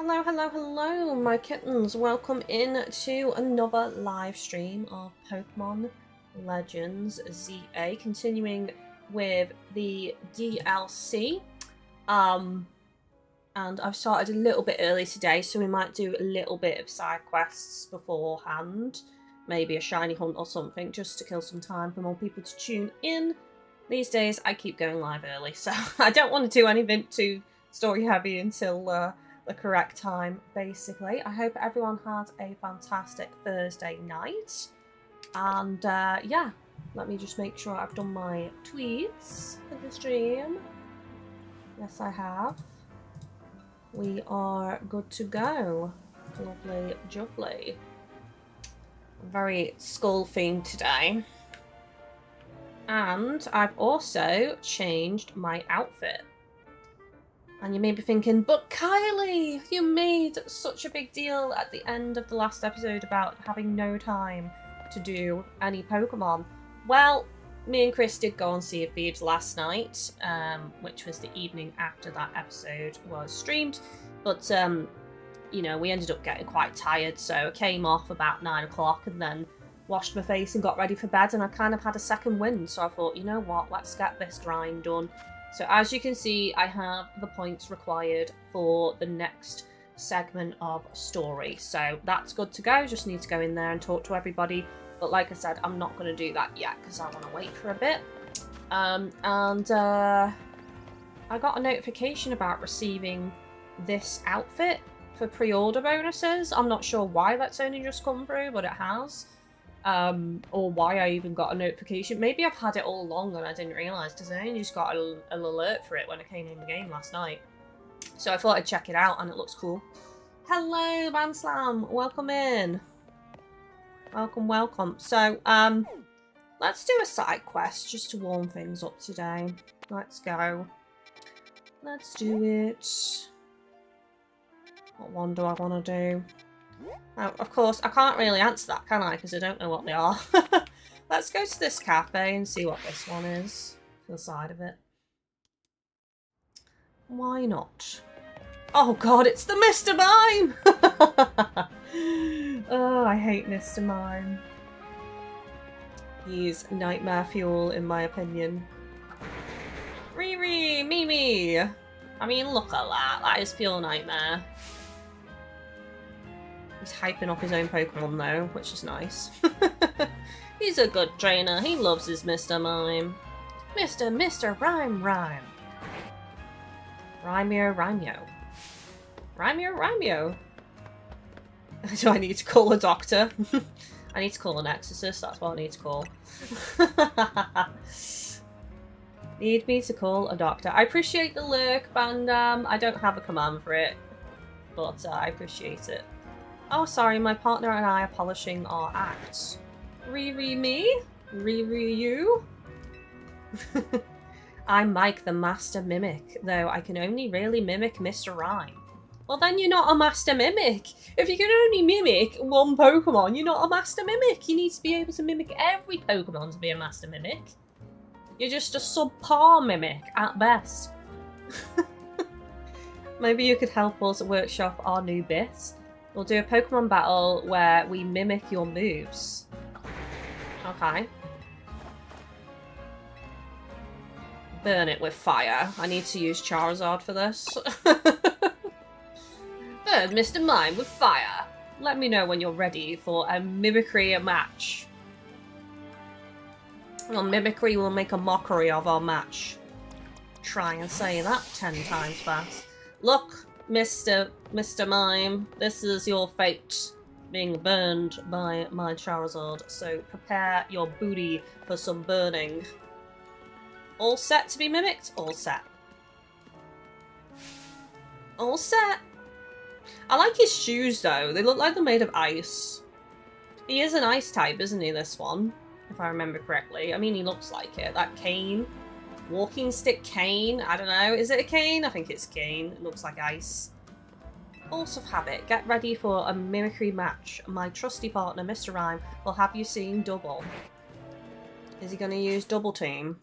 Hello, hello, hello, my kittens. Welcome in to another live stream of Pokémon Legends ZA, continuing with the DLC. And I've started a little bit early today, so we might do a little bit of side quests beforehand. Maybe a shiny hunt or something, just to kill some time for more people to tune in. These days, I keep going live early, so I don't want to do anything too story heavy until the correct time, basically. I hope everyone had a fantastic Thursday night. And yeah, let me just make sure I've done my tweets for the stream. Yes, I have. We are good to go. Lovely jubbly. Very skull themed today. And I've also changed my outfit. And you may be thinking, but Kylie, you made such a big deal at the end of the last episode about having no time to do any Pokemon. Well, me and Chris did go on Sea of Thieves last night, which was the evening after that episode was streamed. But, you know, we ended up getting quite tired, so I came off about 9 o'clock and then washed my face and got ready for bed, and I kind of had a second wind, so I thought, you know what, let's get this grind done. So as you can see, I have the points required for the next segment of story. So that's good to go. Just need to go in there and talk to everybody. But like I said, I'm not going to do that yet because I want to wait for a bit. I got a notification about receiving this outfit for pre-order bonuses. I'm not sure why that's only just come through, but it has. Or why I even got a notification. Maybe I've had it all along and I didn't realise, because I only just got an alert for it when I came in the game last night. So I thought I'd check it out and it looks cool. Hello, Banslam! Welcome in! Welcome, welcome. So, let's do a side quest just to warm things up today. Let's go. Let's do it. What one do I want to do? Now, of course, I can't really answer that, can I? Because I don't know what they are. Let's go to this cafe and see what this one is. To the side of it. Why not? Oh god, it's the Mr. Mime! Oh, I hate Mr. Mime. He's nightmare fuel, in my opinion. Riri! Mimi! I mean, look at that. That is pure nightmare. He's hyping up his own Pokemon though, which is nice. He's a good trainer. He loves his Mr. Mime. Mr. Rhyme. Rhymio. Do I need to call a doctor? I need to call an exorcist, that's what I need to call. Need me to call a doctor. I appreciate the lurk, Bandam. I don't have a command for it, but I appreciate it. Oh, sorry, my partner and I are polishing our act. Riri me? Riri you? I'm Mike the Master Mimic, though I can only really mimic Mr. Rhyme. Well, then you're not a Master Mimic. If you can only mimic one Pokemon, you're not a Master Mimic. You need to be able to mimic every Pokemon to be a Master Mimic. You're just a subpar Mimic, at best. Maybe you could help us workshop our new bits. We'll do a Pokemon battle where we mimic your moves. Okay. Burn it with fire. I need to use Charizard for this. Burn Mr. Mime with fire. Let me know when you're ready for a mimicry match. Well, mimicry will make a mockery of our match. Try and say that 10 times fast. Look, Mr. Mime, this is your fate, being burned by my Charizard, so prepare your booty for some burning. All set to be mimicked? All set. All set. I like his shoes though, they look like they're made of ice. He is an ice type, isn't he, this one? If I remember correctly. I mean, he looks like it. That cane. Walking stick cane? I don't know. Is it a cane? I think it's cane. It looks like ice. Force of habit. Get ready for a mimicry match. My trusty partner, Mr. Rhyme, will have you seeing double. Is he going to use double team?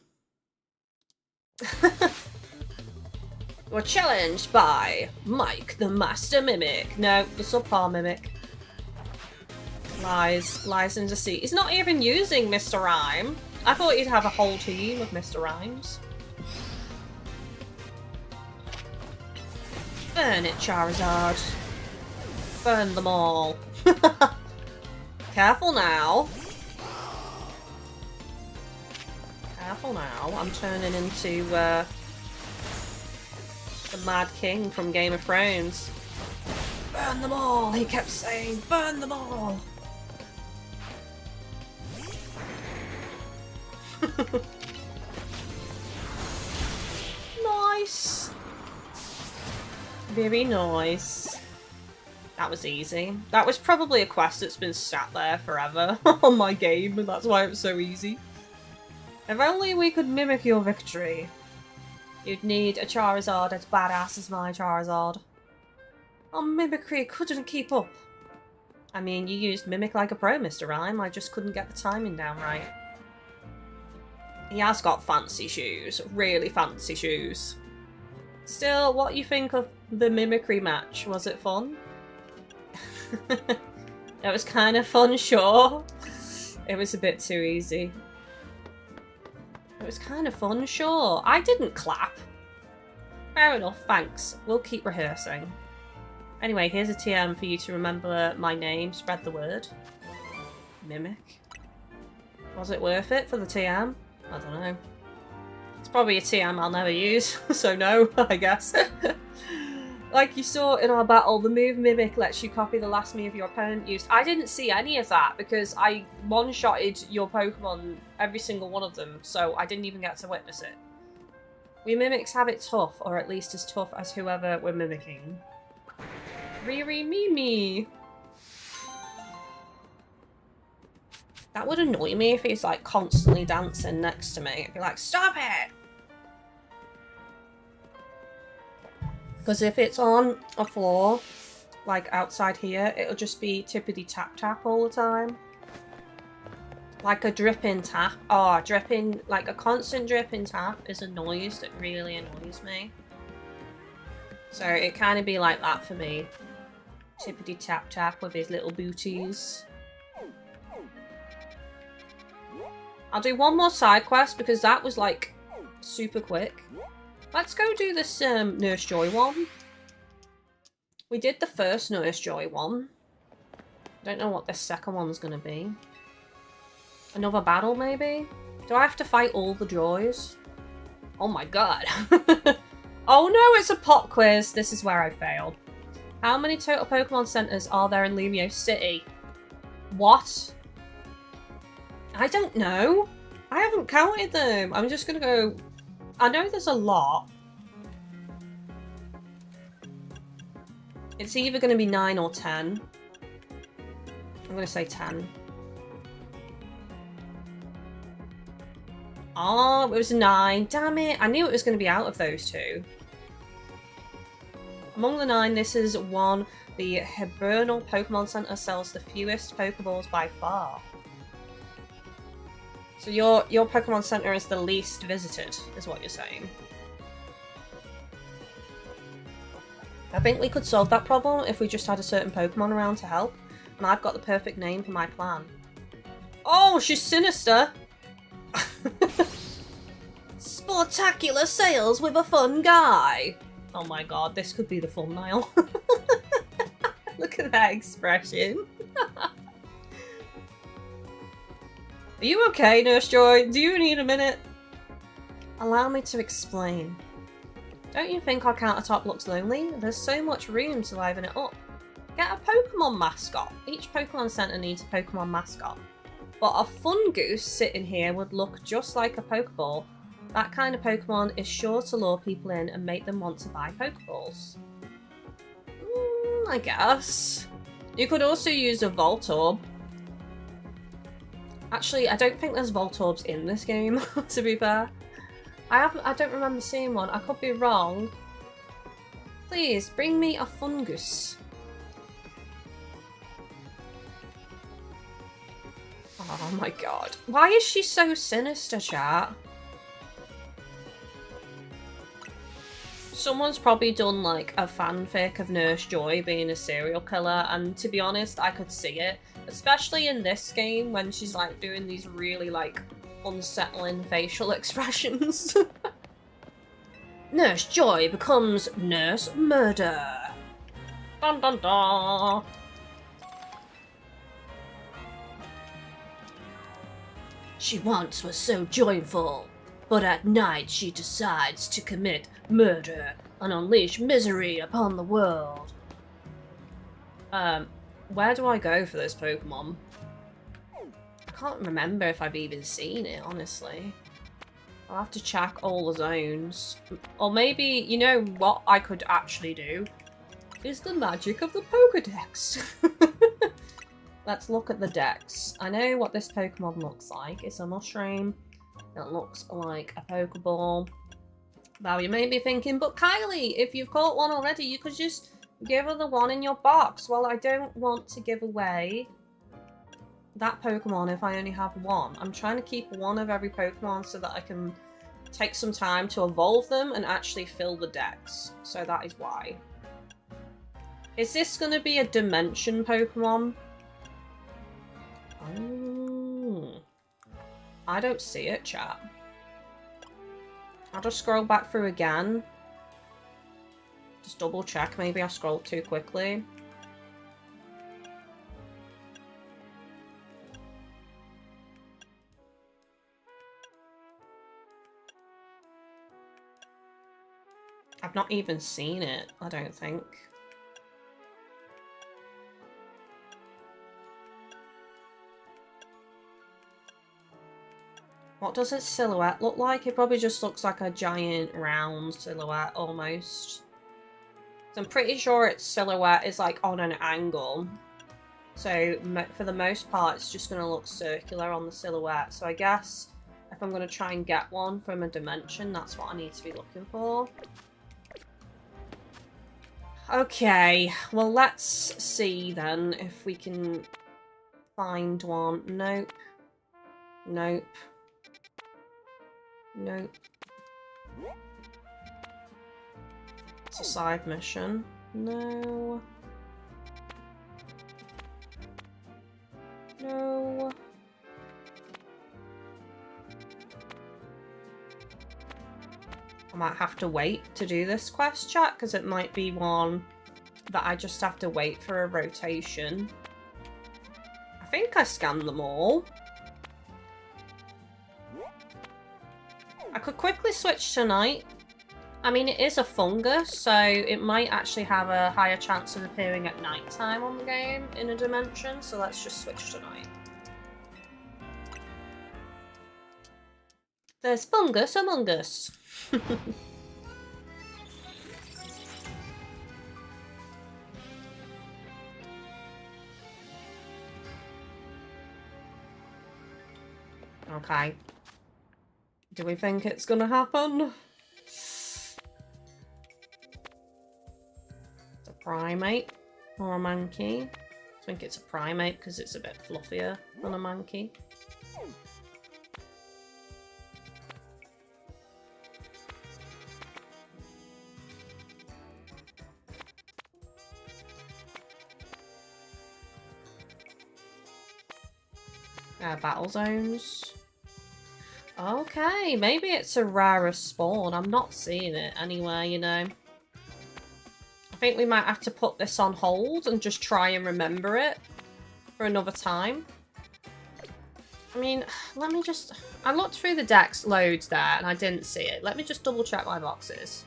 We're challenged by Mike, the Master Mimic. No, the subpar Mimic. Lies and deceit. He's not even using Mr. Rhyme. I thought he'd have a whole team of Mr. Rhymes. Burn it, Charizard. Burn them all. Careful now. Careful now. I'm turning into the Mad King from Game of Thrones. Burn them all! He kept saying, burn them all! Nice! Very nice. That was easy. That was probably a quest that's been sat there forever on my game, and that's why it was so easy. If only we could mimic your victory. You'd need a Charizard as badass as my Charizard. Our mimicry couldn't keep up. I mean, you used Mimic like a pro, Mr. Rhyme. I just couldn't get the timing down right. He has got fancy shoes. Really fancy shoes. Still, what do you think of the mimicry match? Was it fun? It was kind of fun, sure. It was a bit too easy. It was kind of fun, sure. I didn't clap. Fair enough, thanks. We'll keep rehearsing. Anyway, here's a TM for you to remember my name. Spread the word. Mimic. Was it worth it for the TM? I don't know. It's probably a TM I'll never use, so no, I guess. Like you saw in our battle, the move Mimic lets you copy the last move your opponent used. I didn't see any of that because I one-shotted your Pokemon, every single one of them, so I didn't even get to witness it. We Mimics have it tough, or at least as tough as whoever we're mimicking. Riri Mimi! That would annoy me if he's like constantly dancing next to me. I'd be like, stop it! Because if it's on a floor, like outside here, it'll just be tippity-tap-tap all the time. Like a dripping tap. Oh, dripping, like a constant dripping tap is a noise that really annoys me. So it kind of be like that for me. Tippity-tap-tap with his little booties. I'll do one more side quest because that was like super quick. Let's go do this Nurse Joy one. We did the first Nurse Joy one. Don't know what this second one's gonna be. Another battle, maybe? Do I have to fight all the Joys? Oh my god. Oh no, it's a pop quiz. This is where I failed. How many total Pokemon Centers are there in Lumio City? What? I don't know. I haven't counted them. I'm just gonna go... I know there's a lot. It's either going to be 9 or 10. I'm going to say 10. Oh, it was 9. Damn it. I knew it was going to be out of those two. Among the 9, this is one. The Hibernal Pokemon Center sells the fewest Pokeballs by far. So your Pokemon Center is the least visited, is what you're saying. I think we could solve that problem if we just had a certain Pokemon around to help. And I've got the perfect name for my plan. Oh, she's sinister! Sportacular sales with a fun guy! Oh my god, this could be the thumbnail. Look at that expression. Are you okay, Nurse Joy? Do you need a minute? Allow me to explain. Don't you think our countertop looks lonely? There's so much room to liven it up. Get a Pokemon mascot. Each Pokemon Center needs a Pokemon mascot. But a Fungoose sitting here would look just like a Pokeball. That kind of Pokemon is sure to lure people in and make them want to buy Pokeballs. I guess. You could also use a Voltorb. Actually, I don't think there's Voltorbs in this game, to be fair. I don't remember seeing one. I could be wrong. Please, bring me a Fungoose. Oh my god. Why is she so sinister, chat? Someone's probably done like a fanfic of Nurse Joy being a serial killer, and to be honest, I could see it. Especially in this game when she's like doing these really like unsettling facial expressions. Nurse Joy becomes Nurse Murder. Dun dun dun. She once was so joyful, but at night she decides to commit murder and unleash misery upon the world. Where do I go for this Pokemon? I can't remember if I've even seen it, honestly. I'll have to check all the zones. Or maybe, you know what I could actually do? Is the magic of the Pokedex. Let's look at the dex. I know what this Pokemon looks like. It's a mushroom. It looks like a Pokeball. Now you may be thinking, but Kylie, if you've caught one already, you could just give her the one in your box. Well, I don't want to give away that Pokemon if I only have one. I'm trying to keep one of every Pokemon so that I can take some time to evolve them and actually fill the dex. So that is why. Is this going to be a Dimension Pokemon? Oh. I don't see it, chat. I'll just scroll back through again. Just double check. Maybe I scrolled too quickly. I've not even seen it, I don't think. What does its silhouette look like? It probably just looks like a giant round silhouette almost. So I'm pretty sure its silhouette is like on an angle. So for the most part, it's just going to look circular on the silhouette. So I guess if I'm going to try and get one from a dimension, that's what I need to be looking for. Okay, well let's see then if we can find one. Nope. Nope. Nope. It's a side mission. No. No. I might have to wait to do this quest, chat, because it might be one that I just have to wait for a rotation. I think I scanned them all. I could quickly switch tonight. I mean, it is a fungus, so it might actually have a higher chance of appearing at night time on the game in a dimension, so let's just switch tonight. There's fungus among us. Okay. Do we think it's gonna happen? It's a primate or a monkey. I think it's a primate because it's a bit fluffier than a monkey. Battle zones. Okay, maybe it's a rarer spawn. I'm not seeing it anywhere, you know. I think we might have to put this on hold and just try and remember it for another time. I mean, let me just... I looked through the dex loads there and I didn't see it. Let me just double check my boxes.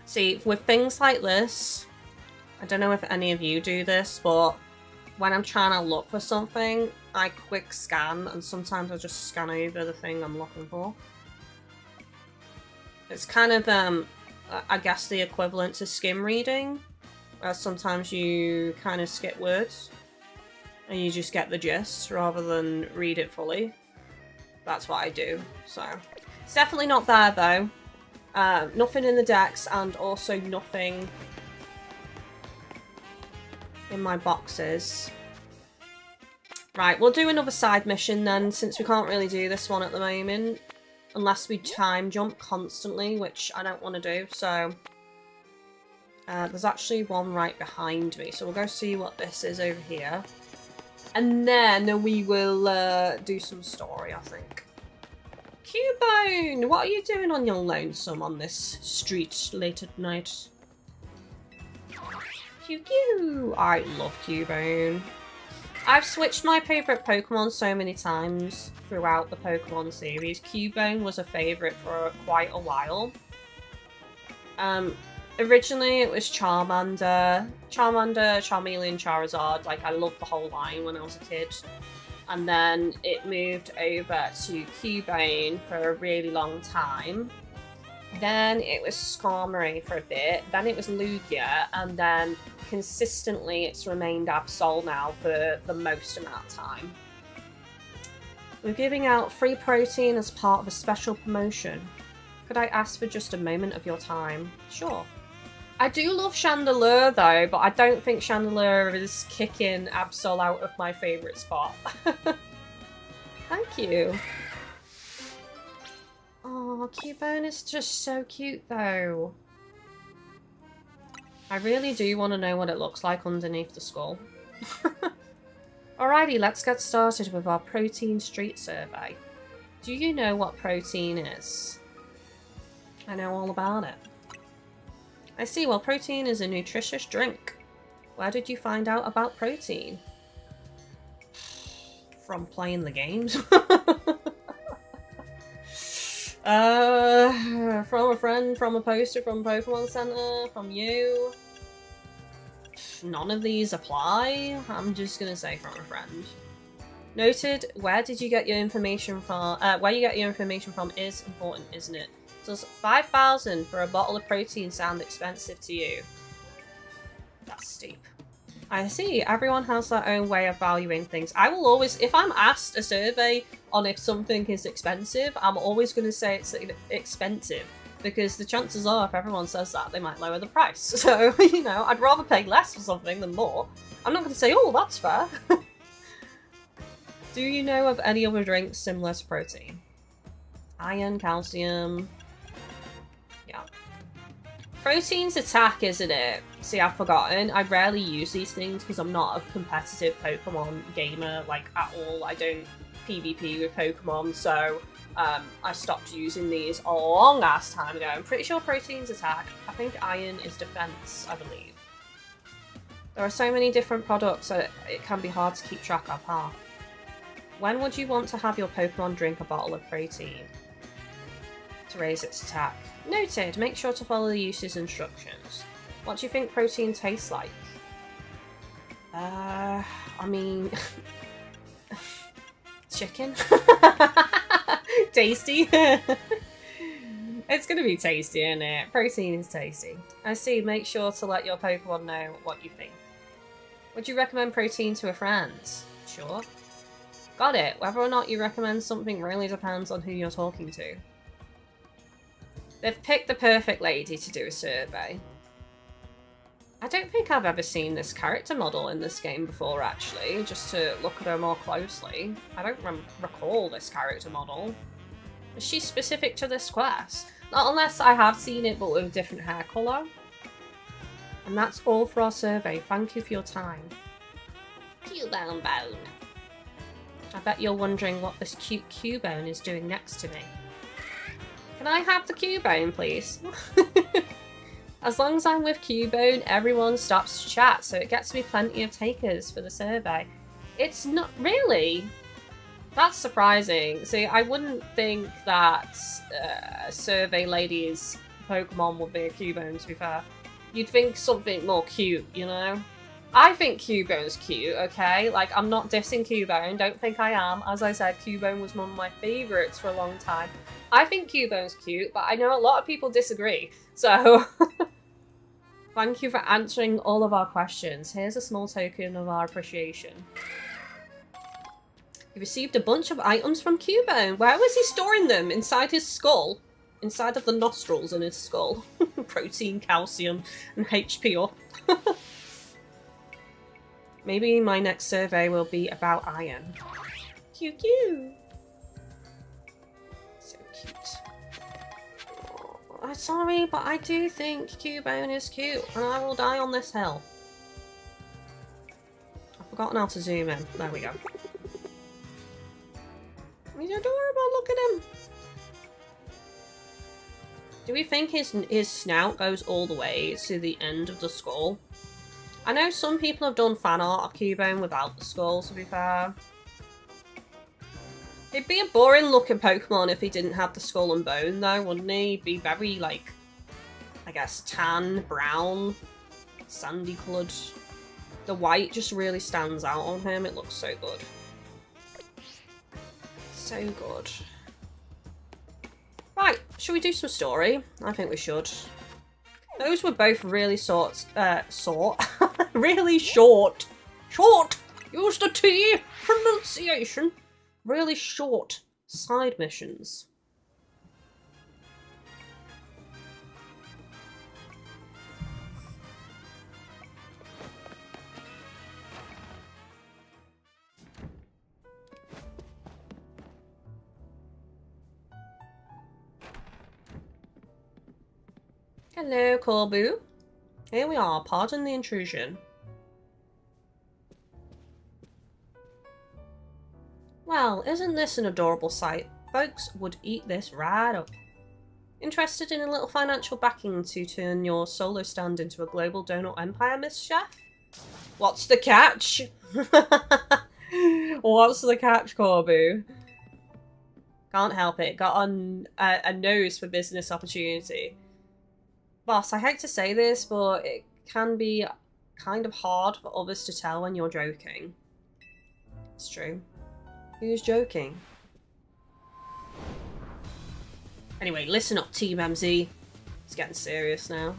See, with things like this, I don't know if any of you do this, but when I'm trying to look for something, I quick scan, and sometimes I just scan over the thing I'm looking for. It's kind of, I guess, the equivalent to skim reading, where sometimes you kind of skip words, and you just get the gist rather than read it fully. That's what I do, so. It's definitely not there, though. Nothing in the dex, and also nothing in my boxes. Right, we'll do another side mission then, since we can't really do this one at the moment. Unless we time jump constantly, which I don't want to do, so... there's actually one right behind me, so we'll go see what this is over here. And then we will do some story, I think. Cubone! What are you doing on your lonesome on this street late at night? Q. I love Cubone. I've switched my favourite Pokemon so many times throughout the Pokemon series. Cubone was a favourite for quite a while. Originally it was Charmander, Charmeleon, Charizard. Like, I loved the whole line when I was a kid. And then it moved over to Cubone for a really long time. Then it was Skarmory for a bit, then it was Lugia, and then consistently it's remained Absol now for the most amount of time. We're giving out free protein as part of a special promotion. Could I ask for just a moment of your time? Sure. I do love Chandelure though, but I don't think Chandelure is kicking Absol out of my favourite spot. Thank you. Oh, Cubone is just so cute though. I really do want to know what it looks like underneath the skull. Alrighty, let's get started with our protein street survey. Do you know what protein is? I know all about it. I see, well, protein is a nutritious drink. Where did you find out about protein? From playing the games. From a friend, from a poster, from Pokemon Center, from you. None of these apply. I'm just gonna say from a friend. Noted. Where did you get your information from? Where you get your information from is important, isn't it? Does 5,000 for a bottle of protein sound expensive to you? That's steep. I see. Everyone has their own way of valuing things. I will always, if I'm asked a survey on if something is expensive, I'm always going to say it's expensive. Because the chances are, if everyone says that, they might lower the price. So, you know, I'd rather pay less for something than more. I'm not going to say, oh, that's fair. Do you know of any other drinks similar to protein? Iron, calcium... Protein's attack, isn't it? See, I've forgotten. I rarely use these things because I'm not a competitive Pokemon gamer, like, at all. I don't PvP with Pokemon, so I stopped using these a long-ass time ago. I'm pretty sure protein's attack. I think iron is defense, I believe. There are so many different products that it can be hard to keep track of, huh? When would you want to have your Pokemon drink a bottle of protein? To raise its attack. Noted. Make sure to follow the user's instructions. What do you think protein tastes like? I mean... chicken? Tasty? It's gonna be tasty, isn't it? Protein is tasty. I see. Make sure to let your Pokemon know what you think. Would you recommend protein to a friend? Sure. Got it. Whether or not you recommend something really depends on who you're talking to. They've picked the perfect lady to do a survey. I don't think I've ever seen this character model in this game before, actually, just to look at her more closely. I don't recall this character model. Is she specific to this quest? Not unless I have seen it, but with a different hair colour. And that's all for our survey. Thank you for your time. Cubone bone. I bet you're wondering what this cute Cubone is doing next to me. Can I have the Cubone, please? As long as I'm with Cubone, everyone stops to chat, so it gets me plenty of takers for the survey. It's not really. That's surprising. See, I wouldn't think that a survey lady's Pokemon would be a Cubone, to be fair. You'd think something more cute, you know? I think Cubone's cute, okay? Like, I'm not dissing Cubone, don't think I am. As I said, Cubone was one of my favourites for a long time. I think Cubone's cute, but I know a lot of people disagree, so... Thank you for answering all of our questions. Here's a small token of our appreciation. You received a bunch of items from Cubone. Where was he storing them? Inside his skull? Inside of the nostrils in his skull. Protein, calcium, and HP up. Maybe my next survey will be about iron. Cute, cute. So cute. Oh, I'm sorry, but I do think Cubone is cute, and I will die on this hill. I've forgotten how to zoom in. There we go. He's adorable, look at him! Do we think his snout goes all the way to the end of the skull? I know some people have done fan art of Cubone without the skull, to be fair. He'd be a boring looking Pokemon if he didn't have the skull and bone though, wouldn't he? He'd be very, like, I guess, tan, brown, sandy coloured. The white just really stands out on him, it looks so good. So good. Right, should we do some story? I think we should. Those were both really really short. Short! Use the T pronunciation. Really short side missions. Hello, Corbu. Here we are, pardon the intrusion. Well, isn't this an adorable sight? Folks would eat this right up. Interested in a little financial backing to turn your solo stand into a global donut empire, Miss Chef? What's the catch? What's the catch, Corbu? Can't help it. Got on a nose for business opportunity. Boss, I hate to say this, but it can be kind of hard for others to tell when you're joking. It's true. Who's joking? Anyway, listen up, Team MZ. It's getting serious now.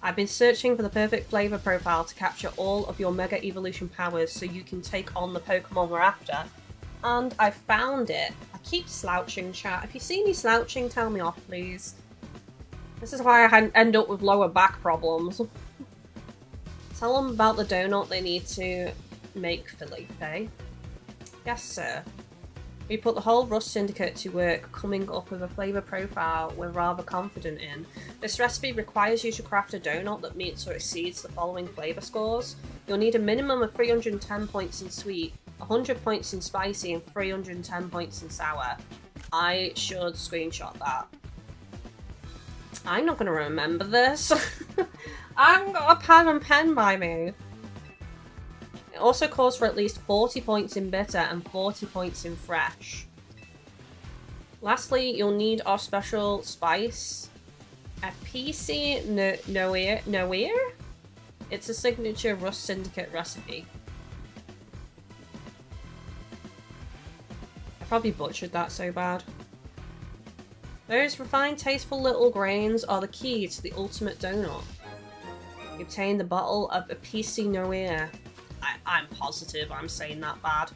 I've been searching for the perfect flavor profile to capture all of your Mega Evolution powers so you can take on the Pokemon we're after. And I found it. I keep slouching, chat. If you see me slouching, tell me off, please. This is why I end up with lower back problems. Tell them about the donut they need to make, Felipe. Yes, sir. We put the whole Rust Syndicate to work coming up with a flavour profile we're rather confident in. This recipe requires you to craft a donut that meets or exceeds the following flavour scores. You'll need a minimum of 310 points in sweet, 100 points in spicy, and 310 points in sour. I should screenshot that. I'm not going to remember this. I haven't got a pad and pen by me. It also calls for at least 40 points in bitter and 40 points in fresh. Lastly, you'll need our special spice, a PC Noir. It's a signature Rust Syndicate recipe. I probably butchered that so bad. Those refined, tasteful little grains are the key to the ultimate donut. You obtain the bottle of a PC Noir. I'm positive I'm saying that bad.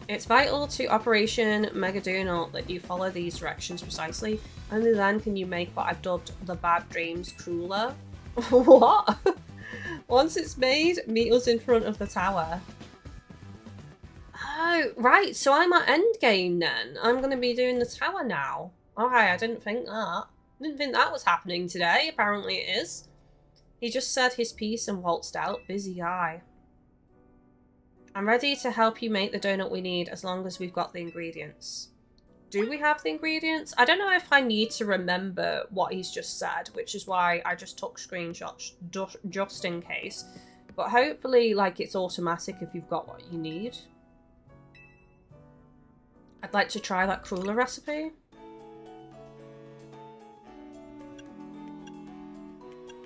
It's vital to Operation Mega Donut that you follow these directions precisely. Only then can you make what I've dubbed the Bad Dreams cooler. What? Once it's made, meet us in front of the tower. Oh, right, so I'm at endgame then. I'm going to be doing the tower now. Okay, I didn't think that. I didn't think that was happening today. Apparently it is. He just said his piece and waltzed out. Busy guy. I'm ready to help you make the donut we need as long as we've got the ingredients. Do we have the ingredients? I don't know if I need to remember what he's just said, which is why I just took screenshots just in case. But hopefully, like, it's automatic if you've got what you need. I'd like to try that cruller recipe.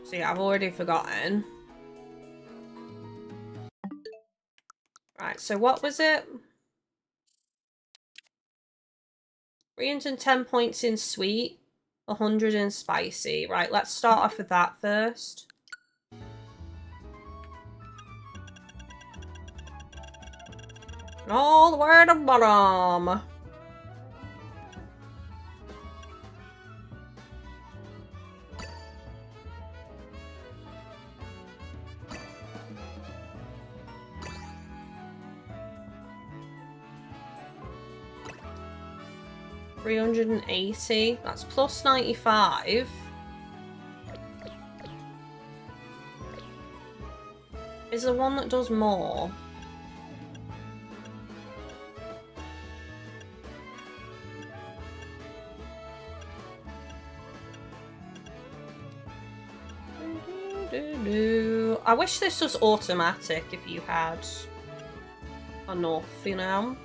See, I've already forgotten. Right, so what was it? 310 points in sweet, 100 in spicy. Right, let's start off with that first. All the way to the bottom. 380. That's plus 95. Is there one that does more? I wish this was automatic if you had enough, you know?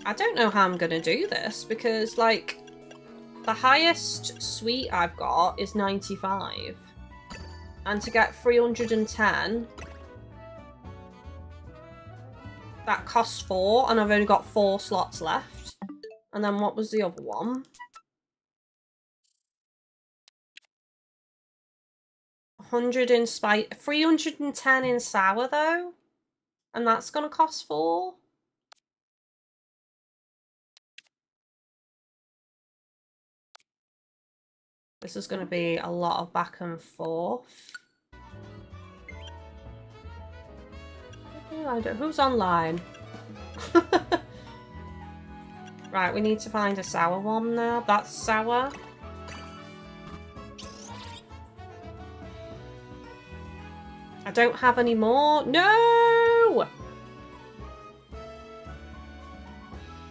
I don't know how I'm gonna do this because, like, the highest suite I've got is 95. And to get 310, that costs 4, and I've only got 4 slots left. And then what was the other one? 100 in spice, 310 in sour though, and that's gonna cost 4. This is gonna be a lot of back and forth. Who's online? Right, we need to find a sour one now. That's sour. I don't have any more. No!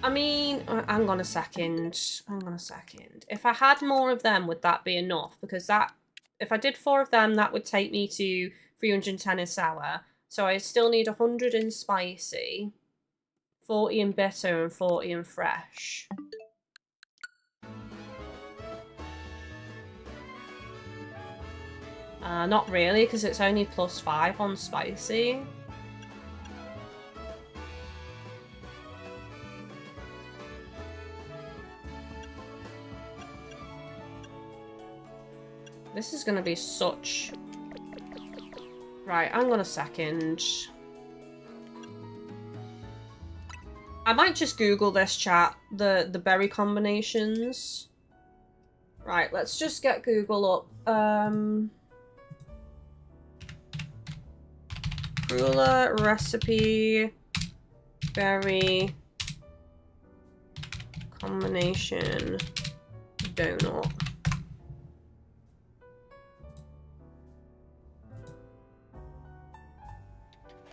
I mean, hang on a second. Hang on a second. If I had more of them, would that be enough? Because that, if I did 4 of them, that would take me to 310 in sour. So I still need 100 in spicy, 40 in bitter, and 40 in fresh. Not really, because it's only plus 5 on spicy. This is going to be such... Right, hang on a second. I might just Google this, chat, the berry combinations. Right, let's just get Google up. Ruler recipe berry combination donut.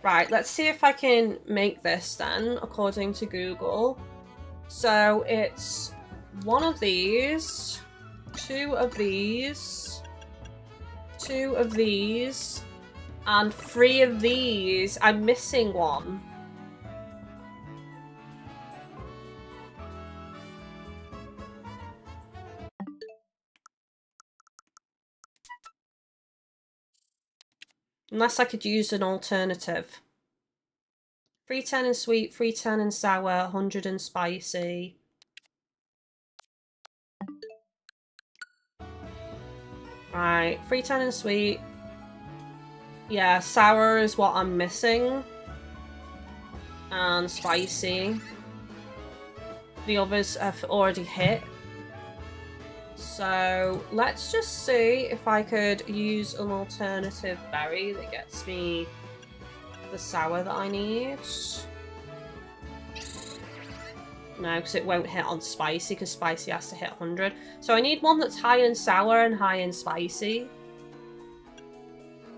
Right, let's see if I can make this then, according to Google. So it's 1 of these, 2 of these, 2 of these, and 3 of these. I'm missing 1. Unless I could use an alternative. 310 in sweet, 310 in sour, 100 in spicy. Right, 310 in sweet. Yeah, sour is what I'm missing. And spicy. The others have already hit. So let's just see if I could use an alternative berry that gets me the sour that I need. No, because it won't hit on spicy, because spicy has to hit 100. So I need one that's high in sour and high in spicy.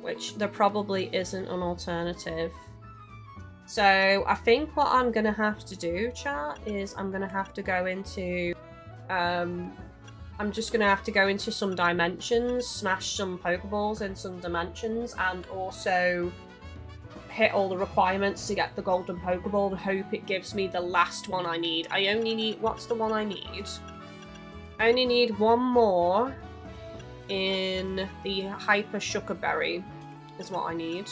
Which there probably isn't an alternative. So I think what I'm going to have to do, chat, is I'm going to have to go into... I'm just going to have to go into some dimensions, smash some Pokeballs in some dimensions, and also hit all the requirements to get the golden Pokeball and hope it gives me the last one I need. I only need... What's the one I need? I only need 1 more in the Hyper Sugar Berry is what I need.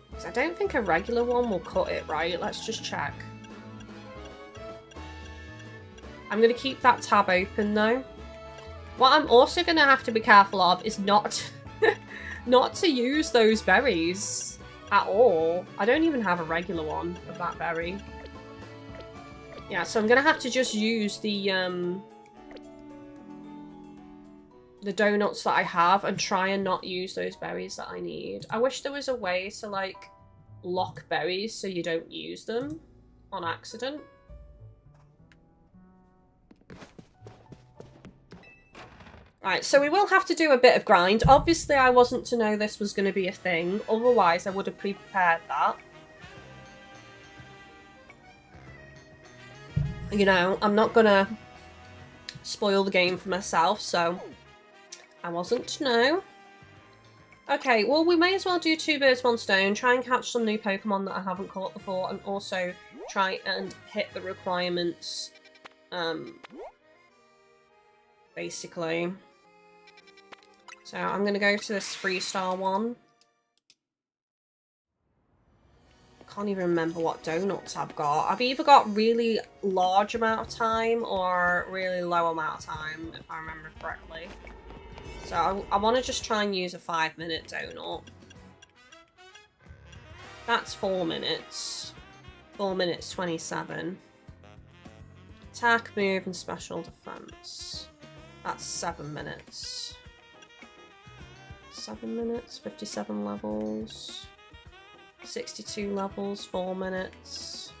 Because I don't think a regular one will cut it, right? Let's just check. I'm going to keep that tab open though. What I'm also going to have to be careful of is not to use those berries at all. I don't even have a regular one of that berry. Yeah, so I'm going to have to just use the donuts that I have and try and not use those berries that I need. I wish there was a way to like lock berries so you don't use them on accident. Right, so we will have to do a bit of grind. Obviously, I wasn't to know this was going to be a thing. Otherwise, I would have prepared that. You know, I'm not going to spoil the game for myself, so I wasn't to know. Okay, well, we may as well do 2 birds, 1 stone. Try and catch some new Pokemon that I haven't caught before, and also try and hit the requirements, basically. So I'm going to go to this 3-star one. I can't even remember what donuts I've got. I've either got really large amount of time or really low amount of time, if I remember correctly. So I want to just try and use a 5-minute donut. That's 4 minutes. 4 minutes 27. Attack, move, and special defense. That's 7 minutes. 7 minutes, 57 levels. 62 levels, 4 minutes.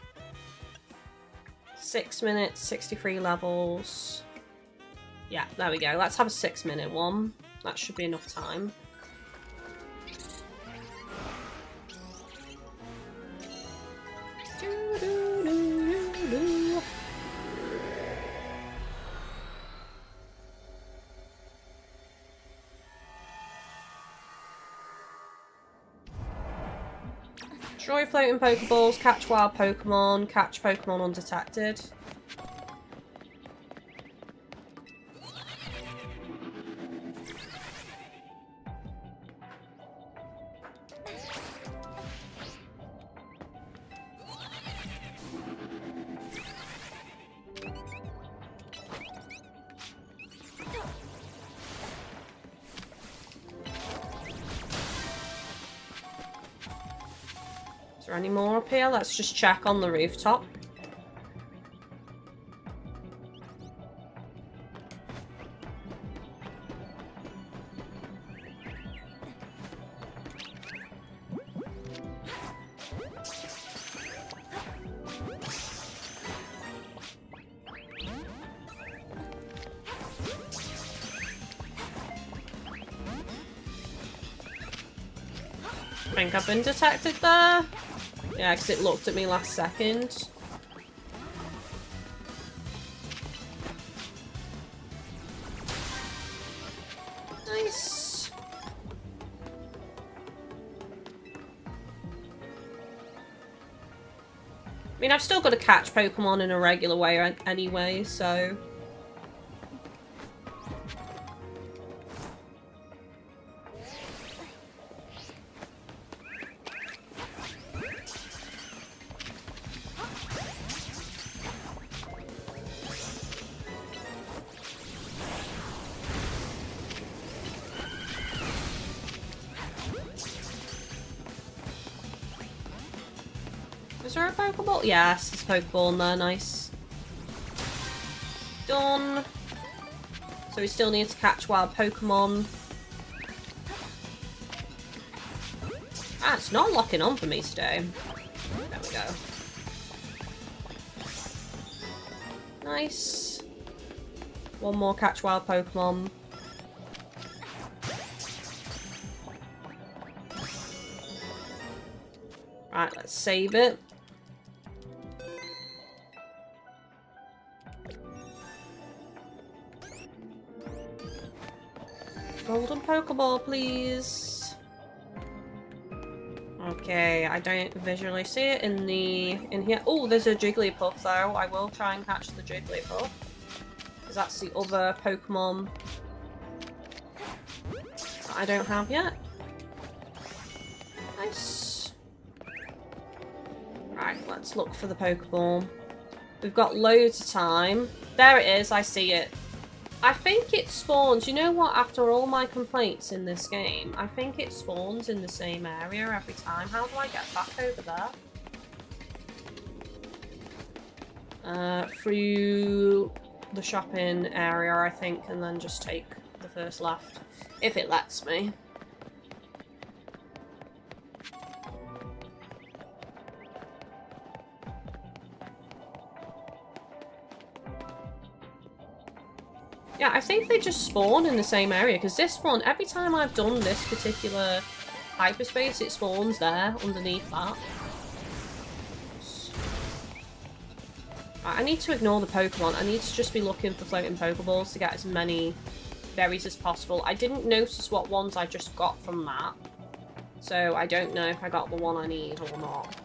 6 minutes, 63 levels. Yeah, there we go. Let's have a 6-minute one. That should be enough time. Destroy floating Pokeballs, catch wild Pokemon, catch Pokemon undetected. Is there any more up here? Let's just check on the rooftop. I think I've been detected there. Yeah, because it looked at me last second. Nice. I mean, I've still got to catch Pokemon in a regular way anyway, so... Is there a Pokeball? Yes, there's a Pokeball in there, nice. Done. So we still need to catch wild Pokemon. Ah, it's not locking on for me today. There we go. Nice. One more catch wild Pokemon. Right, let's save it. Golden Pokeball, please. Okay, I don't visually see it in here. Oh, there's a Jigglypuff though. I will try and catch the Jigglypuff, because that's the other Pokemon that I don't have yet. Nice. Right, let's look for the Pokeball. We've got loads of time. There it is, I see it. I think it spawns, you know what, after all my complaints in this game, I think it spawns in the same area every time. How do I get back over there? Through the shopping area, I think, and then just take the first left, if it lets me. Yeah, I think they just spawn in the same area, because this one, every time I've done this particular hyperspace, it spawns there, underneath that. I need to ignore the Pokemon. I need to just be looking for floating Pokeballs to get as many berries as possible. I didn't notice what ones I just got from that, so I don't know if I got the one I need or not.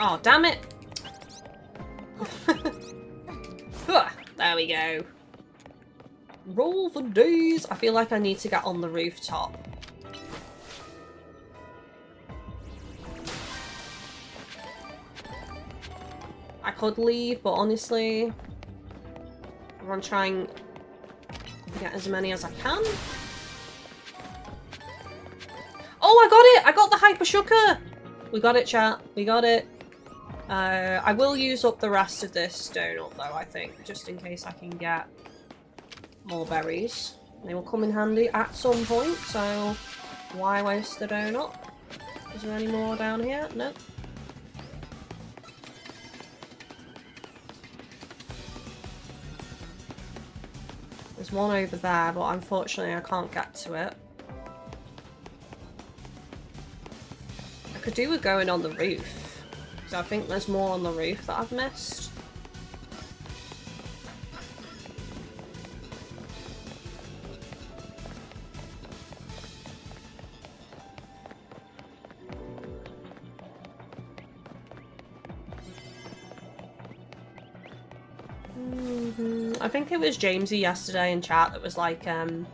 Oh, damn it! There we go. Roll for days! I feel like I need to get on the rooftop. I could leave, but honestly, I'm gonna try and get as many as I can. Oh, I got it! I got the Hyper Shooker! We got it, chat. We got it. I will use up the rest of this donut, though, I think, just in case I can get more berries. They will come in handy at some point, so why waste the donut? Is there any more down here? No. There's one over there, but unfortunately I can't get to it. I could do with going on the roof. So I think there's more on the roof that I've missed. I think it was Jamesy yesterday in chat that was like, oh,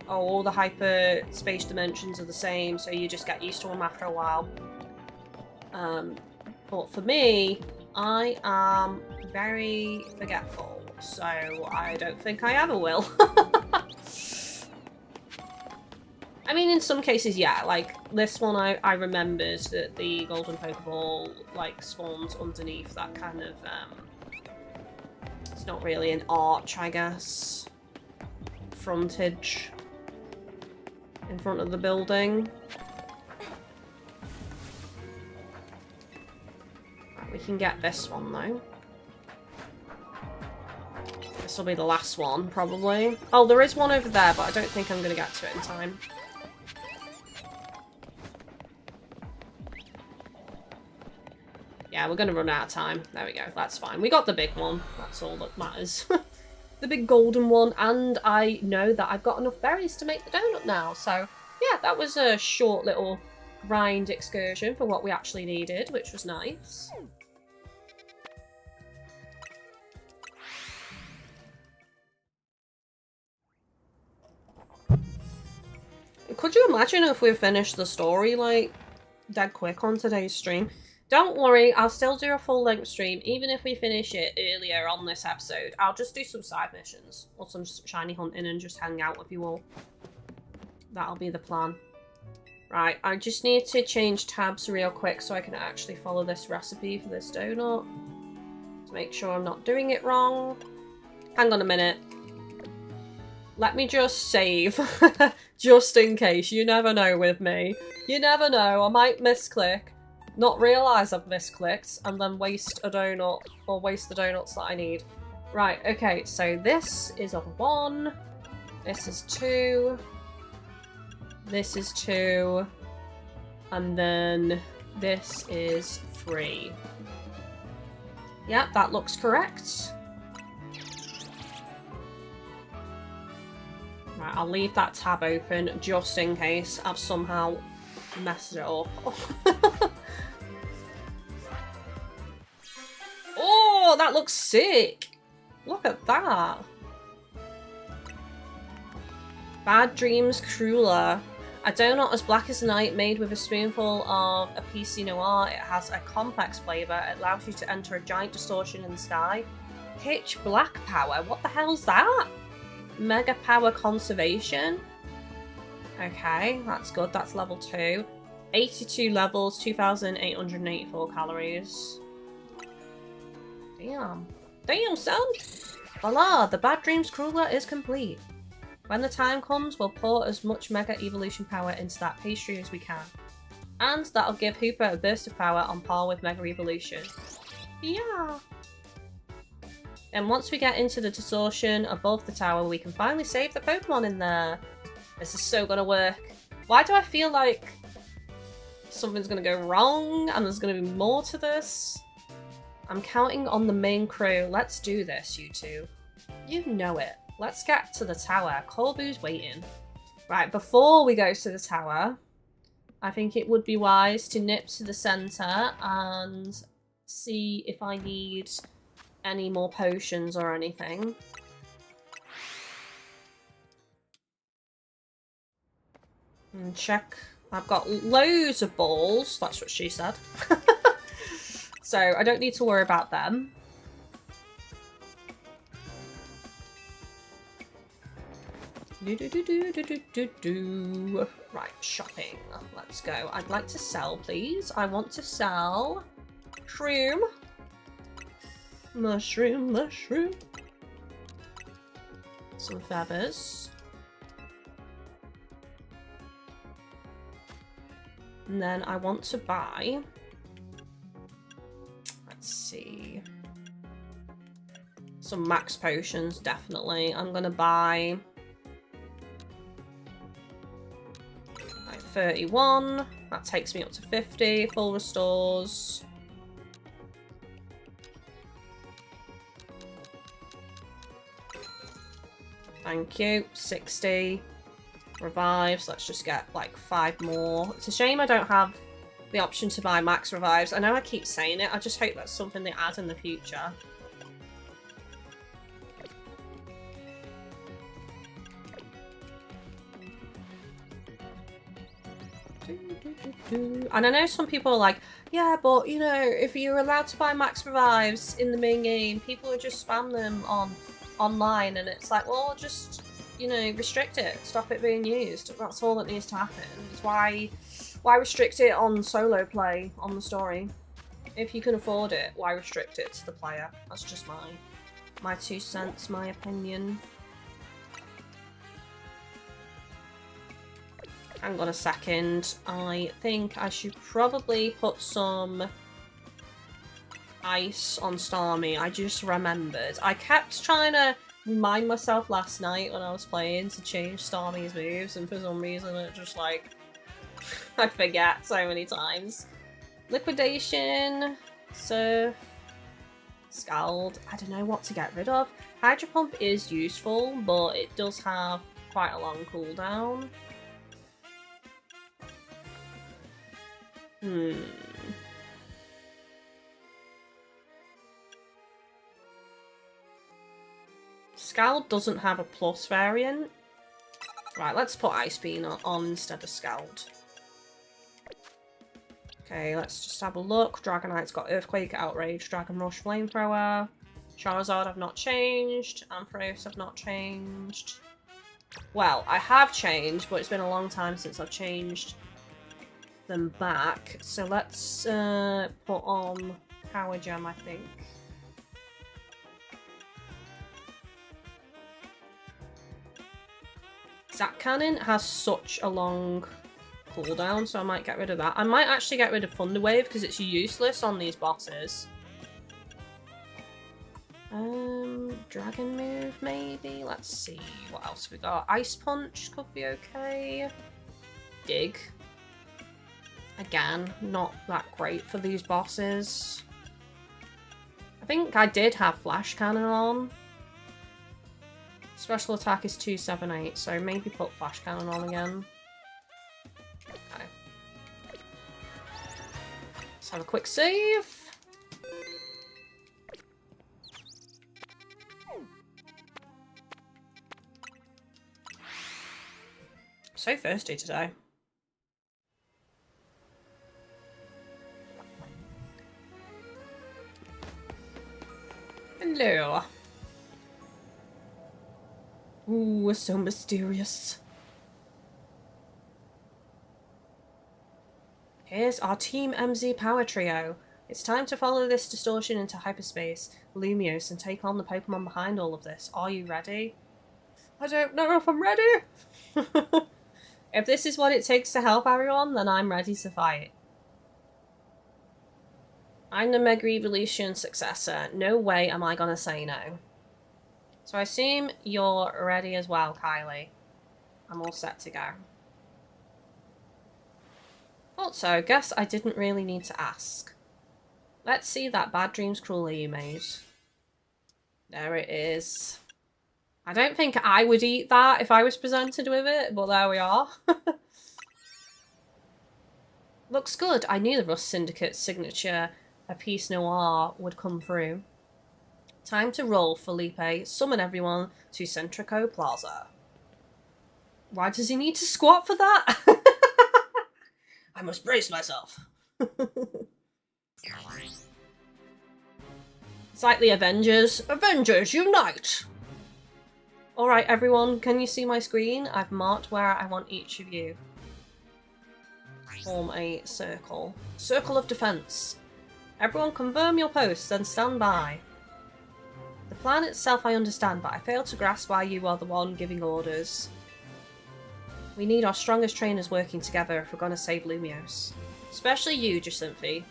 all the hyperspace dimensions are the same, so you just get used to them after a while. But for me, I am very forgetful, so I don't think I ever will. I mean, in some cases, yeah, like this one I remembered that the golden Pokeball like spawns underneath that kind of, it's not really an arch, I guess, frontage in front of the building. We can get this one, though. This will be the last one, probably. Oh, there is one over there, but I don't think I'm going to get to it in time. Yeah, we're going to run out of time. There we go. That's fine. We got the big one. That's all that matters. The big golden one. And I know that I've got enough berries to make the donut now. So, yeah, that was a short little grind excursion for what we actually needed, which was nice. Could you imagine if we finished the story, like, dead quick on today's stream? Don't worry, I'll still do a full-length stream, even if we finish it earlier on this episode. I'll just do some side missions, or some shiny hunting, and just hang out with you all. That'll be the plan. Right, I just need to change tabs real quick so I can actually follow this recipe for this donut. To make sure I'm not doing it wrong. Hang on a minute. Let me just save, just in case. You never know with me. You never know, I might misclick, not realise I've misclicked, and then waste a donut, or waste the donuts that I need. Right, okay, so this is a 1, this is 2, this is 2, and then this is 3. Yep, that looks correct. Right, I'll leave that tab open just in case I've somehow messed it up. Oh, that looks sick! Look at that! Bad Dreams Crueler. A donut as black as night made with a spoonful of a PC Noir. It has a complex flavour. It allows you to enter a giant distortion in the sky. Pitch black power. What the hell's that? Mega power conservation. Okay, that's good. That's level 2. 82 levels, 2,884 calories. Damn. Damn, son! Voila! The Bad Dreams Crueler is complete. When the time comes, we'll pour as much Mega Evolution power into that pastry as we can. And that'll give Hooper a burst of power on par with Mega Evolution. Yeah! And once we get into the distortion above the tower, we can finally save the Pokemon in there. This is so gonna work. Why do I feel like something's gonna go wrong and there's gonna be more to this? I'm counting on the main crew. Let's do this, you two. You know it. Let's get to the tower. Corbu's waiting. Right, before we go to the tower, I think it would be wise to nip to the centre and see if I need any more potions or anything. And check. I've got loads of balls. That's what she said. So I don't need to worry about them. Right, shopping. Let's go. I'd like to sell, please. I want to sell shroom. Mushroom, mushroom. Some feathers. And then I want to buy... Let's see. Some max potions, definitely. I'm gonna buy... 31. That takes me up to 50. Full restores. Thank you. 60. Revives. Let's just get like 5 more. It's a shame I don't have the option to buy max revives. I know I keep saying it. I just hope that's something they add in the future. And I know some people are like, yeah, but you know, if you're allowed to buy max revives in the main game, people would just spam them online, and it's like, well, just, you know, restrict it, stop it being used. That's all that needs to happen. It's why restrict it on solo play on the story? If you can afford it, why restrict it to the player? That's just my 2 cents, my opinion. Hang on a second. I think I should probably put some ice on Starmie. I just remembered. I kept trying to remind myself last night when I was playing to change Starmie's moves, and for some reason it just like... I'd forget so many times. Liquidation, Surf, Scald. I don't know what to get rid of. Hydro Pump is useful, but it does have quite a long cooldown. Scald doesn't have a plus variant. Right, let's put Ice Beam on instead of Scald. Okay, let's just have a look. Dragonite's got Earthquake, Outrage, Dragon Rush, Flamethrower. Charizard I've not changed. Ampharos I've not changed. Well, I have changed, but it's been a long time since I've changed them back. So let's put on Power Gem, I think. Zap Cannon has such a long cooldown, so I might get rid of that. I might actually get rid of Thunder Wave because it's useless on these bosses. Dragon move maybe? Let's see what else we got. Ice Punch could be okay. Dig. Again, not that great for these bosses. I think I did have Flash Cannon on. Special attack is 278, so maybe put Flash Cannon on again. Okay. Let's have a quick save. So thirsty today. Hello. Ooh, so mysterious. Here's our Team MZ power trio. It's time to follow this distortion into hyperspace, Lumiose, and take on the Pokemon behind all of this. Are you ready? I don't know if I'm ready. If this is what it takes to help everyone, then I'm ready to fight. I'm the Mega Evolution successor. No way am I gonna say no. So I assume you're ready as well, Kylie. I'm all set to go. Thought so. Guess I didn't really need to ask. Let's see that Bad Dreams cruller you made. There it is. I don't think I would eat that if I was presented with it, but there we are. Looks good. I knew the Rust Syndicate's signature, a piece noir, would come through. Time to roll, Felipe. Summon everyone to Centrico Plaza. Why does he need to squat for that? I must brace myself. It's like the Avengers. Avengers, unite! Alright everyone, can you see my screen? I've marked where I want each of you. Form a circle. Circle of defense. Everyone confirm your posts, then stand by. The plan itself I understand, but I fail to grasp why you are the one giving orders. We need our strongest trainers working together if we're going to save Lumiose. Especially you, Jacinthe.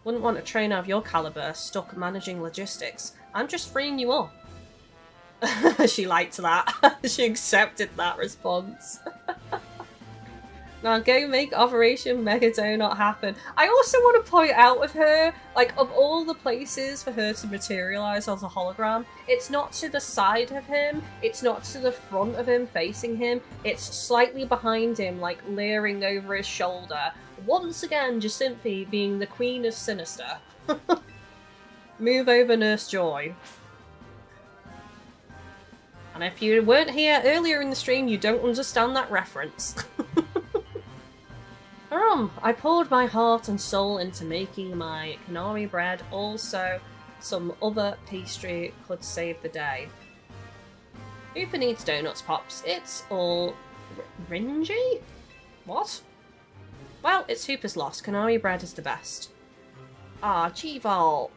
Wouldn't want a trainer of your caliber stuck managing logistics. I'm just freeing you up. She liked that. She accepted that response. Now go make Operation Mega Donut happen. I also want to point out with her, like, of all the places for her to materialise as a hologram, it's not to the side of him, it's not to the front of him facing him, it's slightly behind him, like leering over his shoulder. Once again, Jacinthe being the Queen of Sinister. Move over, Nurse Joy. And if you weren't here earlier in the stream, you don't understand that reference. I poured my heart and soul into making my canary bread. Also, some other pastry could save the day. Hooper needs donuts, Pops. It's all ringy? What? Well, it's Hooper's loss. Canary bread is the best. Ah, G-Volt.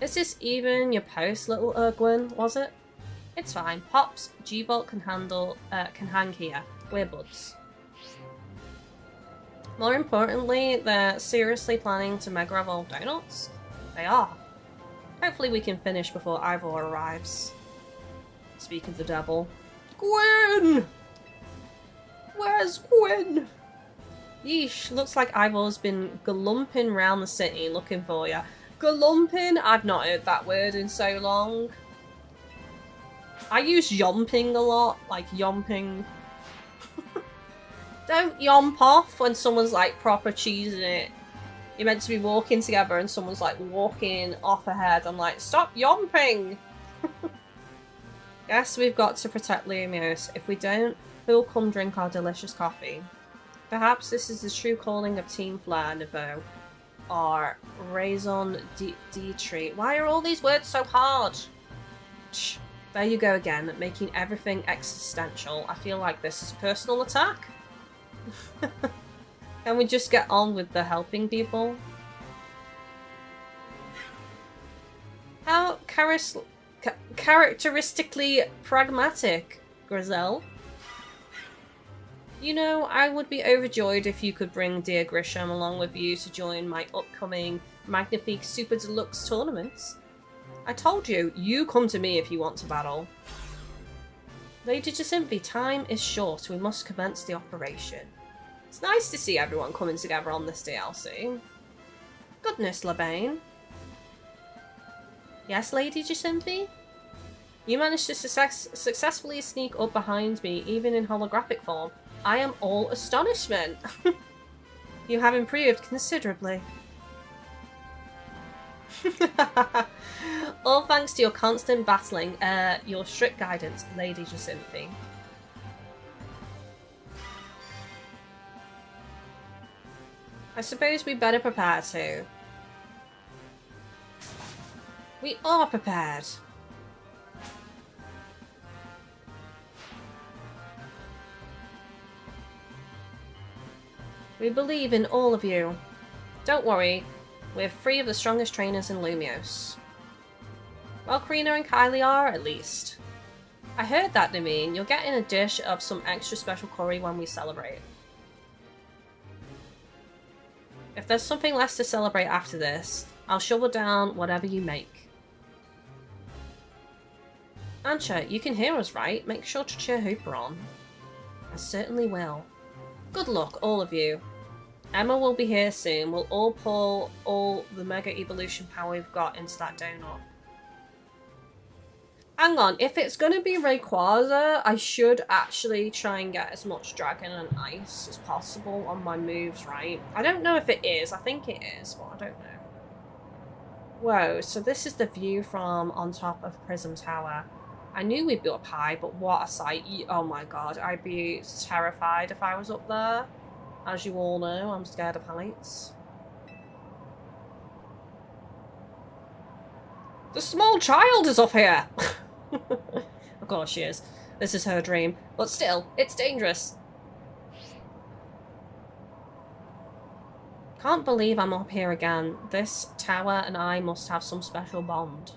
Is this even your post, little Urgwin, was it? It's fine. Pops, G-Volt can hang here. We're buds. More importantly, they're seriously planning to Mega Evolve donuts? They are. Hopefully we can finish before Ivor arrives. Speak of the devil. Gwen! Where's Gwen? Yeesh, looks like Ivor's been galumping round the city looking for you. Galumping? I've not heard that word in so long. I use yomping a lot, like yomping. Don't yomp off when someone's like proper cheesing it. You're meant to be walking together and someone's like walking off ahead. I'm like, stop yomping! Guess we've got to protect Lumiose. If we don't, who'll come drink our delicious coffee? Perhaps this is the true calling of Team Flare, Nouveau. Or raison d'etre. Why are all these words so hard? Shh. There you go again, making everything existential. I feel like this is a personal attack. Can we just get on with the helping people? How characteristically pragmatic, Grizel. You know, I would be overjoyed if you could bring dear Grisham along with you to join my upcoming Magnifique Super Deluxe tournaments. I told you, you come to me if you want to battle. Lady Jacinthe, time is short. We must commence the operation. It's nice to see everyone coming together on this DLC. Goodness, Labane. Yes, Lady Jacinthe? You managed to successfully sneak up behind me, even in holographic form. I am all astonishment. You have improved considerably. All thanks to your constant battling, your strict guidance, Lady Jacinthe. I suppose we better prepare too. We are prepared. We believe in all of you. Don't worry, we're three of the strongest trainers in Lumiose. Well, Karina and Kylie are, at least. I heard that, Nameen. You're getting a dish of some extra special curry when we celebrate. If there's something less to celebrate after this, I'll shovel down whatever you make. Ancha, you can hear us, right? Make sure to cheer Hooper on. I certainly will. Good luck, all of you. Emma will be here soon. We'll all pour all the Mega Evolution power we've got into that donut. Hang on, if it's going to be Rayquaza, I should actually try and get as much Dragon and Ice as possible on my moves, right? I don't know if it is. I think it is, but I don't know. Whoa, so this is the view from on top of Prism Tower. I knew we'd be up high, but what a sight. Oh my god, I'd be terrified if I was up there. As you all know, I'm scared of heights. The small child is up here! Of course she is. This is her dream. But still, it's dangerous. Can't believe I'm up here again. This tower and I must have some special bond.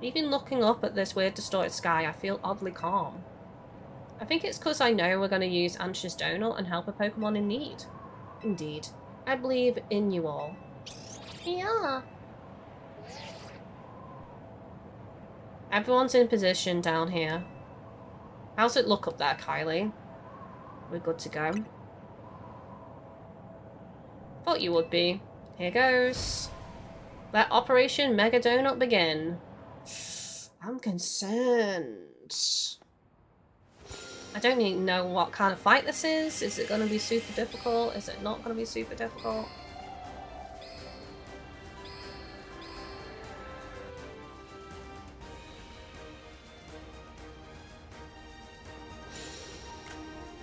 Even looking up at this weird distorted sky, I feel oddly calm. I think it's because I know we're going to use Ansh's Donut and help a Pokemon in need. Indeed. I believe in you all. Yeah. Everyone's in position down here. How's it look up there, Kylie? We're good to go. Thought you would be. Here goes. Let Operation Mega Donut begin. I'm concerned. I don't even know what kind of fight this is. Is it going to be super difficult? Is it not going to be super difficult?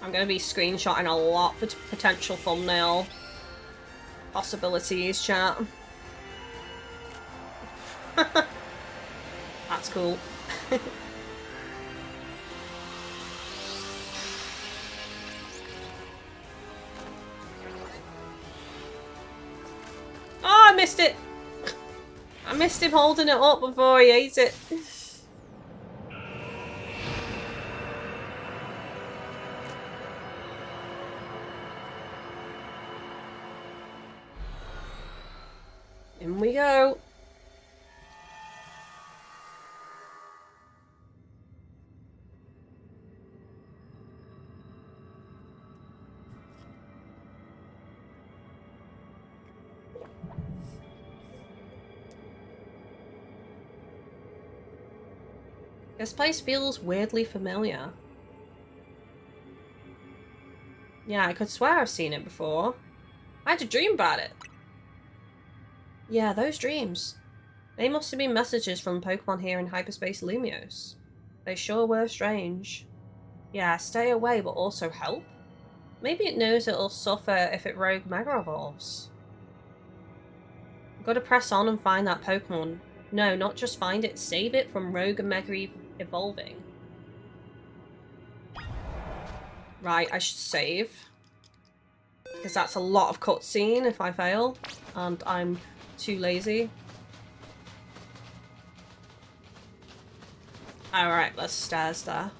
I'm going to be screenshotting a lot for potential thumbnail possibilities, chat. That's cool. Oh, I missed it! I missed him holding it up before he ate it. In we go. This place feels weirdly familiar. Yeah, I could swear I've seen it before. I had a dream about it. Yeah, those dreams. They must have been messages from Pokemon here in Hyperspace Lumios. They sure were strange. Yeah, stay away but also help? Maybe it knows it'll suffer if it Rogue Mega Evolves. I've got to press on and find that Pokemon. No, not just find it, save it from Rogue and Mega Evolving. Right, I should save. Because that's a lot of cutscene if I fail. And I'm too lazy. Alright, let's stairs there.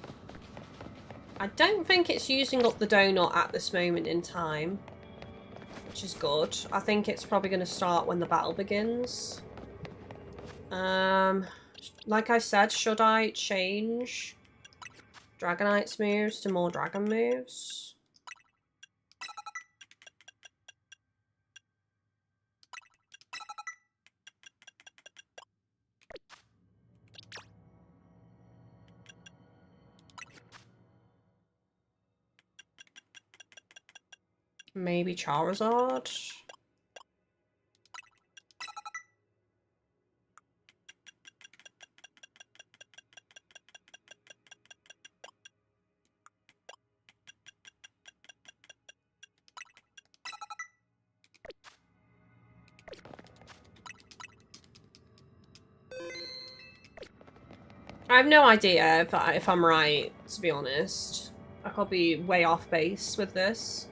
I don't think it's using up the donut at this moment in time. Which is good. I think it's probably going to start when the battle begins. Like I said, should I change Dragonite's moves to more dragon moves? Maybe Charizard? I have no idea if I'm right, to be honest. I could be way off base with this.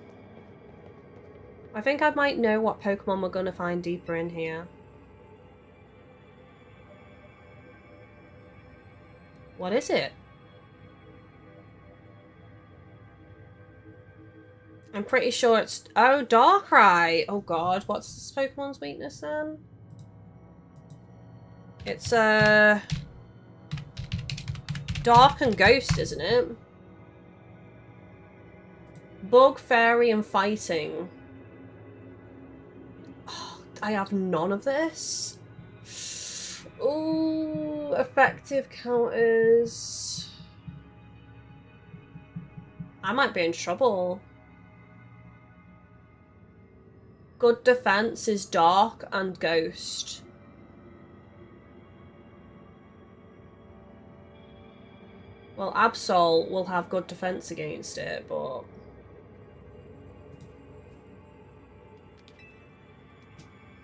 I think I might know what Pokemon we're going to find deeper in here. What is it? I'm pretty sure it's... Oh, Darkrai! Oh god, what's this Pokemon's weakness then? It's, Dark and Ghost, isn't it? Bug, Fairy, and Fighting. Oh, I have none of this. Ooh, effective counters. I might be in trouble. Good defense is Dark and Ghost. Well, Absol will have good defense against it, but...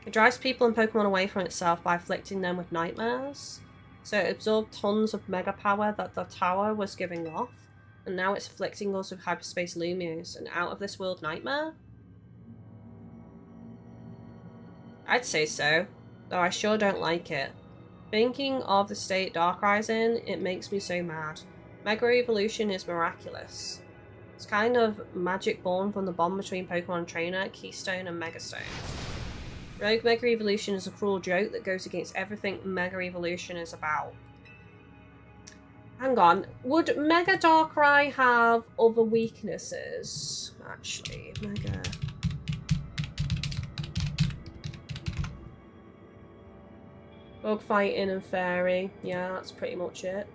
It drives people and Pokemon away from itself by afflicting them with nightmares. So it absorbed tons of mega power that the tower was giving off, and now it's afflicting us with Hyperspace Lumios, an out-of-this-world nightmare? I'd say so, though I sure don't like it. Thinking of the state Darkrai's in, it makes me so mad. Mega Evolution is miraculous. It's kind of magic born from the bond between Pokemon Trainer, Keystone, and Megastone. Rogue Mega Evolution is a cruel joke that goes against everything Mega Evolution is about. Hang on, would Mega Darkrai have other weaknesses? Actually, Mega... Bug Fighting and Fairy. Yeah, that's pretty much it.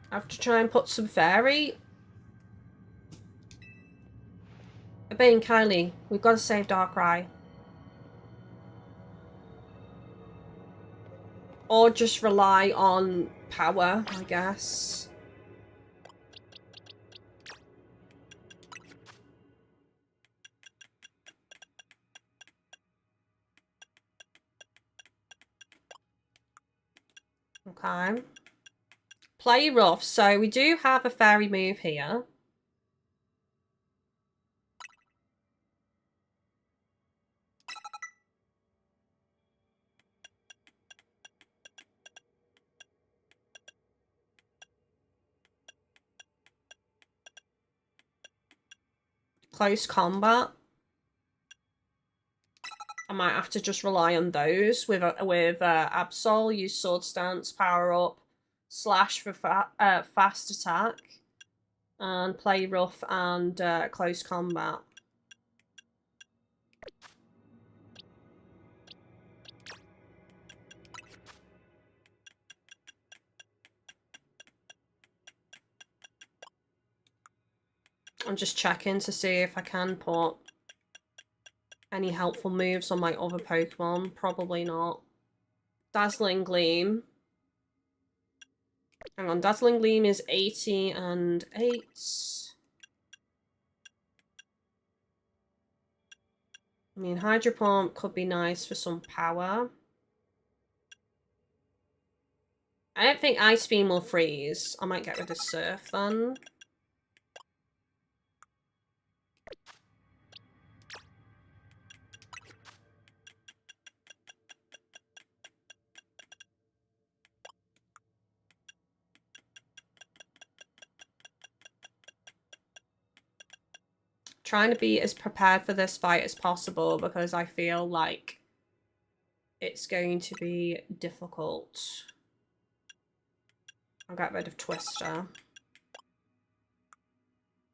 I have to try and put some Fairy. Kylie, we've got to save Darkrai. Or just rely on power, I guess. Okay. Play rough. So we do have a fairy move here. Close combat. I might have to just rely on those with Absol. Use Sword Stance, power up, slash for fast attack, and play rough and close combat. I'm just checking to see if I can put any helpful moves on my other Pokemon. Probably not. Dazzling Gleam. Hang on, Dazzling Gleam is 80 and 8. I mean, Hydro Pump could be nice for some power. I don't think Ice Beam will freeze. I might get rid of Surf then. Trying to be as prepared for this fight as possible because I feel like it's going to be difficult. I'll get rid of Twister.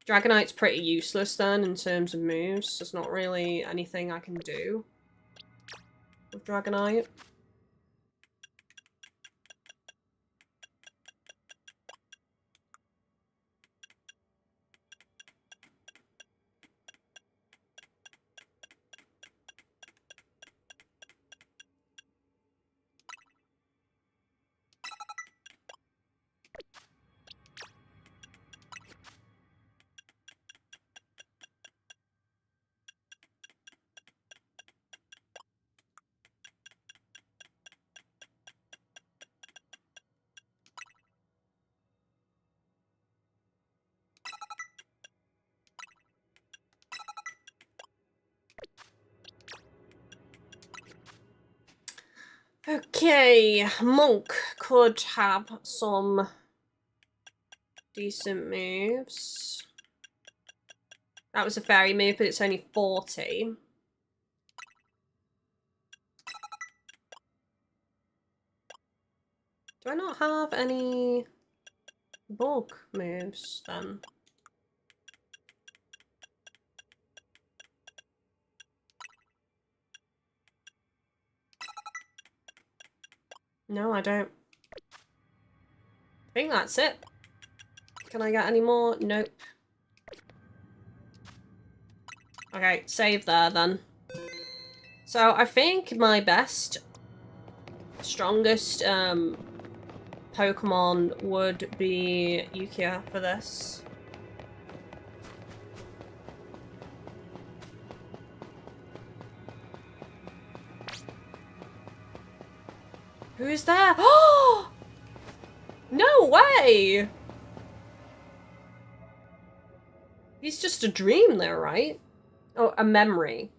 Dragonite's pretty useless then in terms of moves. There's not really anything I can do with Dragonite. Okay, Monk could have some decent moves. That was a fairy move, but it's only 40. Do I not have any bug moves then? No, I don't. I think that's it. Can I get any more? Nope. Okay, save there then. So I think my best, strongest Pokemon would be Yukia for this. Who's there? Oh! No way! He's just a dream though, right? Oh, a memory.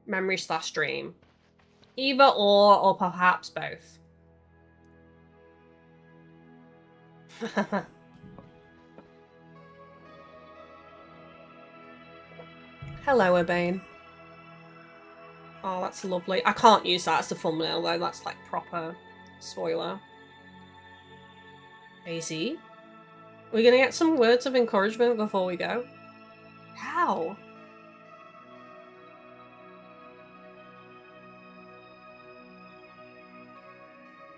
Memory slash dream. Either or perhaps both. Hello, Urbane. Oh, that's lovely. I can't use that as a thumbnail though, that's like proper spoiler. AZ? We're gonna get some words of encouragement before we go. How?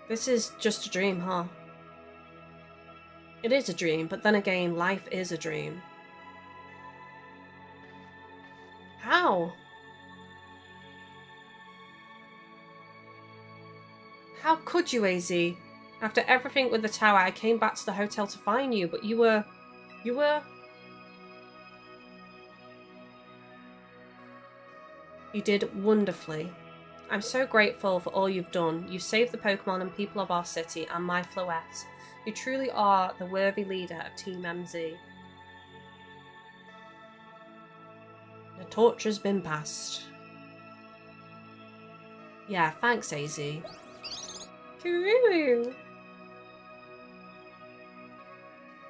This is just a dream, huh? It is a dream, but then again, life is a dream. How? How could you, AZ? After everything with the tower, I came back to the hotel to find you, but you were... You did wonderfully. I'm so grateful for all you've done. You saved the Pokemon and people of our city and my Floette. You truly are the worthy leader of Team MZ. The torch has been passed. Yeah, thanks, AZ. Karoo!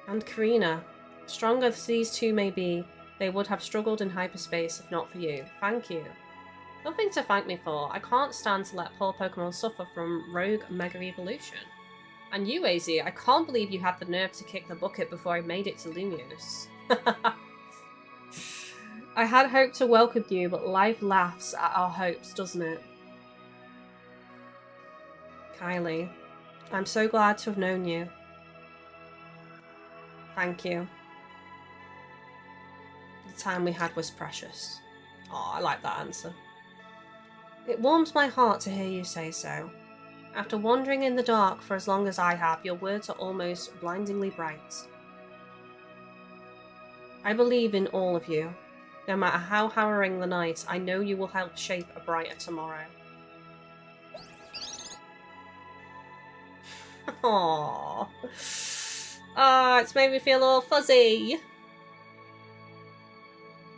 And Karina. Strong as these two may be, they would have struggled in hyperspace if not for you. Thank you. Nothing to thank me for. I can't stand to let poor Pokemon suffer from rogue Mega Evolution. And you, AZ, I can't believe you had the nerve to kick the bucket before I made it to Lumiose. I had hoped to welcome you, but life laughs at our hopes, doesn't it? Kylie, I'm so glad to have known you. Thank you. The time we had was precious. Oh, I like that answer. It warms my heart to hear you say so. After wandering in the dark for as long as I have, your words are almost blindingly bright. I believe in all of you. No matter how harrowing the night, I know you will help shape a brighter tomorrow. Aww. Ah, it's made me feel all fuzzy.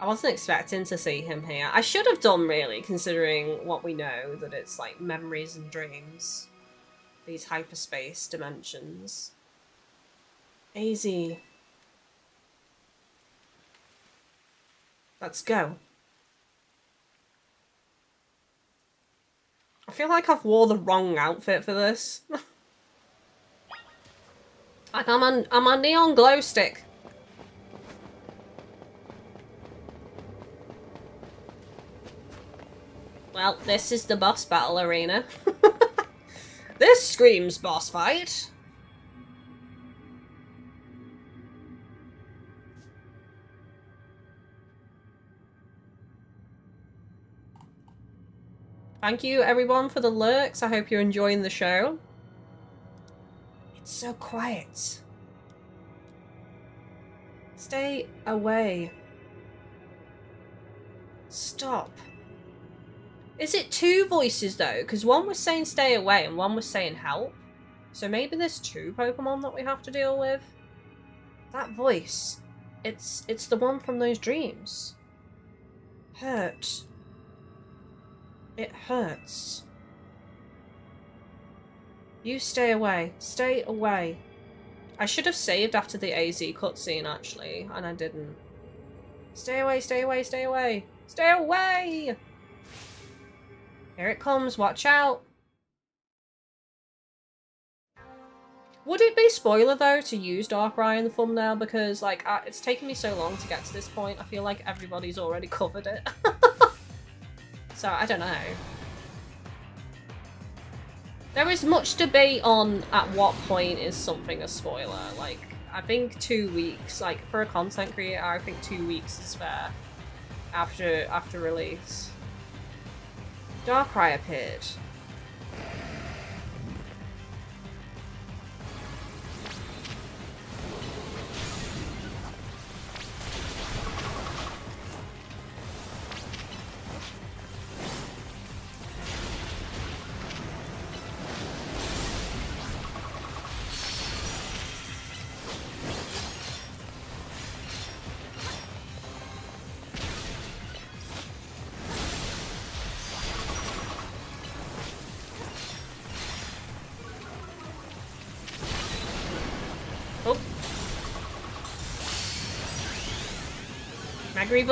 I wasn't expecting to see him here. I should have done, really, considering what we know, that it's like memories and dreams. These hyperspace dimensions. AZ. Let's go. I feel like I've wore the wrong outfit for this. Like I'm a neon glow stick. Well, this is the boss battle arena. This screams boss fight. Thank you everyone for the lurks. I hope you're enjoying the show. It's so quiet. Stay away. Stop. Is it two voices though? Because one was saying stay away and one was saying help. So maybe there's two Pokemon that we have to deal with. That voice. It's the one from those dreams. Hurt. It hurts. You stay away. Stay away. I should have saved after the AZ cutscene, actually, and I didn't. Stay away, stay away, stay away. Stay away! Here it comes, watch out. Would it be spoiler, though, to use Darkrai in the thumbnail? Because, like, it's taken me so long to get to this point. I feel like everybody's already covered it. So, I don't know. There is much debate on at what point is something a spoiler. Like, I think 2 weeks. Like, for a content creator, I think 2 weeks is fair after release. Darkrai appeared.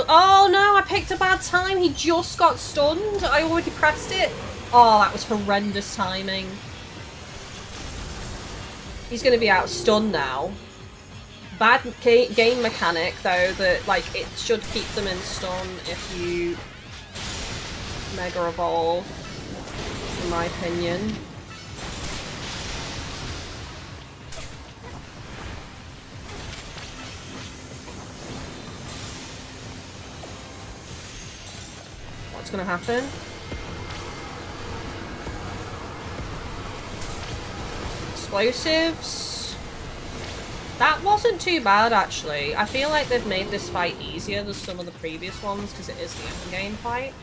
Oh no, I picked a bad time. He just got stunned. I already pressed it. Oh, that was horrendous timing. He's going to be out stunned now. Bad game mechanic, though, that, like, it should keep them in stun if you Mega Evolve, in my opinion. What's gonna happen? Explosives. That wasn't too bad, actually. I feel like they've made this fight easier than some of the previous ones because it is the endgame fight.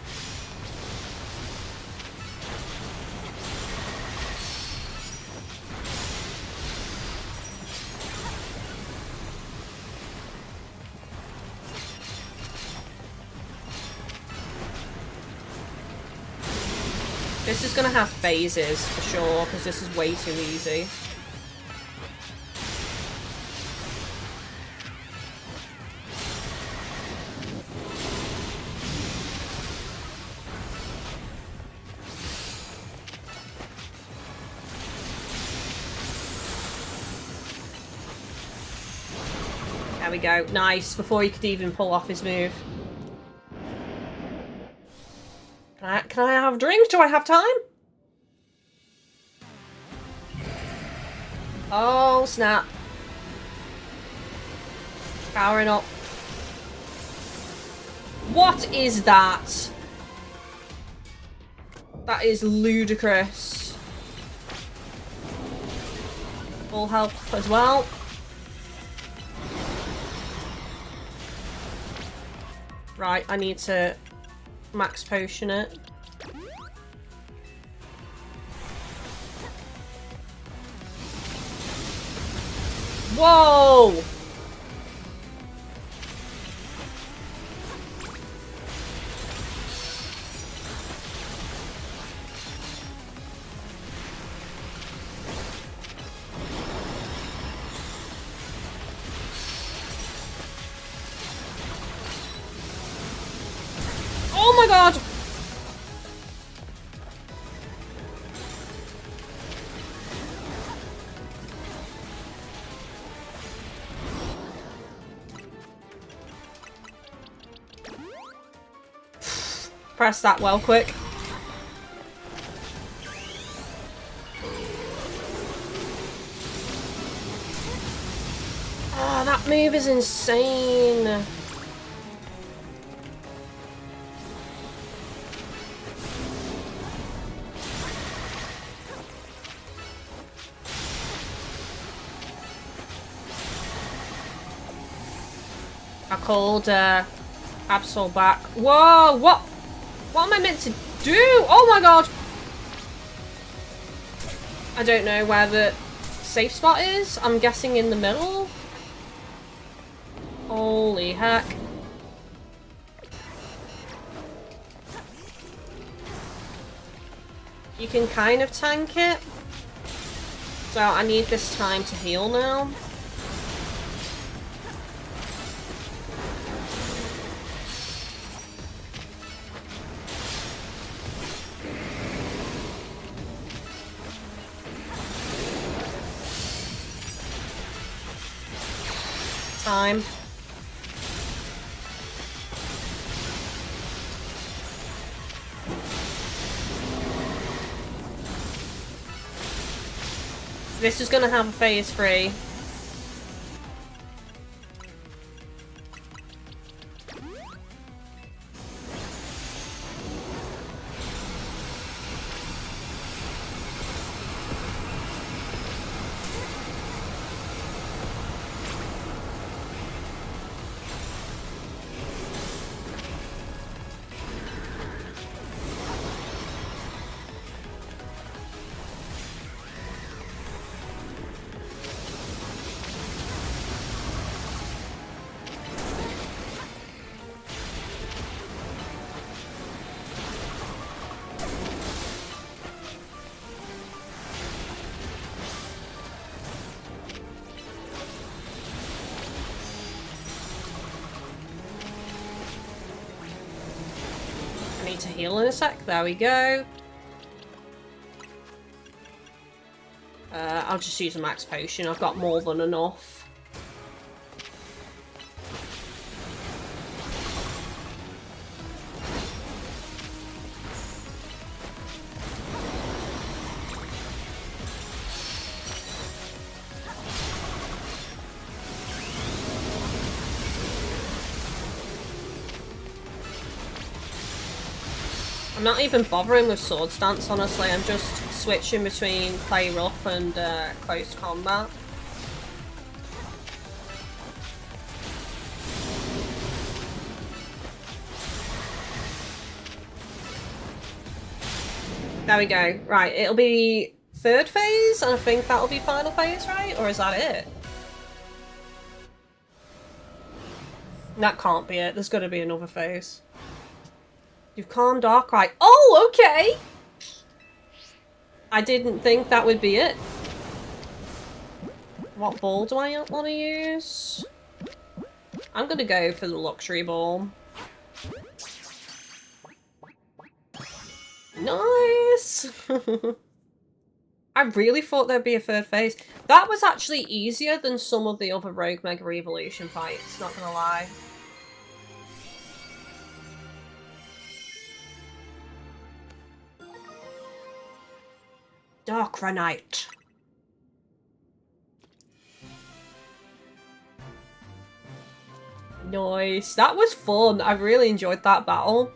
This is gonna have phases for sure, because this is way too easy. There we go. Nice, before he could even pull off his move. Can I have a drink? Do I have time? Oh, snap. Powering up. What is that? That is ludicrous. Full health as well. Right, I need to max potion it. Whoa! Oh my god! Press that well quick. Ah, that move is insane. I called Absol back. Whoa, what? What am I meant to do? Oh my god! I don't know where the safe spot is. I'm guessing in the middle. Holy heck. You can kind of tank it. So I need this time to heal now. Time. This is gonna have a phase 3. To heal in a sec. There we go. I'll just use a max potion. I've got more than enough. I'm not even bothering with sword stance, honestly. I'm just switching between play rough and close combat. There we go. Right, it'll be 3rd phase, and I think that'll be final phase, right? Or is that it? That can't be it. There's got to be another phase. You've calmed Darkrai. Oh, okay! I didn't think that would be it. What ball do I want to use? I'm gonna go for the luxury ball. Nice! I really thought there'd be a 3rd phase. That was actually easier than some of the other Rogue Mega Evolution fights, not gonna lie. Darkrai. Nice. That was fun. I really enjoyed that battle.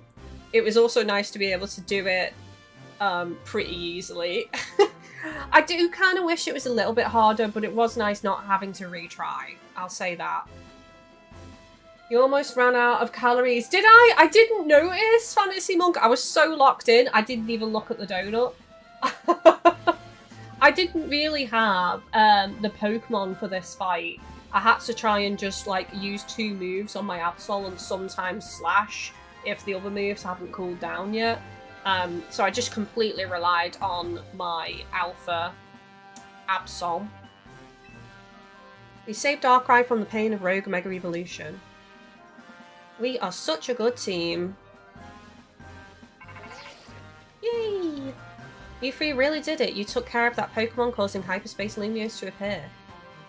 It was also nice to be able to do it pretty easily. I do kind of wish it was a little bit harder, but it was nice not having to retry. I'll say that. You almost ran out of calories. Did I? I didn't notice, Fantasy Monk. I was so locked in, I didn't even look at the donut. I didn't really have the Pokemon for this fight. I had to try and just like use 2 moves on my Absol and sometimes Slash if the other moves hadn't cooled down yet. So I just completely relied on my Alpha Absol. We saved Darkrai from the pain of Rogue Mega Evolution. We are such a good team. Yay! You 3 really did it. You took care of that Pokemon, causing Hyperspace Lumiose to appear.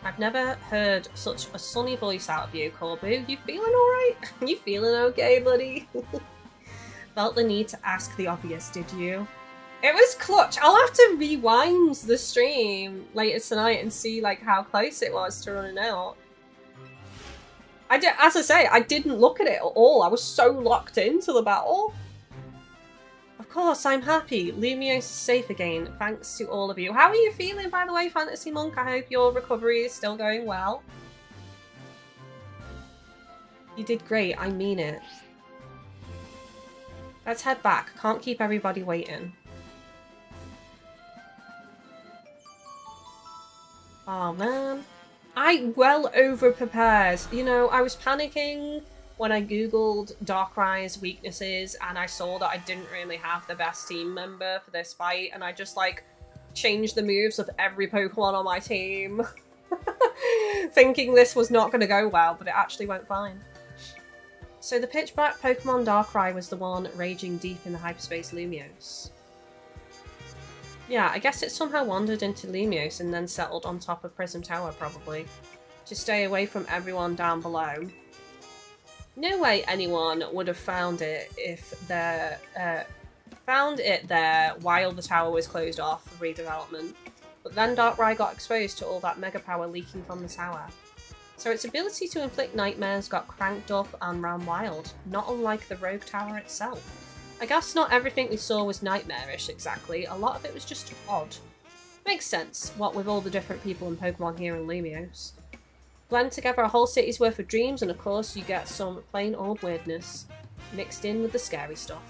I've never heard such a sunny voice out of you, Corbu. You feeling alright? You feeling okay, buddy? Felt the need to ask the obvious, did you? It was clutch. I'll have to rewind the stream later tonight and see like how close it was to running out. As I say, I didn't look at it at all. I was so locked into the battle. Of course, I'm happy. Lumiose is safe again, thanks to all of you. How are you feeling, by the way, Fantasy Monk? I hope your recovery is still going well. You did great, I mean it. Let's head back. Can't keep everybody waiting. Oh, man. I well over-prepared. You know, I was panicking when I googled Darkrai's weaknesses and I saw that I didn't really have the best team member for this fight, and I just like change the moves of every Pokemon on my team. Thinking this was not going to go well, but it actually went fine. So the pitch black Pokemon Darkrai was the one raging deep in the hyperspace Lumiose. Yeah, I guess it somehow wandered into Lumiose and then settled on top of Prism Tower, probably, to stay away from everyone down below. No way anyone would have found it if there while the tower was closed off for redevelopment. But then Darkrai got exposed to all that mega power leaking from the tower. So its ability to inflict nightmares got cranked up and ran wild, not unlike the Rogue Tower itself. I guess not everything we saw was nightmarish exactly, a lot of it was just odd. Makes sense, what with all the different people and Pokemon here in Lumiose. Blend together a whole city's worth of dreams and of course you get some plain old weirdness, mixed in with the scary stuff.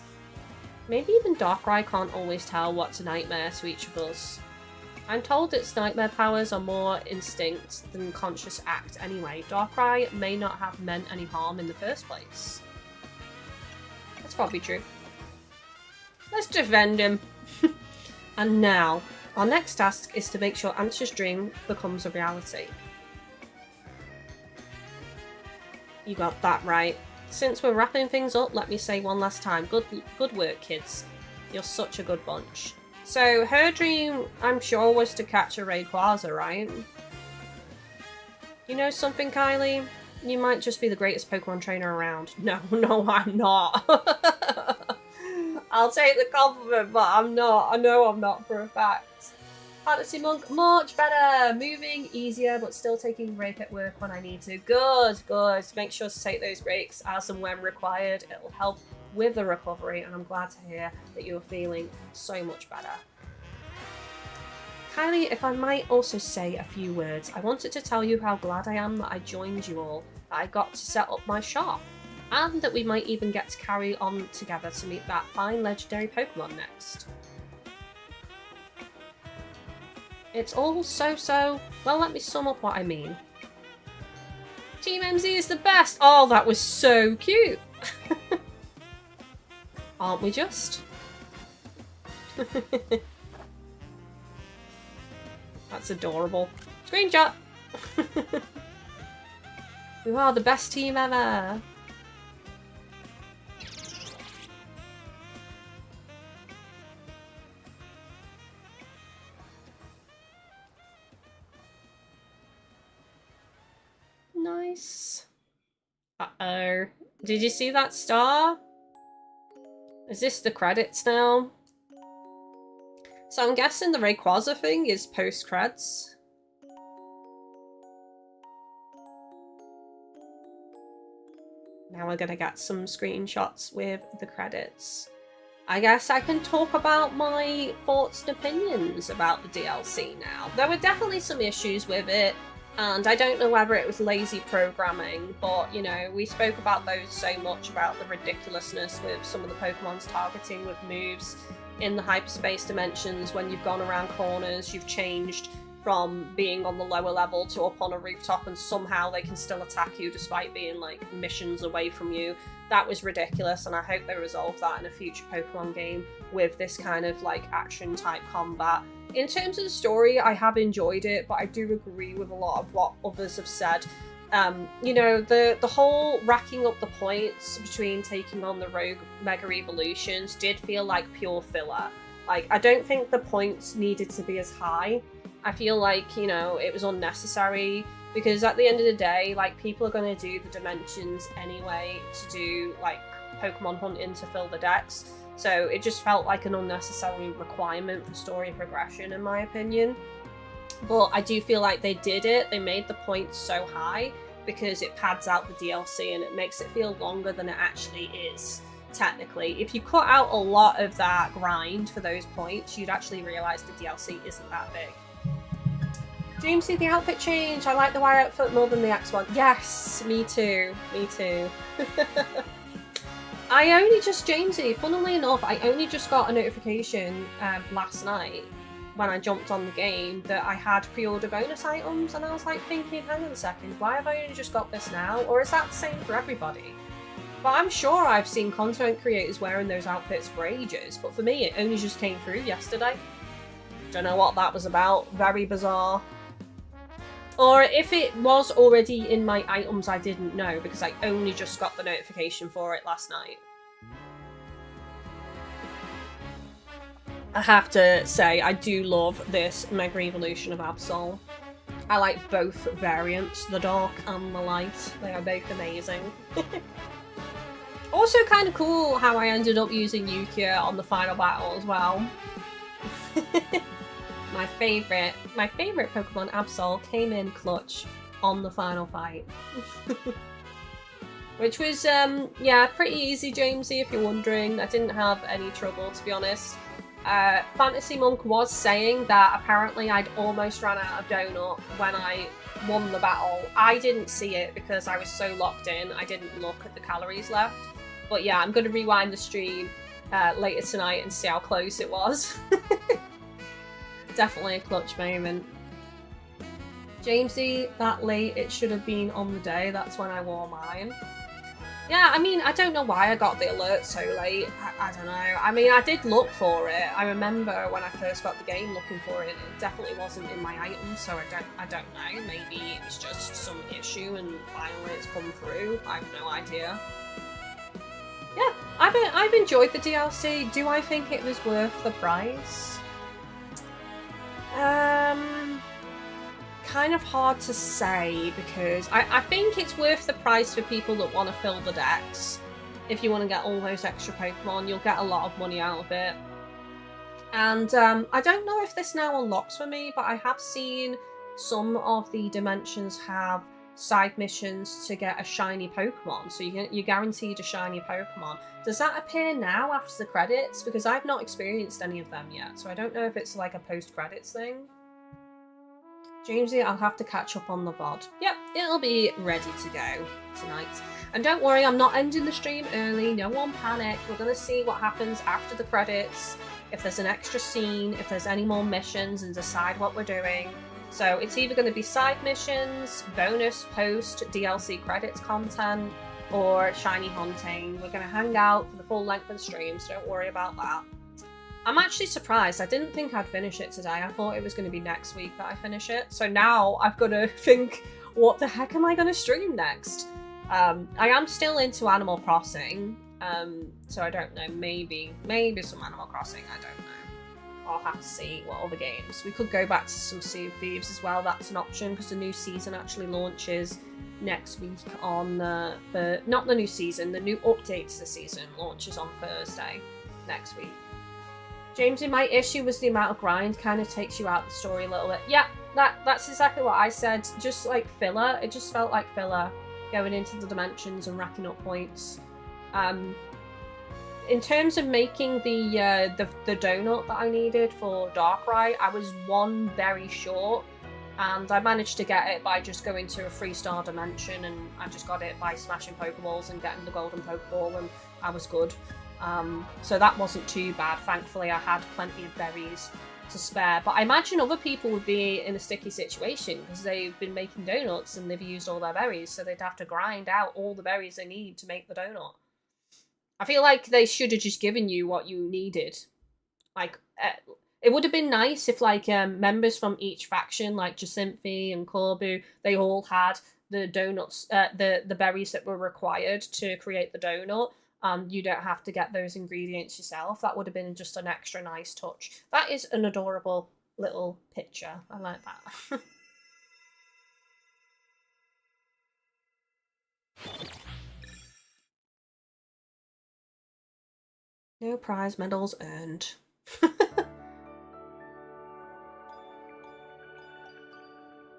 Maybe even Darkrai can't always tell what's a nightmare to each of us. I'm told its nightmare powers are more instinct than conscious act anyway. Darkrai may not have meant any harm in the first place. That's probably true. Let's defend him. And now, our next task is to make sure Ant's dream becomes a reality. You got that right. Since we're wrapping things up, let me say one last time. Good work, kids. You're such a good bunch. So, her dream, I'm sure, was to catch a Rayquaza, right? You know something, Kylie? You might just be the greatest Pokemon trainer around. No, I'm not. I'll take the compliment, but I'm not. I know I'm not for a fact. Fantasy Monk, much better. Moving, easier, but still taking a break at work when I need to. Good. Make sure to take those breaks as and when required. It'll help with the recovery, and I'm glad to hear that you're feeling so much better. Kylie, if I might also say a few words, I wanted to tell you how glad I am that I joined you all, that I got to set up my shop, and that we might even get to carry on together to meet that fine legendary Pokemon next. It's all so, well, let me sum up what I mean. Team MZ is the best! Oh, that was so cute! Aren't we just? That's adorable. Screenshot! We are the best team ever! Nice. Uh-oh. Did you see that star? Is this the credits now? So I'm guessing the Rayquaza thing is post-creds. Now we're gonna get some screenshots with the credits. I guess I can talk about my thoughts and opinions about the DLC now. There were definitely some issues with it, and I don't know whether it was lazy programming, but, you know, we spoke about those so much, about the ridiculousness with some of the Pokemon's targeting with moves in the hyperspace dimensions. When you've gone around corners, you've changed from being on the lower level to up on a rooftop, and somehow they can still attack you despite being, like, missions away from you. That was ridiculous, and I hope they resolve that in a future Pokemon game with this kind of, like, action-type combat. In terms of the story, I have enjoyed it, but I do agree with a lot of what others have said. You know, the whole racking up the points between taking on the Rogue Mega Evolutions did feel like pure filler. Like, I don't think the points needed to be as high. I feel like, you know, it was unnecessary, because at the end of the day, like, people are going to do the dimensions anyway to do, like, Pokemon hunting to fill the decks. So it just felt like an unnecessary requirement for story progression, in my opinion. But I do feel like they did it. They made the points so high because it pads out the DLC and it makes it feel longer than it actually is, technically. If you cut out a lot of that grind for those points, you'd actually realise the DLC isn't that big. Dream, see the outfit change. I like the Y outfit more than the X one. Yes, me too. Me too. Jamesy, funnily enough, I only just got a notification last night when I jumped on the game that I had pre-order bonus items, and I was like thinking, hang on a second, why have I only just got this now? Or is that the same for everybody? But I'm sure I've seen content creators wearing those outfits for ages, but for me it only just came through yesterday. Don't know what that was about. Very bizarre. Or if it was already in my items, I didn't know because I only just got the notification for it last night. I have to say, I do love this Mega Evolution of Absol. I like both variants, the dark and the light. They are both amazing. Also kind of cool how I ended up using Yukia on the final battle as well. My favorite Pokemon Absol came in clutch on the final fight. Which was, yeah, pretty easy, Jamesy, if you're wondering. I didn't have any trouble, to be honest. Fantasy Monk was saying that apparently I'd almost ran out of donut when I won the battle. I didn't see it because I was so locked in, I didn't look at the calories left. But yeah, I'm going to rewind the stream later tonight and see how close it was. Definitely a clutch moment. Jamesy, that late, it should have been on the day. That's when I wore mine. Yeah, I mean, I don't know why I got the alert so late. I don't know. I mean, I did look for it. I remember when I first got the game looking for it. It definitely wasn't in my items, so I don't know. Maybe it was just some issue and finally it's come through. I have no idea. Yeah, I've enjoyed the DLC. Do I think it was worth the price? Kind of hard to say because I think it's worth the price for people that want to fill the decks. If you want to get all those extra Pokemon, you'll get a lot of money out of it. And I don't know if this now unlocks for me, but I have seen some of the dimensions have side missions to get a shiny Pokemon. So you're guaranteed a shiny Pokemon. Does that appear now after the credits? Because I've not experienced any of them yet, so I don't know if it's like a post-credits thing. Jamesy, I'll have to catch up on the VOD. Yep, it'll be ready to go tonight. And don't worry, I'm not ending the stream early. No one panic. We're going to see what happens after the credits, if there's an extra scene, if there's any more missions, and decide what we're doing. So it's either going to be side missions, bonus post DLC credits content, or shiny hunting. We're going to hang out for the full length of the stream, so don't worry about that. I'm actually surprised. I didn't think I'd finish it today. I thought it was going to be next week that I finish it. So now I've got to think, what the heck am I going to stream next? I am still into Animal Crossing, so I don't know. Maybe some Animal Crossing. I don't know. I'll have to see what other games. We could go back to some Sea of Thieves as well. That's an option because the new season actually launches next week on not the new season. The new update to the season launches on Thursday next week. Jamesy, my issue was the amount of grind kind of takes you out of the story a little bit. Yeah, that's exactly what I said. Just like filler. It just felt like filler going into the dimensions and racking up points. In terms of making the donut that I needed for Darkrai, I was one berry short, and I managed to get it by just going to a 3-star dimension, and I just got it by smashing Pokeballs and getting the golden Pokeball, and I was good. So that wasn't too bad. Thankfully, I had plenty of berries to spare. But I imagine other people would be in a sticky situation because they've been making donuts and they've used all their berries, so they'd have to grind out all the berries they need to make the donut. I feel like they should have just given you what you needed. Like, it would have been nice if, like, members from each faction, like Jacinthe and Corbu, they all had the donuts, the berries that were required to create the donut. You don't have to get those ingredients yourself. That would have been just an extra nice touch. That is an adorable little picture. I like that. No prize medals earned.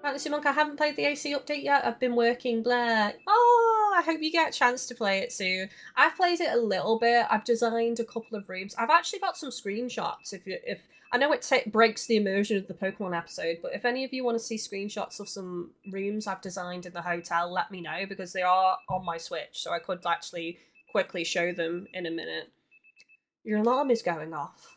Fantasy Monk, I haven't played the AC update yet. I've been working, blah. Oh, I hope you get a chance to play it soon. I've played it a little bit. I've designed a couple of rooms. I've actually got some screenshots. If I know it breaks the immersion of the Pokemon episode, but if any of you want to see screenshots of some rooms I've designed in the hotel, let me know, because they are on my Switch, so I could actually quickly show them in a minute. Your alarm is going off.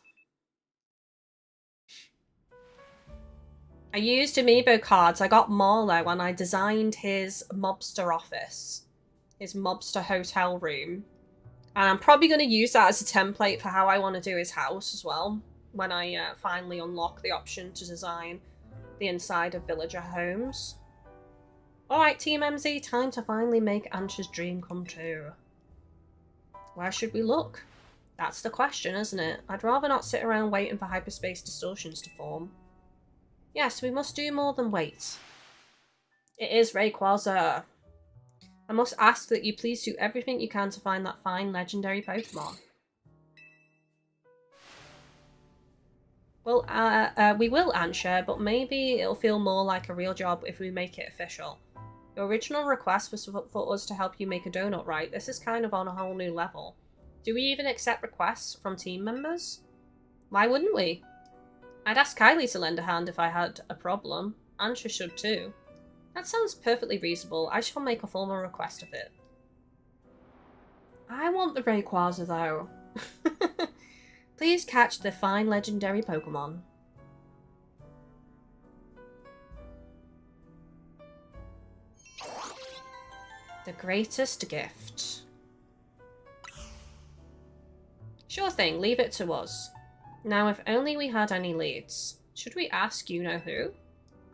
I used Amiibo cards. I got Marlowe and I designed his mobster office. His mobster hotel room. And I'm probably going to use that as a template for how I want to do his house as well. when I finally unlock the option to design the inside of villager homes. Alright, Team MZ, time to finally make Ansha's dream come true. Where should we look? That's the question, isn't it? I'd rather not sit around waiting for hyperspace distortions to form. Yes, we must do more than wait. It is Rayquaza. I must ask that you please do everything you can to find that fine legendary Pokemon. Well, we will, Ansha, but maybe it'll feel more like a real job if we make it official. Your original request was for us to help you make a donut, right? This is kind of on a whole new level. Do we even accept requests from team members? Why wouldn't we? I'd ask Kylie to lend a hand if I had a problem. Ansha should too. That sounds perfectly reasonable. I shall make a formal request of it. I want the Rayquaza though. Please catch the fine legendary Pokemon. The greatest gift. Sure thing, leave it to us. Now, if only we had any leads. Should we ask you-know-who?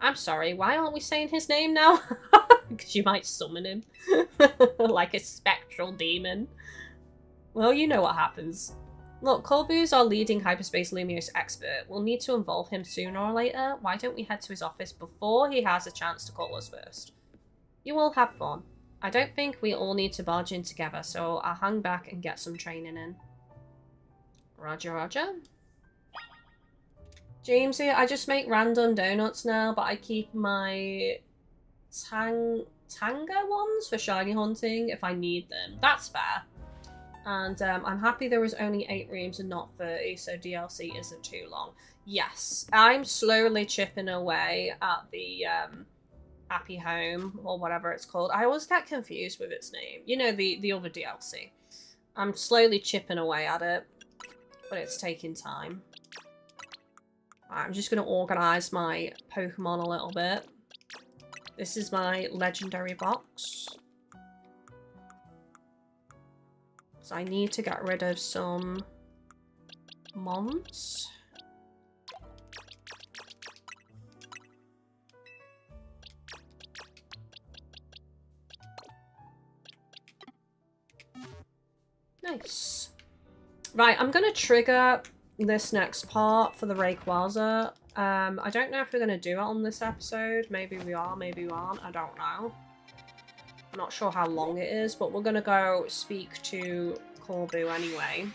I'm sorry, why aren't we saying his name now? Because you might summon him. Like a spectral demon. Well, you know what happens. Look, Corbu's our leading Hyperspace Lumiose expert. We'll need to involve him sooner or later. Why don't we head to his office before he has a chance to call us first? You all have fun. I don't think we all need to barge in together, so I'll hang back and get some training in. Roger, roger. Jamesy, I just make random donuts now, but I keep my Tanga ones for shiny hunting if I need them. That's fair. And I'm happy there was only 8 rooms and not 30, so DLC isn't too long. Yes, I'm slowly chipping away at the Happy Home, or whatever it's called. I always get confused with its name. You know, the other DLC. I'm slowly chipping away at it, but it's taking time. I'm just going to organise my Pokemon a little bit. This is my legendary box. So I need to get rid of some mons. Nice. Right, I'm going to trigger this next part for the Rayquaza. I don't know if we're going to do it on this episode. Maybe we are, maybe we aren't. I don't know. I'm not sure how long it is, but we're going to go speak to Corbu anyway.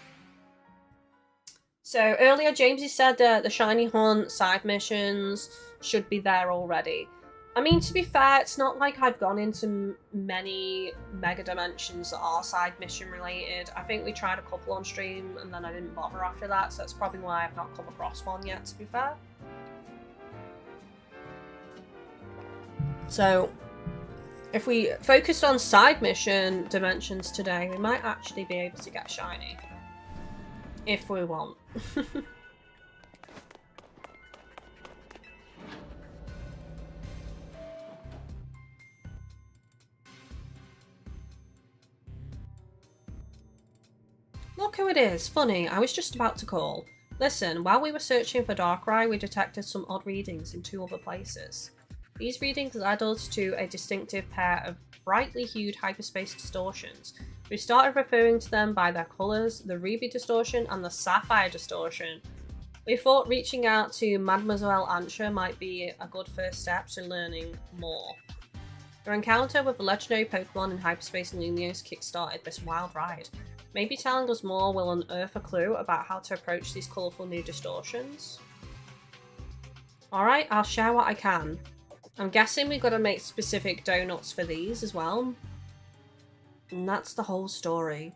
So earlier, Jamesy said that the Shiny Hunt side missions should be there already. I mean, to be fair, it's not like I've gone into many Mega Dimensions that are side mission related. I think we tried a couple on stream and then I didn't bother after that, so that's probably why I've not come across one yet, to be fair. So, if we focused on side mission dimensions today, we might actually be able to get shiny. If we want. Look who it is. Funny, I was just about to call. Listen, while we were searching for Darkrai, we detected some odd readings in 2 other places. These readings led us to a distinctive pair of brightly hued hyperspace distortions. We started referring to them by their colours, the ruby distortion and the sapphire distortion. We thought reaching out to Mademoiselle Ansha might be a good first step to learning more. Your encounter with the legendary Pokemon in Hyperspace Lumiose kickstarted this wild ride. Maybe telling us more will unearth a clue about how to approach these colourful new distortions. Alright, I'll share what I can. I'm guessing we've got to make specific donuts for these as well. And that's the whole story.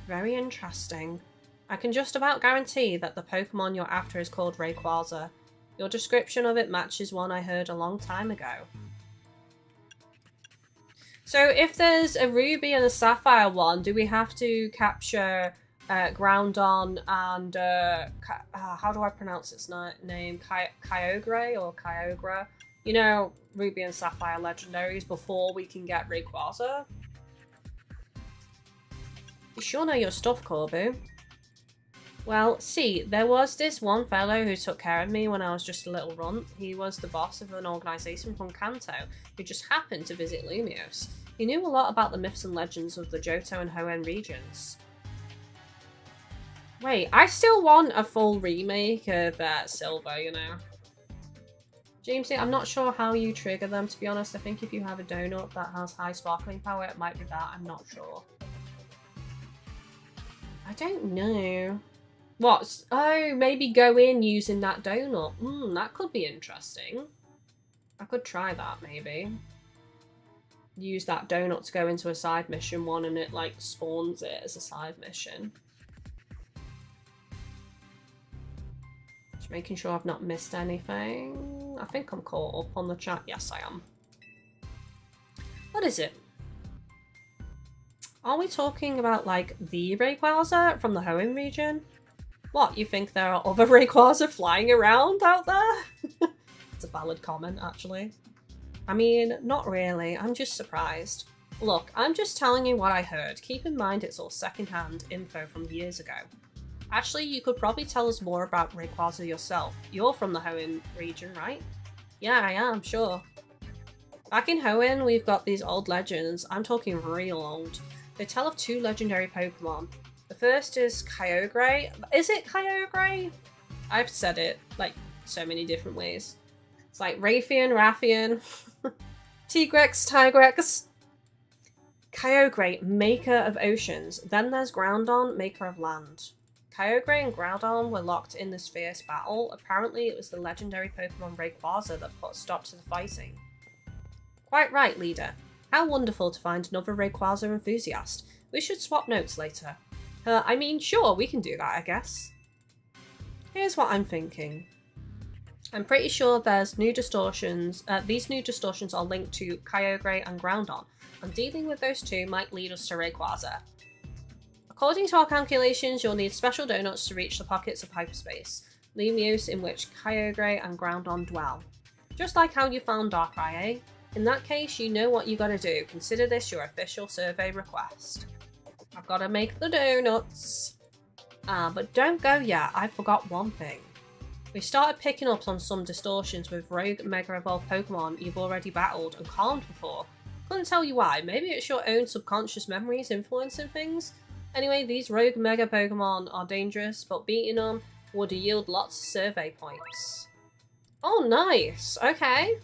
Very interesting. I can just about guarantee that the Pokemon you're after is called Rayquaza. Your description of it matches one I heard a long time ago. So if there's a Ruby and a Sapphire one, do we have to capture Groundon and, how do I pronounce its name? Kyogre or Kyogre? You know, Ruby and Sapphire legendaries before we can get Rayquaza? You sure know your stuff, Corbu. Well, see, there was this one fellow who took care of me when I was just a little runt. He was the boss of an organisation from Kanto, who just happened to visit Lumios. He knew a lot about the myths and legends of the Johto and Hoenn regions. Wait, I still want a full remake of Silver, you know. Jamesy, I'm not sure how you trigger them, to be honest. I think if you have a donut that has high sparkling power, it might be that. I'm not sure. I don't know. What? Oh, maybe go in using that donut. That could be interesting. I could try that, maybe. Use that donut to go into a side mission one and it, like, spawns it as a side mission. Just making sure I've not missed anything. I think I'm caught up on the chat. Yes, I am. What is it? Are we talking about, like, the Rayquaza from the Hoenn region? What, you think there are other Rayquaza flying around out there? It's a valid comment, actually. I mean, not really. I'm just surprised. Look, I'm just telling you what I heard. Keep in mind it's all secondhand info from years ago. Actually, you could probably tell us more about Rayquaza yourself. You're from the Hoenn region, right? Yeah, I am, sure. Back in Hoenn, we've got these old legends. I'm talking real old. They tell of two legendary Pokemon. The first is Kyogre. Is it Kyogre? I've said it, like, so many different ways. It's like Raytheon, Rathian, Tigrex. Kyogre, maker of oceans. Then there's Groudon, maker of land. Kyogre and Groudon were locked in this fierce battle. Apparently it was the legendary Pokemon Rayquaza that put a stop to the fighting. Quite right, leader. How wonderful to find another Rayquaza enthusiast. We should swap notes later. I mean, sure, we can do that, I guess. Here's what I'm thinking. I'm pretty sure there's new distortions. These new distortions are linked to Kyogre and Groudon, and dealing with those two might lead us to Rayquaza. According to our calculations, you'll need special donuts to reach the pockets of hyperspace, Lumios in which Kyogre and Groudon dwell. Just like how you found Darkrai, eh? In that case, you know what you gotta do. Consider this your official survey request. I've gotta make the donuts. But don't go yet, I forgot one thing. We started picking up on some distortions with rogue Mega Evolved Pokemon you've already battled and calmed before. Couldn't tell you why, maybe it's your own subconscious memories influencing things? Anyway, these rogue Mega Pokemon are dangerous, but beating them would yield lots of survey points. Oh, nice! Okay.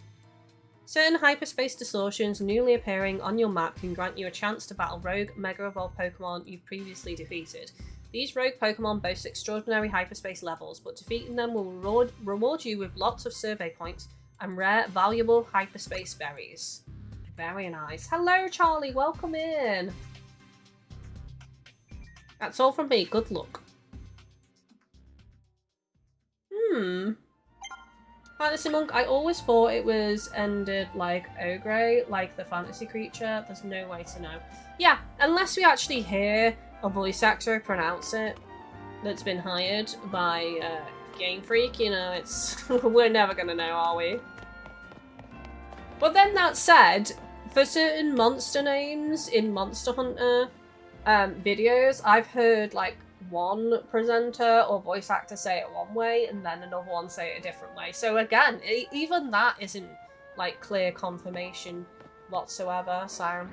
Certain hyperspace distortions newly appearing on your map can grant you a chance to battle rogue Mega Evolved Pokemon you've previously defeated. These rogue Pokemon boast extraordinary hyperspace levels, but defeating them will reward you with lots of survey points and rare, valuable hyperspace berries. Very nice. Hello, Charlie. Welcome in. That's all from me. Good luck. Fantasy Monk, I always thought it was ended like Ogre, like the fantasy creature. There's no way to know. Yeah, unless we actually hear a voice actor pronounce it that's been hired by Game Freak, you know, it's we're never gonna know, are we? But then that said, for certain monster names in Monster Hunter videos, I've heard like one presenter or voice actor say it one way and then another one say it a different way. So again, even that isn't like clear confirmation whatsoever, so...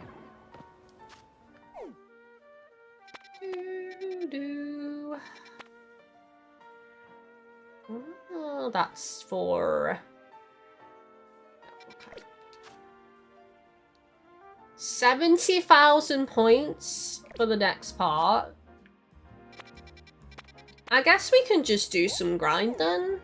Oh, that's for... Okay. 70,000 points for the next part. I guess we can just do some grind then.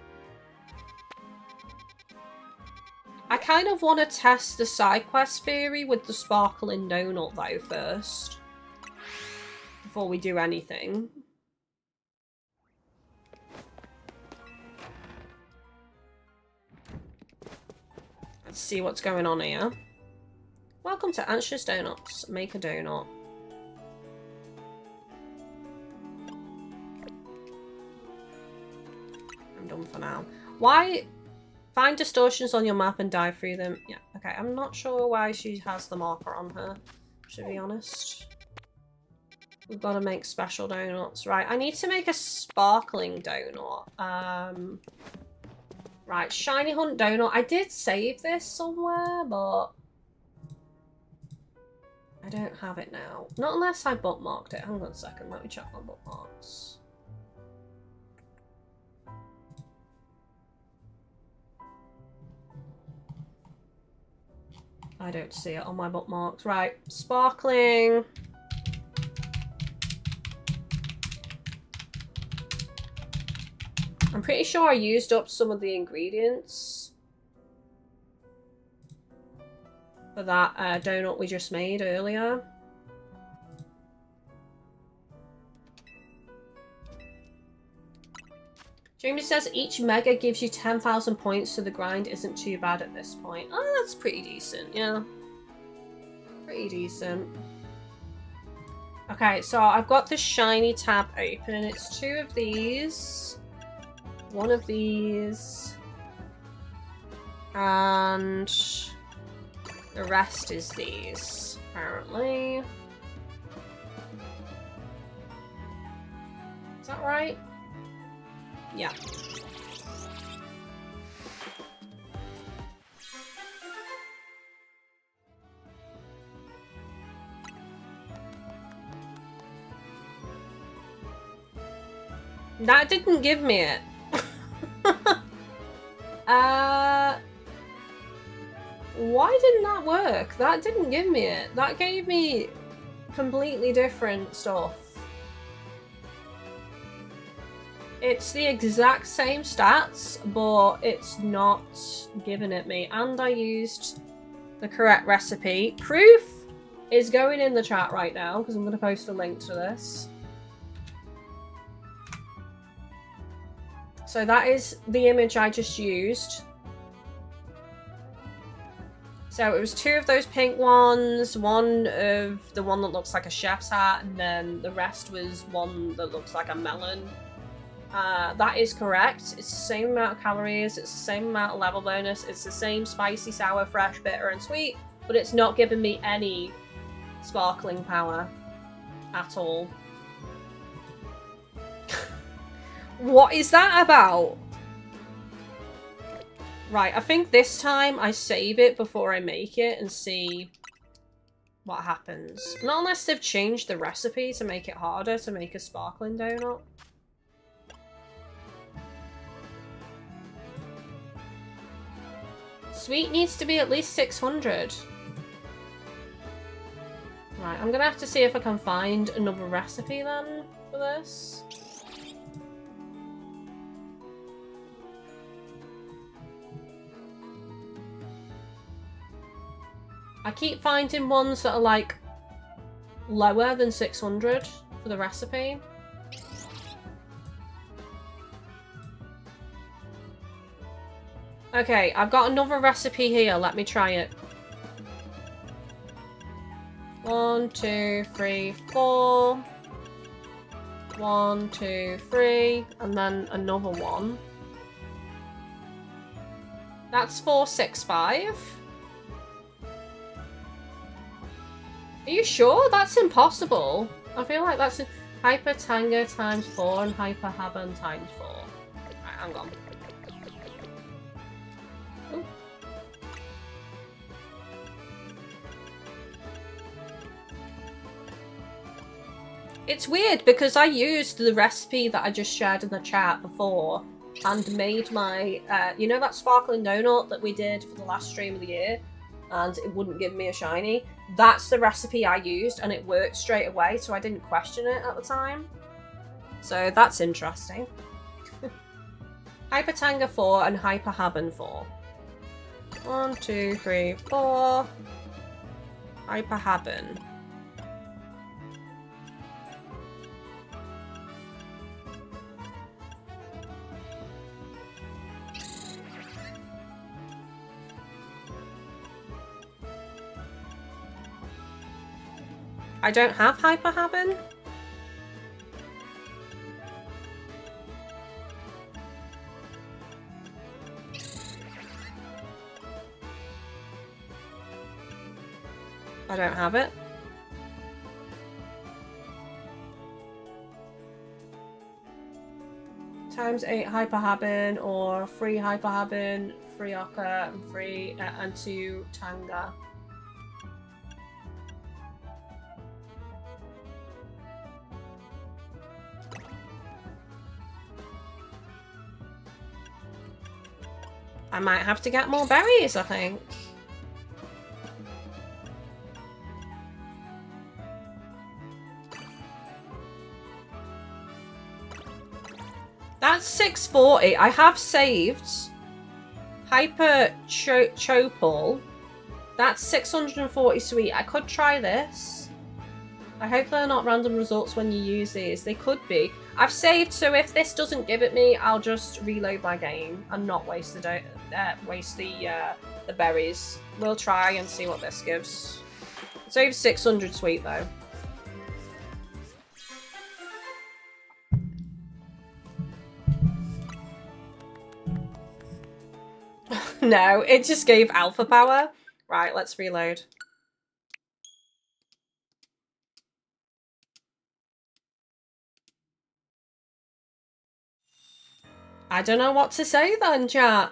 I kind of want to test the side quest theory with the sparkling donut though first. Before we do anything. Let's see what's going on here. Welcome to Anxious Donuts. Make a donut. I'm done for now. Why? Find distortions on your map and dive through them. Yeah, okay. I'm not sure why she has the marker on her, to be honest. We've got to make special donuts. Right, I need to make a sparkling donut. Right, shiny hunt donut. I did save this somewhere, but I don't have it now. Not unless I bookmarked it. Hang on a second, let me check my bookmarks. I don't see it on my bookmarks. Right, sparkling. I'm pretty sure I used up some of the ingredients for that donut we just made earlier. Jamie says each mega gives you 10,000 points, so the grind isn't too bad at this point. Oh, that's pretty decent, yeah. Pretty decent. Okay, so I've got the shiny tab open, and it's 2 of these. 1 of these. And the rest is these, apparently. Is that right? Yeah. That didn't give me it. Why didn't that work? That didn't give me it. That gave me completely different stuff. It's the exact same stats, but it's not giving it me. And I used the correct recipe. Proof is going in the chat right now, because I'm going to post a link to this. So that is the image I just used. So it was 2 of those pink ones, 1 of the one that looks like a chef's hat, and then the rest was 1 that looks like a melon. That is correct. It's the same amount of calories, it's the same amount of level bonus, it's the same spicy, sour, fresh, bitter, and sweet, but it's not giving me any sparkling power at all. What is that about? Right, I think this time I save it before I make it and see what happens. Not unless they've changed the recipe to make it harder to make a sparkling donut. Sweet needs to be at least 600. Right, I'm gonna have to see if I can find another recipe then for this. I keep finding ones that are like lower than 600 for the recipe. Okay, I've got another recipe here. Let me try it. 1, 2, 3, 4. 1, 2, 3, and then another one. That's 465. Are you sure? That's impossible. I feel like that's Hyper Tanga times 4 and Hyper Haben times 4. Right, hang on. Ooh. It's weird because I used the recipe that I just shared in the chat before and made my, you know that sparkling donut that we did for the last stream of the year? And it wouldn't give me a shiny. That's the recipe I used and it worked straight away, so I didn't question it at the time. So that's interesting. Hyper Tanga 4 and Hyper Haben 4. 1, 2, 3, 4. Hyper Haben. I don't have Hyper Haben. I don't have it. times 8 Hyper Habin or 3 Hyper Habin, 3 Otter, and 3 and 2 Tanga. I might have to get more berries, I think. That's 640. I have saved Hyper Chopal. That's 640 sweet. I could try this. I hope they're not random results when you use these. They could be. I've saved, so if this doesn't give it me, I'll just reload my game and not waste the berries. We'll try and see what this gives. It's over 600 sweet though. No, it just gave alpha power. Right, let's reload. I don't know what to say then, chat.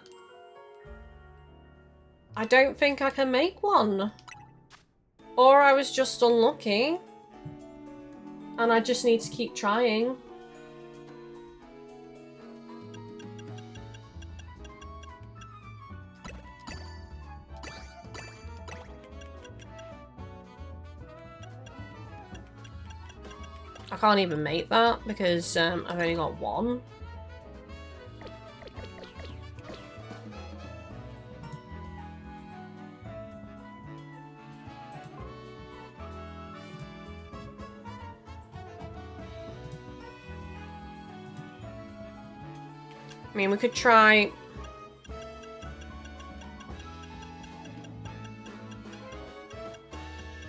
I don't think I can make one. Or I was just unlucky. And I just need to keep trying. I can't even make that because I've only got one. I mean, we could try...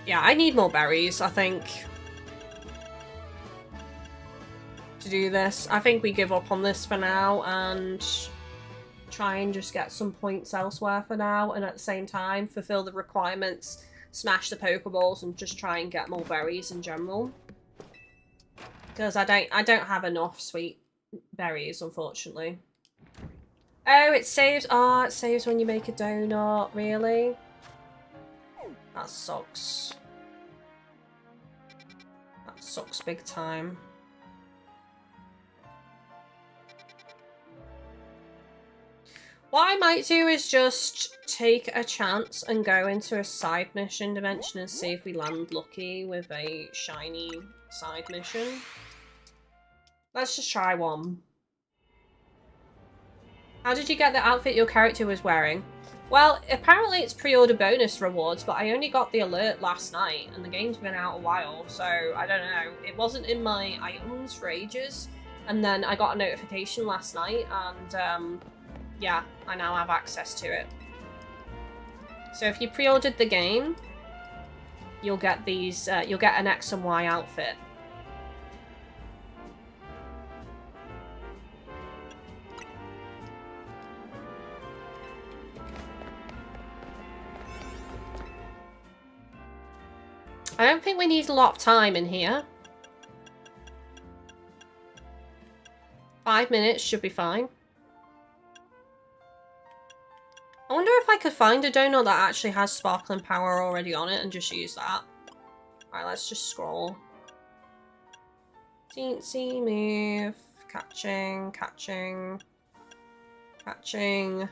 Yeah, I need more berries, I think, to do this. I think we give up on this for now and try and just get some points elsewhere for now, and at the same time fulfill the requirements, smash the Pokeballs, and just try and get more berries in general. Because I don't have enough sweet berries, unfortunately. Oh, it saves. Oh, it saves when you make a donut. Really? That sucks. That sucks big time. What I might do is just take a chance and go into a side mission dimension and see if we land lucky with a shiny side mission. Let's just try one. How did you get the outfit your character was wearing? Well, apparently it's pre-order bonus rewards, but I only got the alert last night, and the game's been out a while, so I don't know. It wasn't in my items for ages, and then I got a notification last night, and yeah, I now have access to it. So if you pre-ordered the game, you'll get these. You'll get an X and Y outfit. I don't think we need a lot of time in here. 5 minutes should be fine. I wonder if I could find a donut that actually has sparkling power already on it and just use that. Alright, let's just scroll. Teensy move. Catching, catching, catching.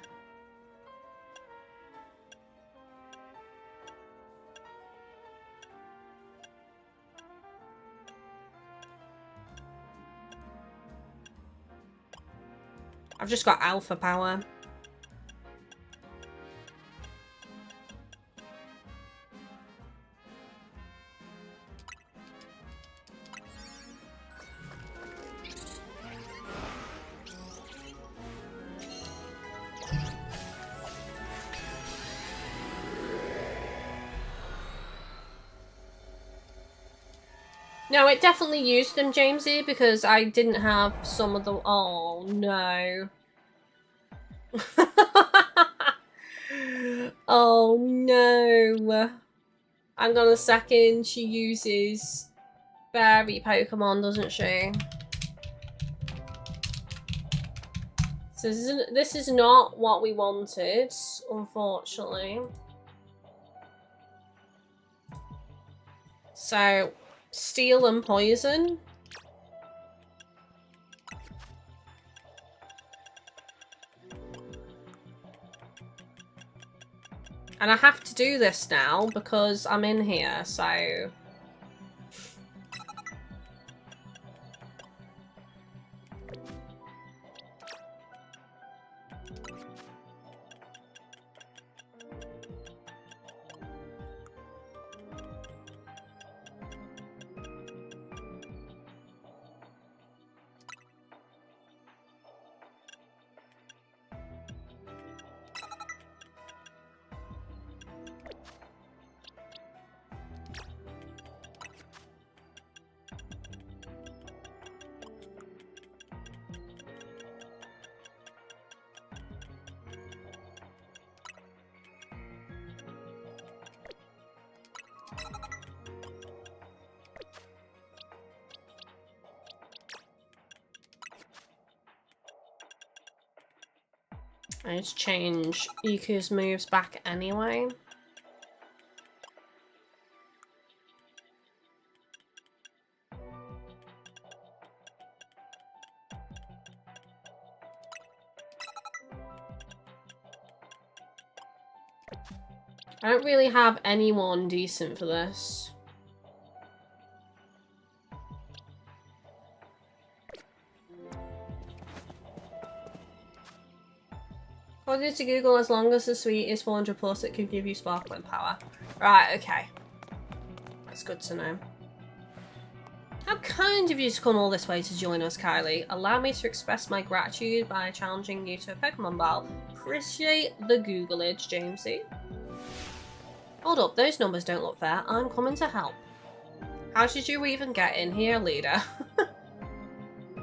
I've just got alpha power. No, it definitely used them, Jamesy, because I didn't have some of the... Oh, no. Oh, no. Hang on a second. She uses fairy Pokemon, doesn't she? So this is not what we wanted, unfortunately. So, steel and poison. And I have to do this now because I'm in here, so... I just change Yuki's moves back anyway. I don't really have anyone decent for this. According to Google, as long as the suite is 400 plus, it can give you sparkling power. Right, okay. That's good to know. How kind of you to come all this way to join us, Kylie. Allow me to express my gratitude by challenging you to a Pokemon battle. Appreciate the Googleage, Jamesy. Hold up, those numbers don't look fair. I'm coming to help. How did you even get in here, leader?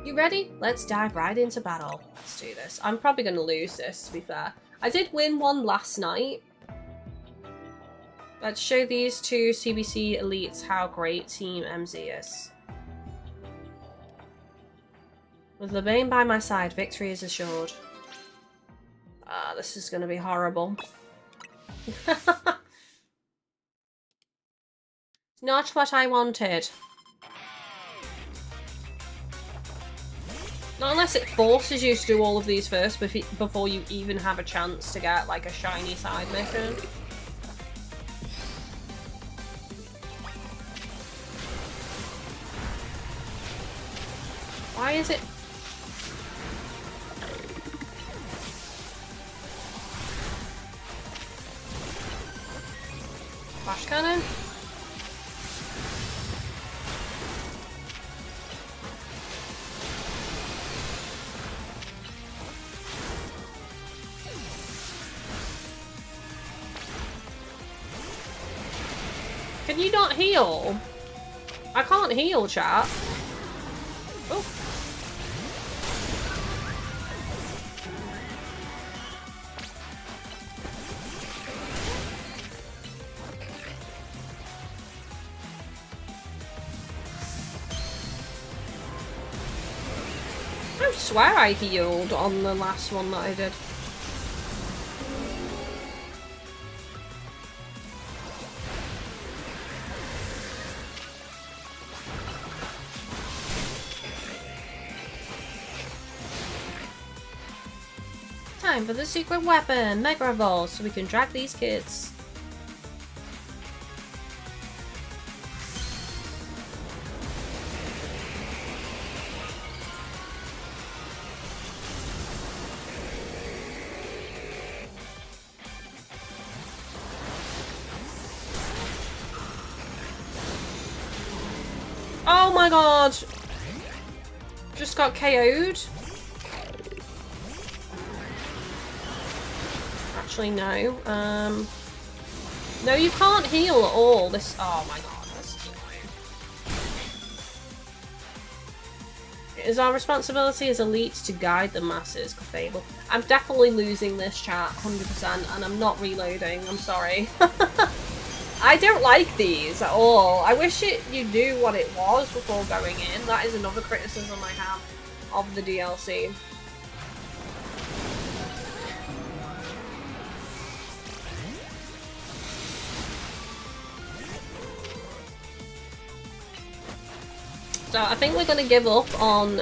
You ready? Let's dive right into battle. Let's do this. I'm probably going to lose this, to be fair. I did win one last night. Let's show these two CBC elites how great Team MZ is. With Levain by my side, victory is assured. This is going to be horrible. It's not what I wanted. Not unless it forces you to do all of these first before you even have a chance to get like a shiny side mission. Why is it? Flash cannon? Can you not heal? I can't heal, chat. Oh. I swear I healed on the last one that I did. Time for the secret weapon, Mega Evolve, so we can drag these kids. Oh my god! Just got KO'd. Actually, no. No, you can't heal at all. This. Oh my god, this is annoying. It is our responsibility as elites to guide the masses, Fable. I'm definitely losing this chat, 100%, and I'm not reloading. I'm sorry. I don't like these at all. I wish you knew what it was before going in. That is another criticism I have of the DLC. So I think we're going to give up on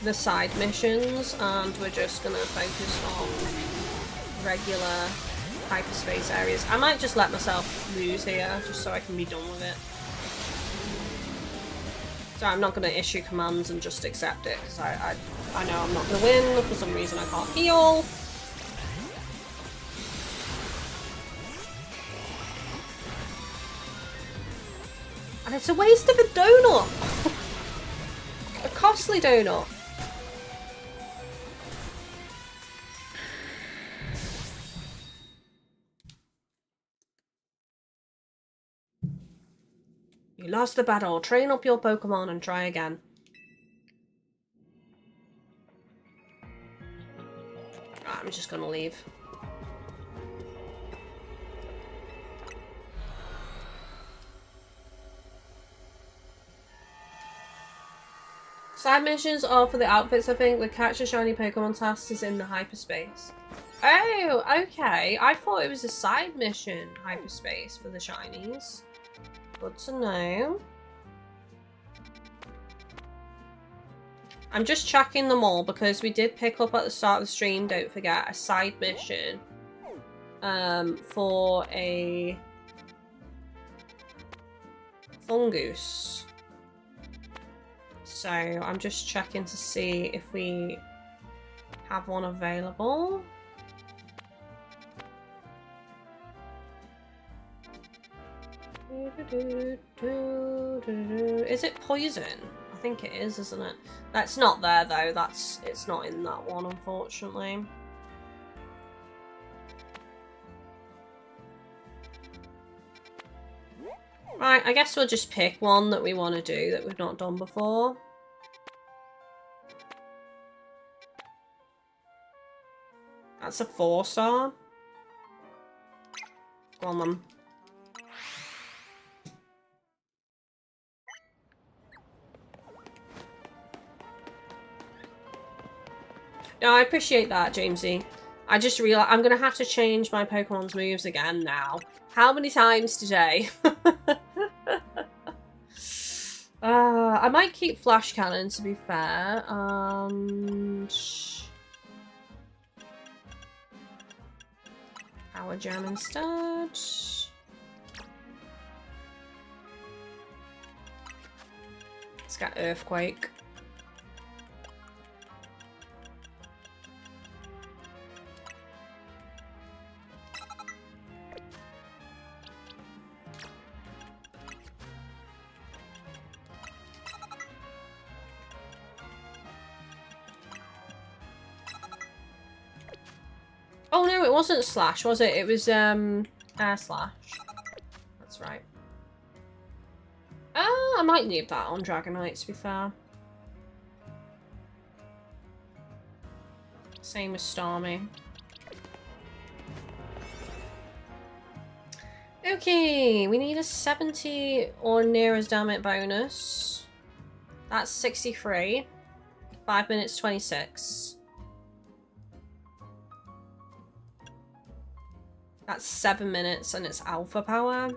the side missions, and we're just going to focus on regular hyperspace areas. I might just let myself lose here, just so I can be done with it. So I'm not going to issue commands and just accept it, because I know I'm not going to win. For some reason I can't heal. And it's a waste of a donut! A costly donut. You lost the battle. Train up your Pokemon and try again. Right, I'm just gonna leave. Side missions are for the outfits, I think. The catch a shiny Pokemon task is in the hyperspace. Oh, okay. I thought it was a side mission hyperspace for the shinies. Good to know. I'm just checking them all because we did pick up at the start of the stream, don't forget, a side mission for a fungus. So I'm just checking to see if we have one available. Is it poison? I think it is, isn't it? That's not there though. It's not in that one, unfortunately. Right, I guess we'll just pick one that we want to do that we've not done before. That's a 4-star. Go on, then. No, I appreciate that, Jamesy. I just realised I'm going to have to change my Pokemon's moves again now. How many times today? I might keep Flash Cannon, to be fair. Power Jam instead. Let's get Earthquake. Oh no, it wasn't Slash, was it? It was Air Slash. That's right. I might leave that on Dragonite, to be fair. Same as Starmie. Okay, we need a 70 or near as damn bonus. That's 63. 5 minutes 26. That's 7 minutes and it's alpha power.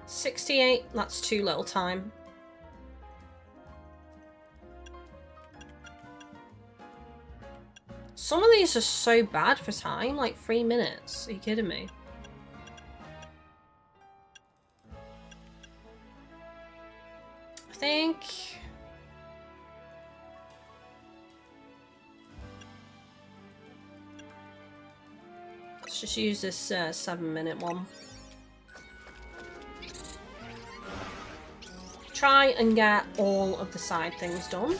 $68, that's too little time. Some of these are so bad for time, like 3 minutes. Are you kidding me? I think... let's just use this 7-minute one. Try and get all of the side things done.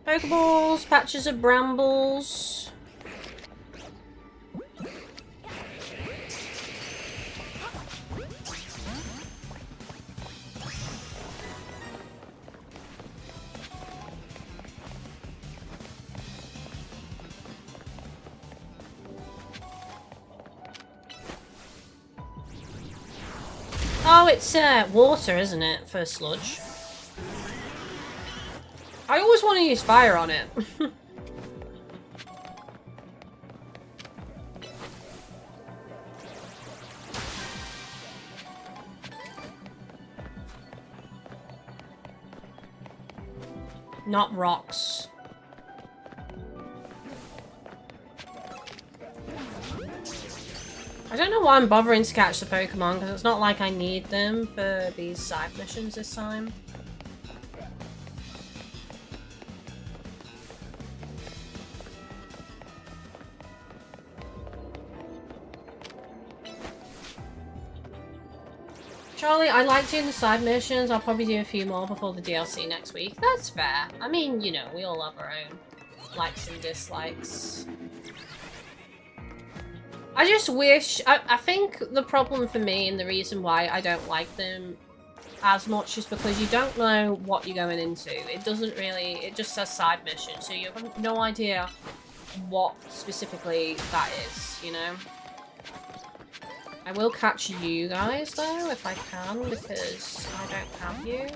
Pokeballs, patches of brambles. Oh, it's water, isn't it, for sludge? I always want to use fire on it. Not rocks. I don't know why I'm bothering to catch the Pokemon, because it's not like I need them for these side missions this time. Charlie, I like doing the side missions. I'll probably do a few more before the DLC next week. That's fair. I mean, you know, we all have our own likes and dislikes. I just wish... I think the problem for me and the reason why I don't like them as much is because you don't know what you're going into. It doesn't really... It just says side mission, so you have no idea what specifically that is, you know? I will catch you guys, though, if I can, because I don't have you.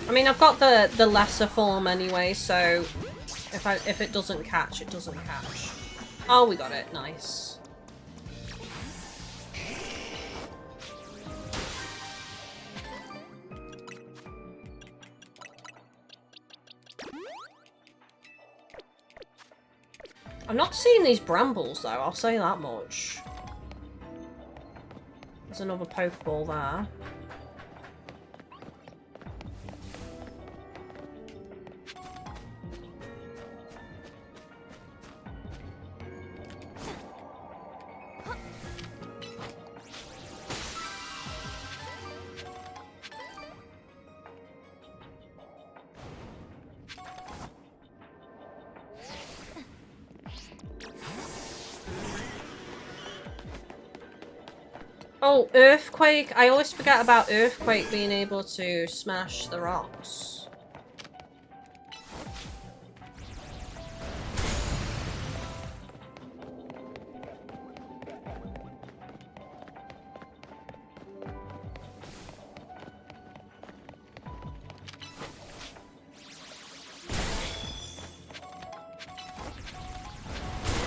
I mean, I've got the lesser form anyway, so if it doesn't catch, it doesn't catch. Oh, we got it. Nice. I'm not seeing these brambles, though. I'll say that much. There's another Pokeball there. Oh, Earthquake. I always forget about Earthquake being able to smash the rocks.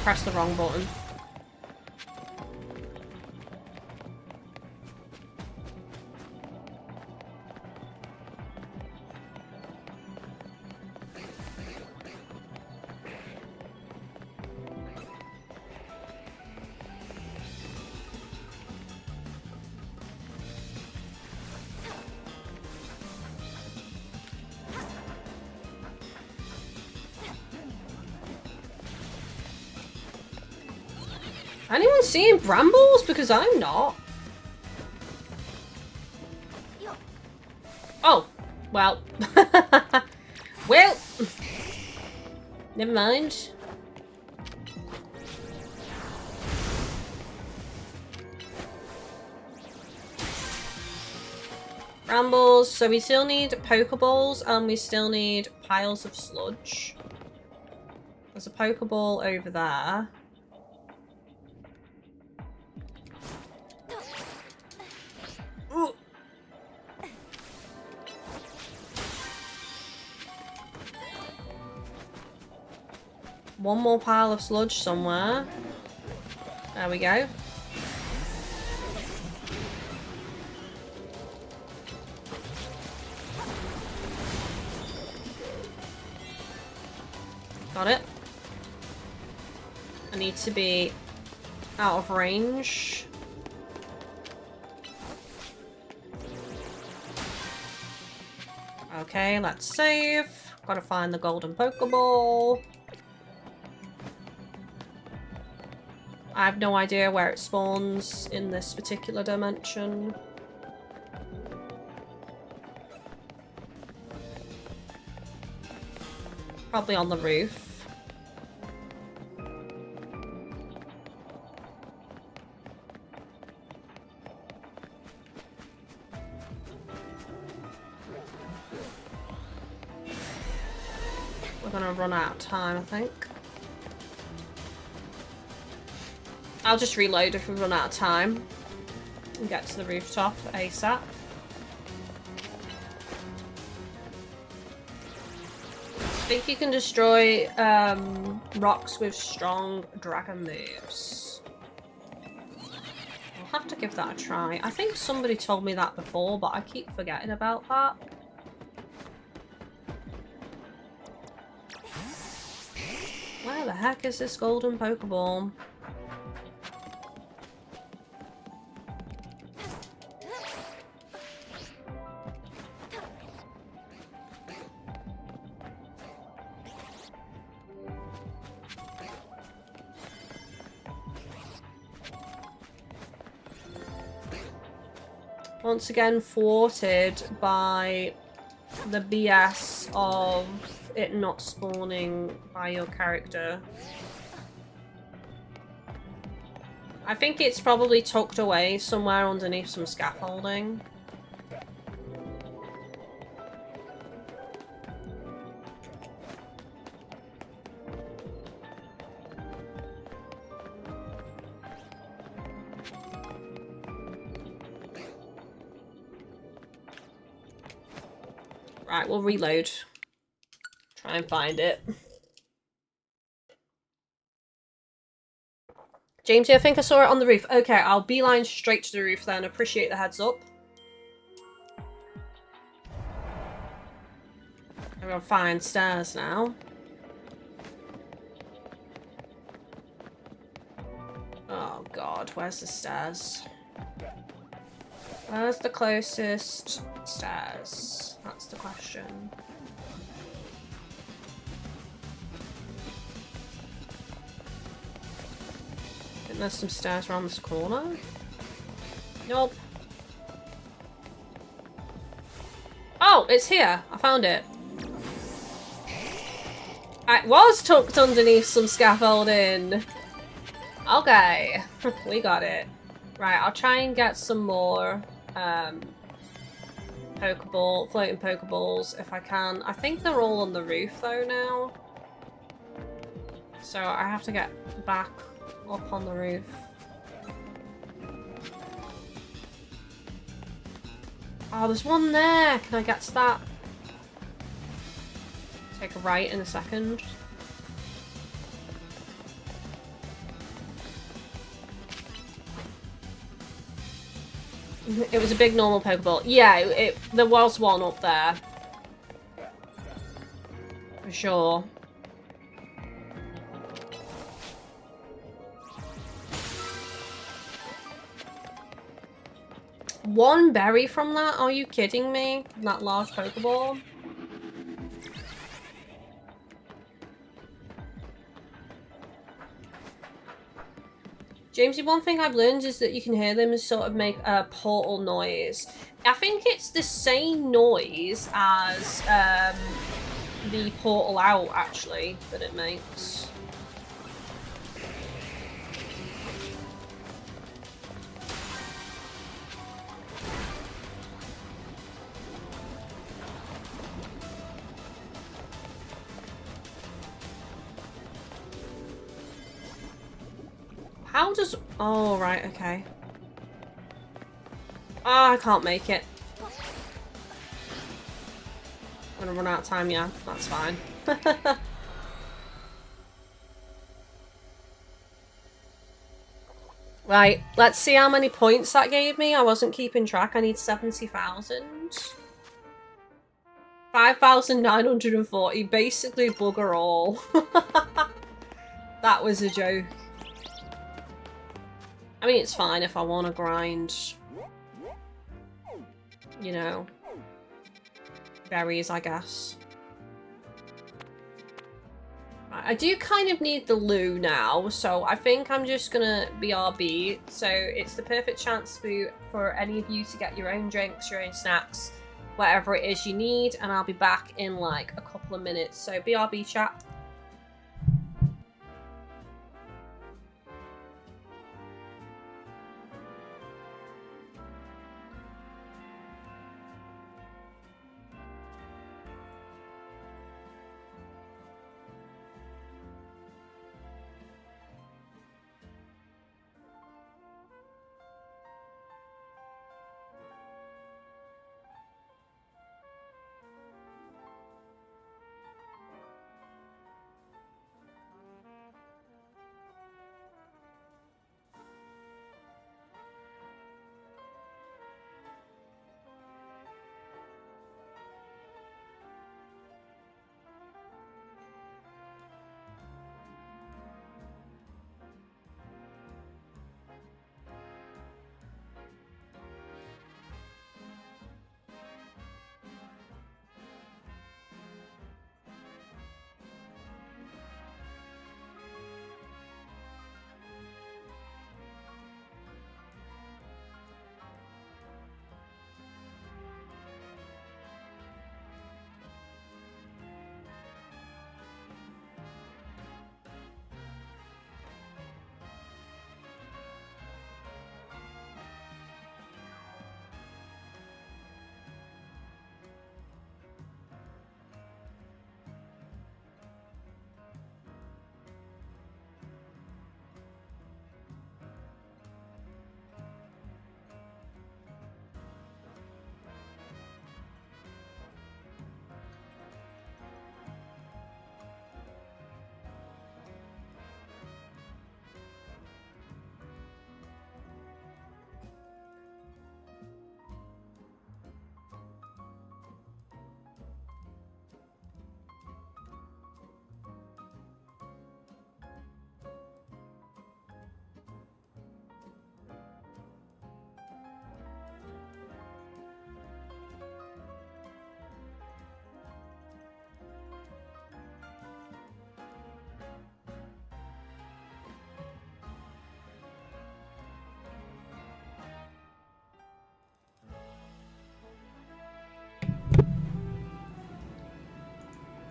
Press the wrong button. Anyone seeing brambles? Because I'm not. Oh, well. Well. Never mind. Brambles. So we still need Pokeballs and we still need piles of sludge. There's a Pokeball over there. One more pile of sludge somewhere. There we go. Got it. I need to be out of range. Okay, let's save. Gotta find the golden Pokeball. I have no idea where it spawns in this particular dimension. Probably on the roof. We're gonna run out of time, I think. I'll just reload if we run out of time and get to the rooftop ASAP. I think you can destroy rocks with strong dragon moves. I'll have to give that a try. I think somebody told me that before, but I keep forgetting about that. Where the heck is this golden Pokeball? Once again thwarted by the BS of it not spawning by your character. I think it's probably tucked away somewhere underneath some scaffolding. Right, we'll reload. Try and find it. Jamesy, I think I saw it on the roof. Okay, I'll beeline straight to the roof then. Appreciate the heads up. I'm gonna find stairs now. Oh god, where's the stairs? Where's the closest stairs? That's the question. I think there's some stairs around this corner. Nope. Oh, it's here. I found it. It was tucked underneath some scaffolding. Okay. We got it. Right, I'll try and get some more floating Pokeballs if I can. I think they're all on the roof though now. So I have to get back up on the roof. Oh, there's one there! Can I get to that? Take a right in a second. It was a big normal Pokeball. Yeah, there was one up there. For sure. One berry from that? Are you kidding me? That large Pokeball? Jamesy, one thing I've learned is that you can hear them sort of make a portal noise. I think it's the same noise as the portal out, actually, that it makes. How does... Oh, right, okay. Ah, I can't make it. I'm gonna run out of time, yeah. That's fine. Right, let's see how many points that gave me. I wasn't keeping track. I need 70,000. 5,940. Basically bugger all. That was a joke. I mean, it's fine if I want to grind, you know, berries, I guess. I do kind of need the loo now, so I think I'm just gonna BRB. So it's the perfect chance for any of you to get your own drinks, your own snacks, whatever it is you need, and I'll be back in like a couple of minutes. So BRB chat.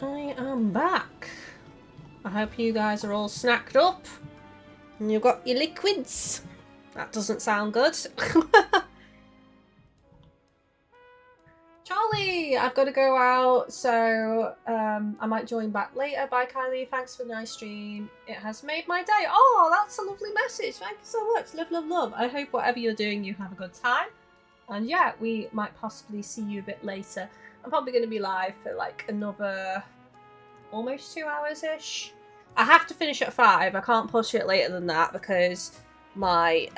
I am back. I hope you guys are all snacked up and you've got your liquids. That doesn't sound good. Charlie, I've got to go out, so I might join back later. Bye, Kylie. Thanks for the nice stream. It has made my day. Oh, that's a lovely message. Thank you so much. Love, love, love. I hope whatever you're doing, you have a good time. And yeah, we might possibly see you a bit later. I'm probably going to be live for like another almost 2 hours-ish. I have to finish at 5. I can't push it later than that because my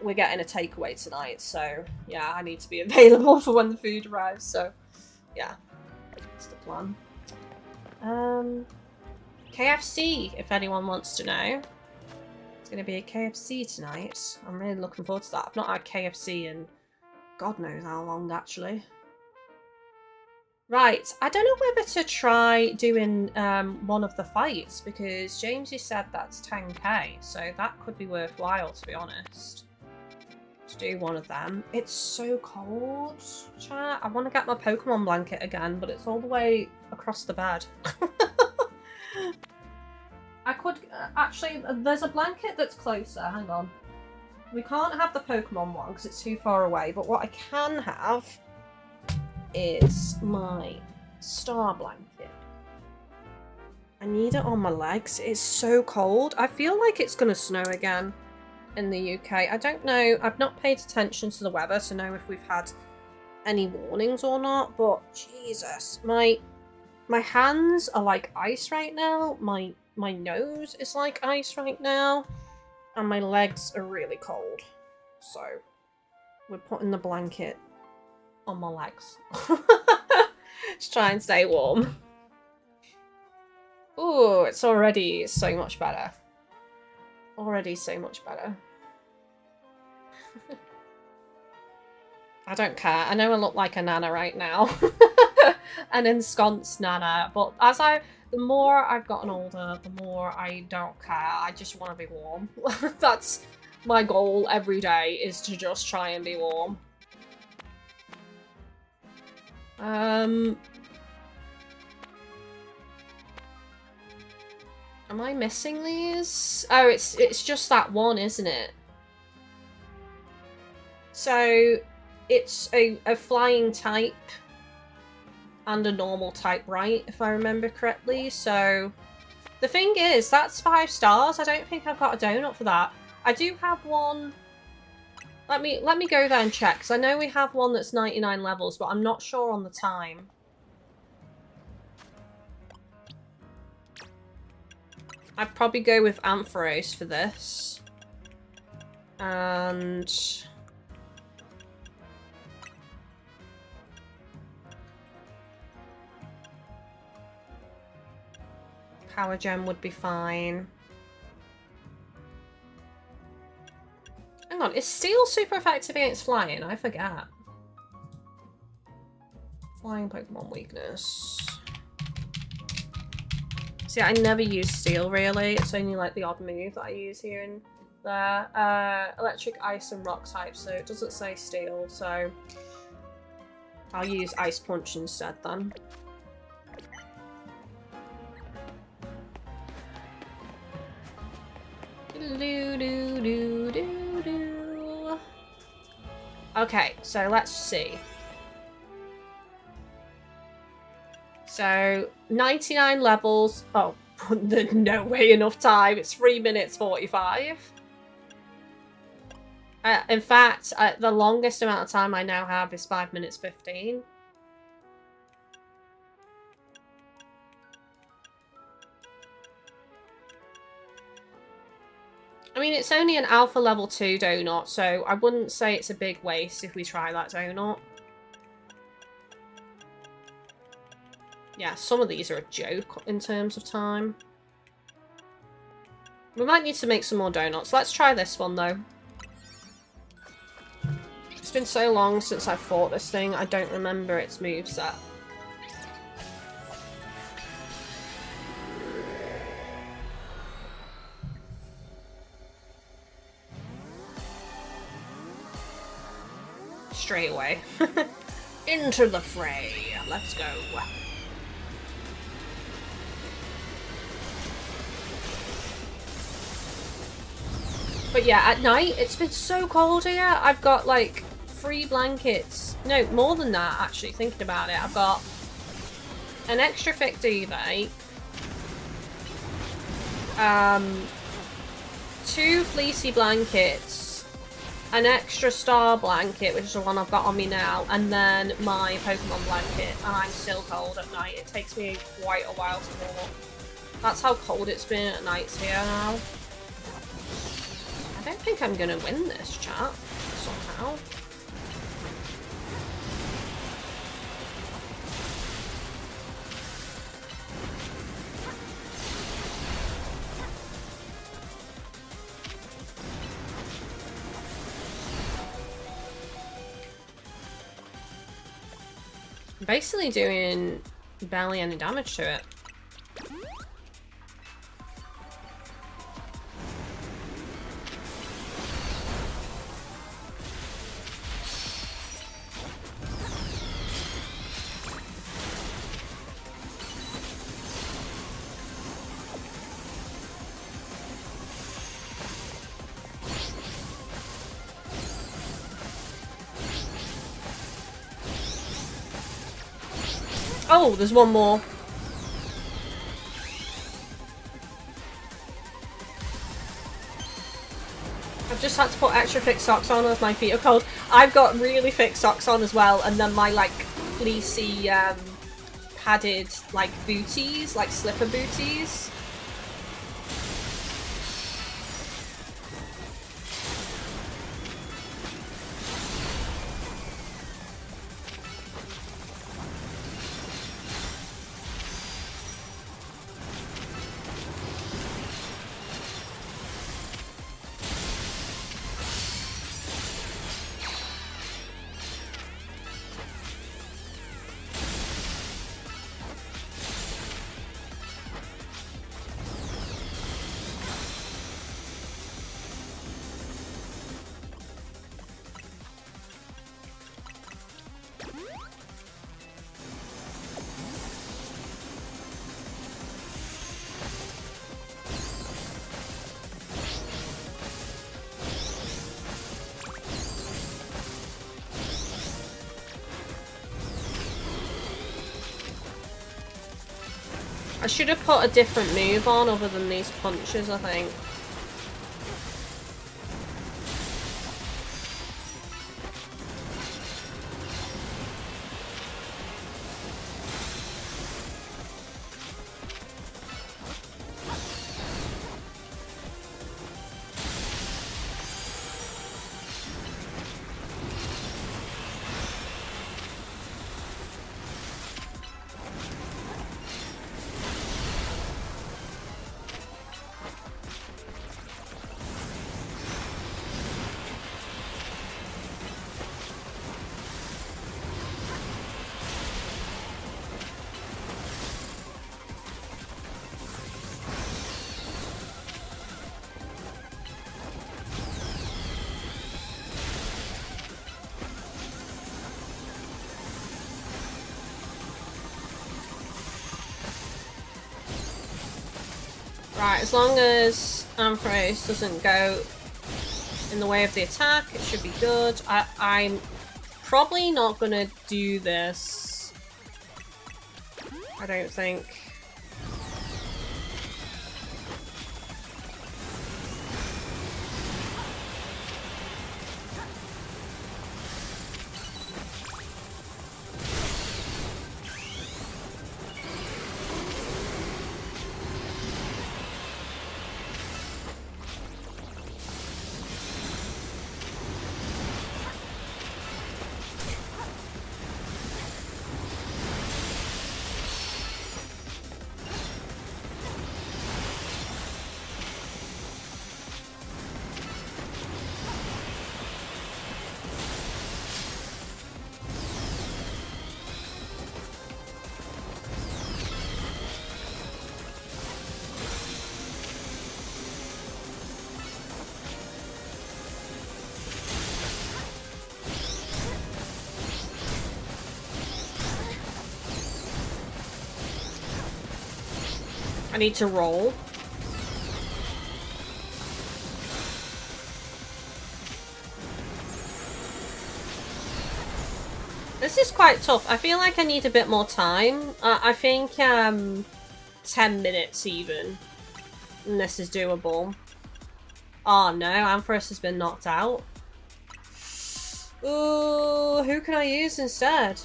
we're getting a takeaway tonight. So yeah, I need to be available for when the food arrives. So yeah, that's the plan. KFC, if anyone wants to know. It's going to be a KFC tonight. I'm really looking forward to that. I've not had KFC in God knows how long, actually. Right, I don't know whether to try doing one of the fights, because Jamesy said that's 10k, so that could be worthwhile, to be honest. To do one of them. It's so cold, chat. I want to get my Pokemon blanket again, but it's all the way across the bed. I could... actually, there's a blanket that's closer. Hang on. We can't have the Pokemon one because it's too far away, but what I can have is my star blanket. I need it on my legs. It's so cold. I feel like it's going to snow again in the UK. I don't know. I've not paid attention to the weather to know if we've had any warnings or not, but Jesus, my hands are like ice right now. My nose is like ice right now. And my legs are really cold. So we're putting the blanket on my legs. Just try and stay warm. Ooh, it's already so much better. Already so much better. I don't care. I know I look like a nana right now. An ensconced nana. But as The more I've gotten older, the more I don't care. I just want to be warm. That's my goal every day, is to just try and be warm. Am I missing these? Oh, it's just that one, isn't it? So it's a flying type and a normal type, right? If I remember correctly. So the thing is, that's 5 stars. I don't think I've got a donut for that. I do have one. Let me go there and check, because I know we have one that's 99 levels, but I'm not sure on the time. I'd probably go with Ampharos for this. And Power Gem would be fine. Hang on, is Steel super effective against flying? I forget. Flying Pokemon weakness. See, I never use Steel, really. It's only like the odd move that I use here and there. Electric, Ice, and Rock type, so it doesn't say Steel, so I'll use Ice Punch instead then. Okay, so let's see. So 99 levels. Oh, there's no way enough time. It's 3 minutes 45. In fact, the longest amount of time I now have is 5 minutes 15. I mean, it's only an alpha level 2 donut, so I wouldn't say it's a big waste if we try that donut. Yeah, some of these are a joke in terms of time. We might need to make some more donuts. Let's try this one, though. It's been so long since I fought this thing, I don't remember its moveset. Straight away. Into the fray. Let's go. But yeah, at night, it's been so cold here. I've got like 3 blankets. No, more than that, actually, thinking about it. I've got an extra thick duvet. 2 fleecy blankets. An extra star blanket, which is the one I've got on me now, and then my Pokemon blanket, and I'm still cold at night. It takes me quite a while to warm up. That's how cold it's been at nights here now. I don't think I'm gonna win this, chat, somehow. Basically doing barely any damage to it. Oh, there's one more. I've just had to put extra thick socks on as my feet are cold. I've got really thick socks on as well, and then my like fleecy padded like booties, like slipper booties. I should have put a different move on other than these punches, I think. Right, as long as Ampharos doesn't go in the way of the attack, it should be good. I'm probably not gonna do this. I don't think. I need to roll. This is quite tough. I feel like I need a bit more time. I think 10 minutes even. And this is doable. Oh no, Ampharos has been knocked out. Ooh, who can I use instead?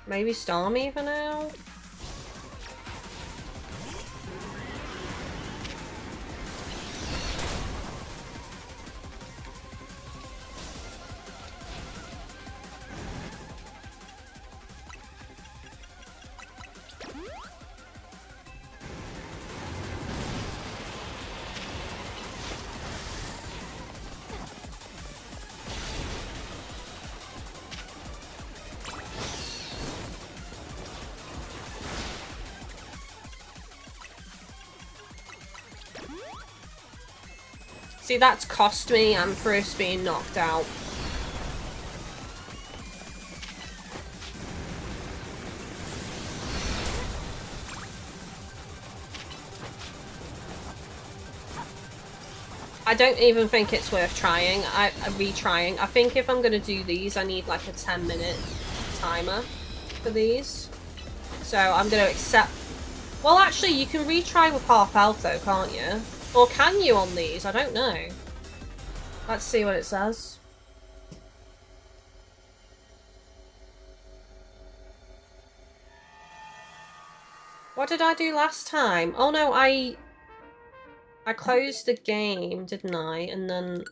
Maybe Starmie for now? See, that's cost me Ampharos being knocked out. I don't even think it's worth trying. Retrying. I think if I'm gonna do these, I need like a 10-minute timer for these. So I'm gonna accept. Well, actually, you can retry with half health though, can't you? Or can you on these? I don't know. Let's see what it says. What did I do last time? Oh no, I closed the game, didn't I? And then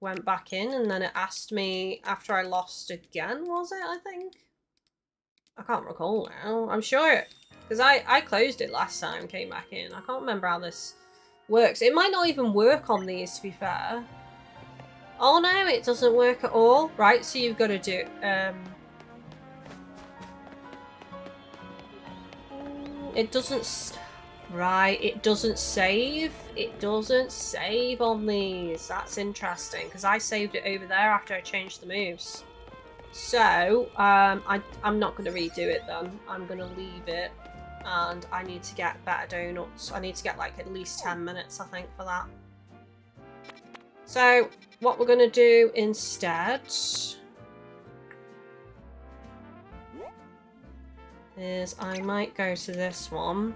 went back in, and then it asked me after I lost again, was it, I think? I can't recall now. I'm sure, because I closed it last time, came back in. I can't remember how this works. It might not even work on these, to be fair. Oh no, it doesn't work at all. Right, so you've got to do it doesn't. Right, it doesn't save. It doesn't save on these. That's interesting, because I saved it over there after I changed the moves. So I'm not going to redo it then. I'm going to leave it. And I need to get better donuts. I need to get like at least 10 minutes, I think, for that. So what we're going to do instead is I might go to this one.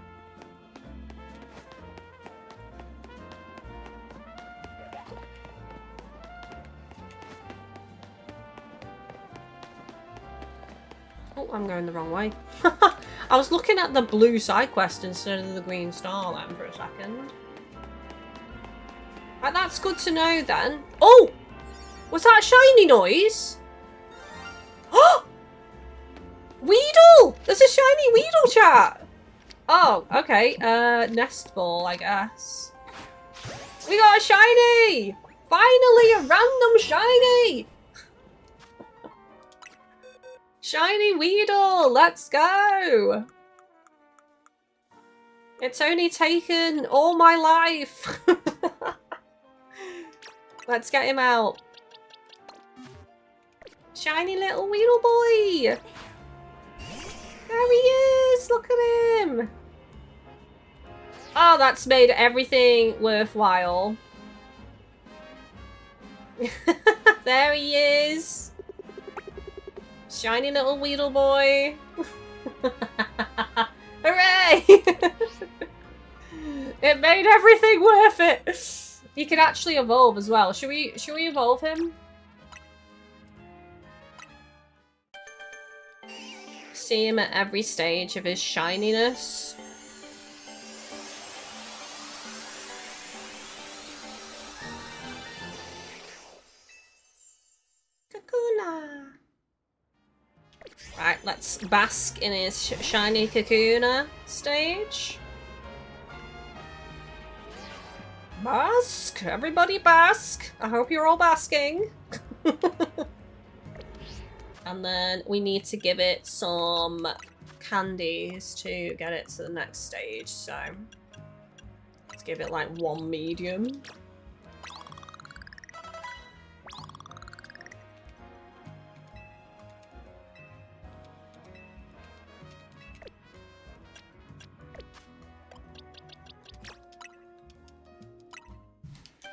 Oh, I'm going the wrong way. I was looking at the blue side quest instead of the green star then for a second. Right, that's good to know then. Oh! Was that a shiny noise? Oh! Weedle! There's a shiny Weedle, chat! Oh, okay. Nest ball, I guess. We got a shiny! Finally, a random shiny! Shiny Weedle! Let's go! It's only taken all my life. Let's get him out. Shiny little Weedle boy! There he is! Look at him! Oh, that's made everything worthwhile. There he is! Shiny little Weedle boy! Hooray! It made everything worth it! He can actually evolve as well. Should we evolve him? See him at every stage of his shininess. Kakuna! Right, let's bask in his shiny Kakuna stage. Bask! Everybody bask! I hope you're all basking. And then we need to give it some candies to get it to the next stage, so let's give it like one medium.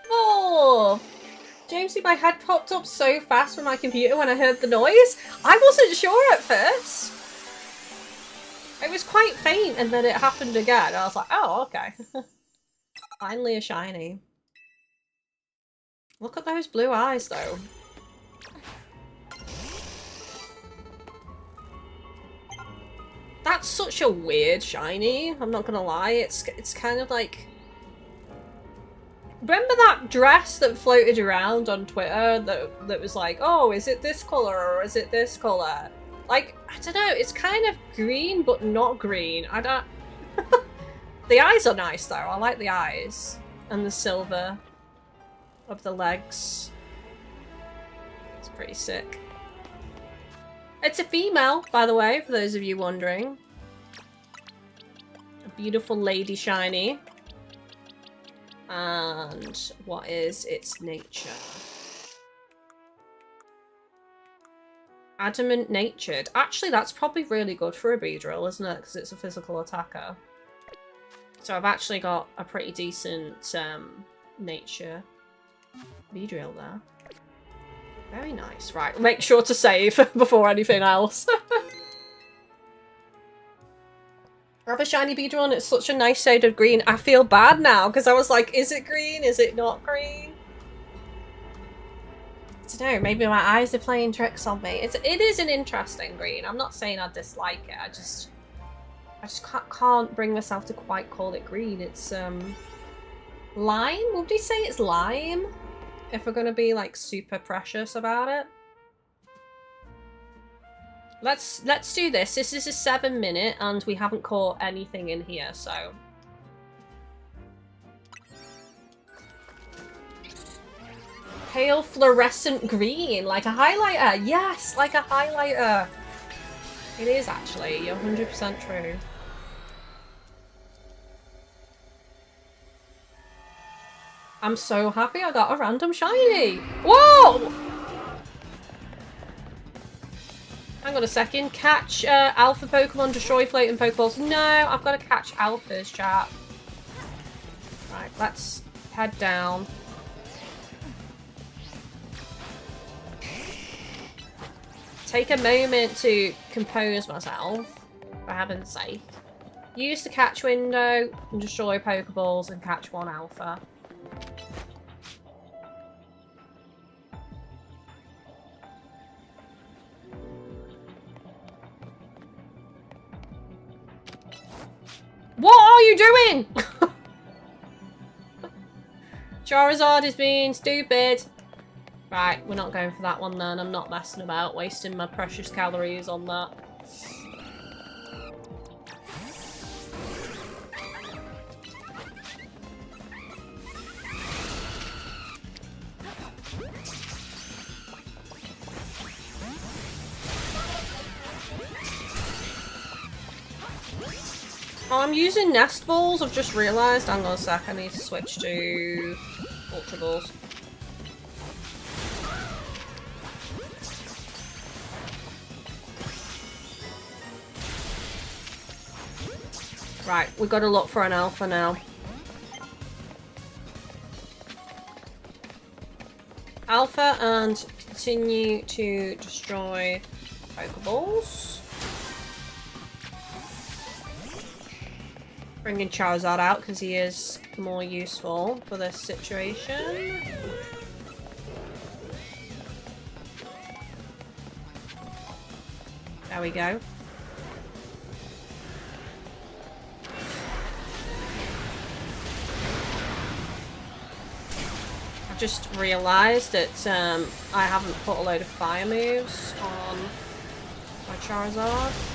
Oh! Jamesy, my head popped up so fast from my computer when I heard the noise. I wasn't sure at first. It was quite faint and then it happened again. I was like, oh, okay. Finally a shiny. Look at those blue eyes though. That's such a weird shiny, I'm not gonna lie. It's kind of like... Remember that dress that floated around on Twitter that was like, oh, is it this colour or is it this colour? Like, I don't know, it's kind of green but not green. I don't... The eyes are nice though, I like the eyes. And the silver of the legs. It's pretty sick. It's a female, by the way, for those of you wondering. A beautiful lady shiny. And what is its nature? Adamant natured. Actually, that's probably really good for a Beedrill, isn't it? Because it's a physical attacker. So I've actually got a pretty decent nature Beedrill there. Very nice. Right, make sure to save before anything else. I have a shiny Beedrill and it's such a nice shade of green. I feel bad now because I was like, is it green? Is it not green? I don't know, maybe my eyes are playing tricks on me. It is an interesting green. I'm not saying I dislike it. I just can't bring myself to quite call it green. It's lime? Would we say it's lime? If we're gonna be like super precious about it. Let's do this. This is a 7-minute and we haven't caught anything in here, so. Pale fluorescent green, like a highlighter. Yes, like a highlighter. It is actually, you're 100% true. I'm so happy I got a random shiny. Whoa! Hang on a second. Catch alpha Pokemon, destroy floating Pokeballs. No, I've got to catch alphas, chat. Right, let's head down. Take a moment to compose myself. For heaven's sake. Use the catch window and destroy Pokeballs and catch one alpha. What are you doing? Charizard is being stupid. Right, we're not going for that one then. I'm not messing about, wasting my precious calories on that. Oh, I'm using Nest Balls. I've just realised. Hang on a sec. I need to switch to Ultra Balls. Right, we've got to look for an alpha now. Alpha and continue to destroy Pokeballs. Bringing Charizard out because he is more useful for this situation. There we go. I've just realised that I haven't put a load of fire moves on my Charizard.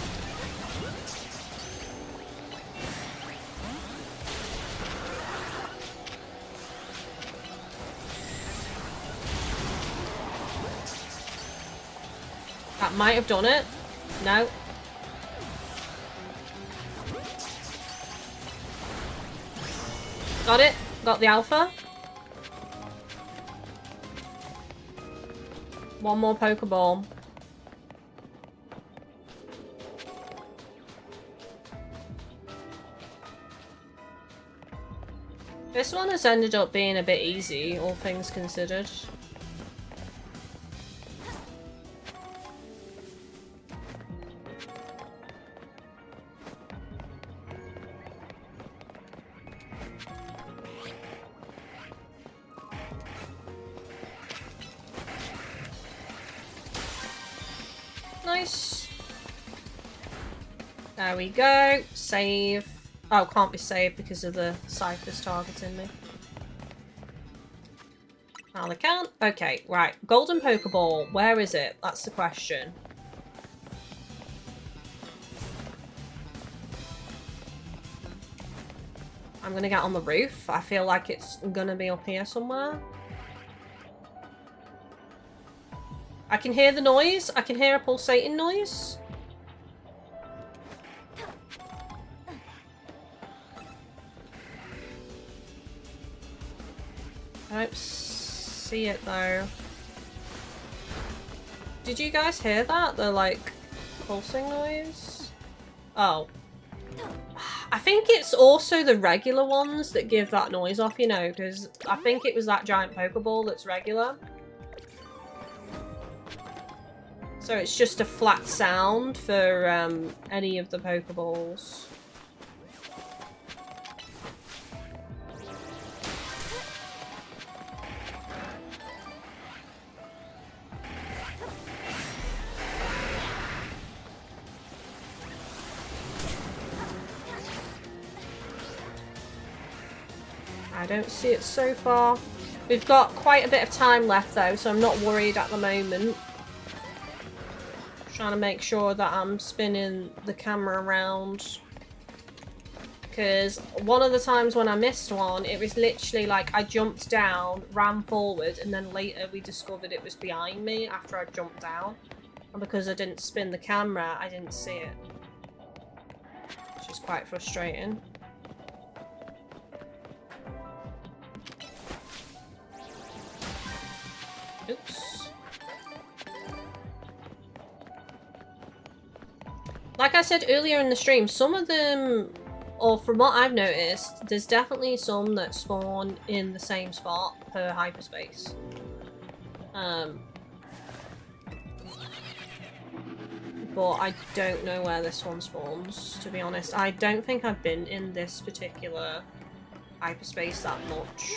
That might have done it. No. Got it. Got the alpha. One more Pokeball. This one has ended up being a bit easy, all things considered. Nice. There we go. Save. Oh, can't be saved because of the Cypher's targeting me. Now they can't. Okay, right. Golden Pokeball. Where is it? That's the question. I'm gonna get on the roof. I feel like it's gonna be up here somewhere. I can hear the noise. I can hear a pulsating noise. I don't see it though. Did you guys hear that? The like pulsing noise? Oh. I think it's also the regular ones that give that noise off, you know, because I think it was that giant Pokeball that's regular. So it's just a flat sound for any of the Pokeballs. I don't see it so far. We've got quite a bit of time left though, so I'm not worried at the moment. Trying to make sure that I'm spinning the camera around, because one of the times when I missed one, it was literally like I jumped down, ran forward, and then later we discovered it was behind me after I jumped down, and because I didn't spin the camera I didn't see it, which is quite frustrating. Oops. Like I said earlier in the stream, some of them, or from what I've noticed, there's definitely some that spawn in the same spot per hyperspace. but I don't know where this one spawns, to be honest. I don't think I've been in this particular hyperspace that much.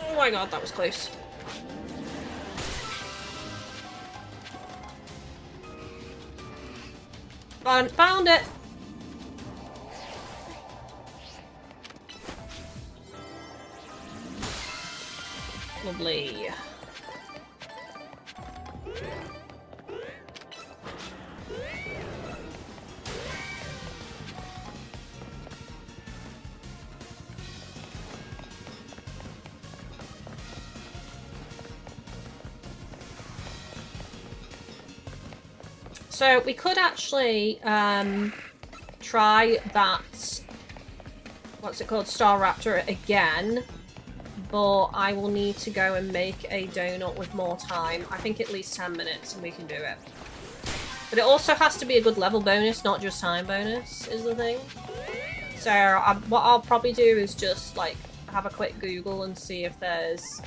Oh my god, that was close. Found it! Lovely. So we could actually try that, what's it called, Staraptor again, but I will need to go and make a donut with more time. I think at least 10 minutes and we can do it. But it also has to be a good level bonus, not just time bonus, is the thing. So what I'll probably do is just like have a quick Google and see if there's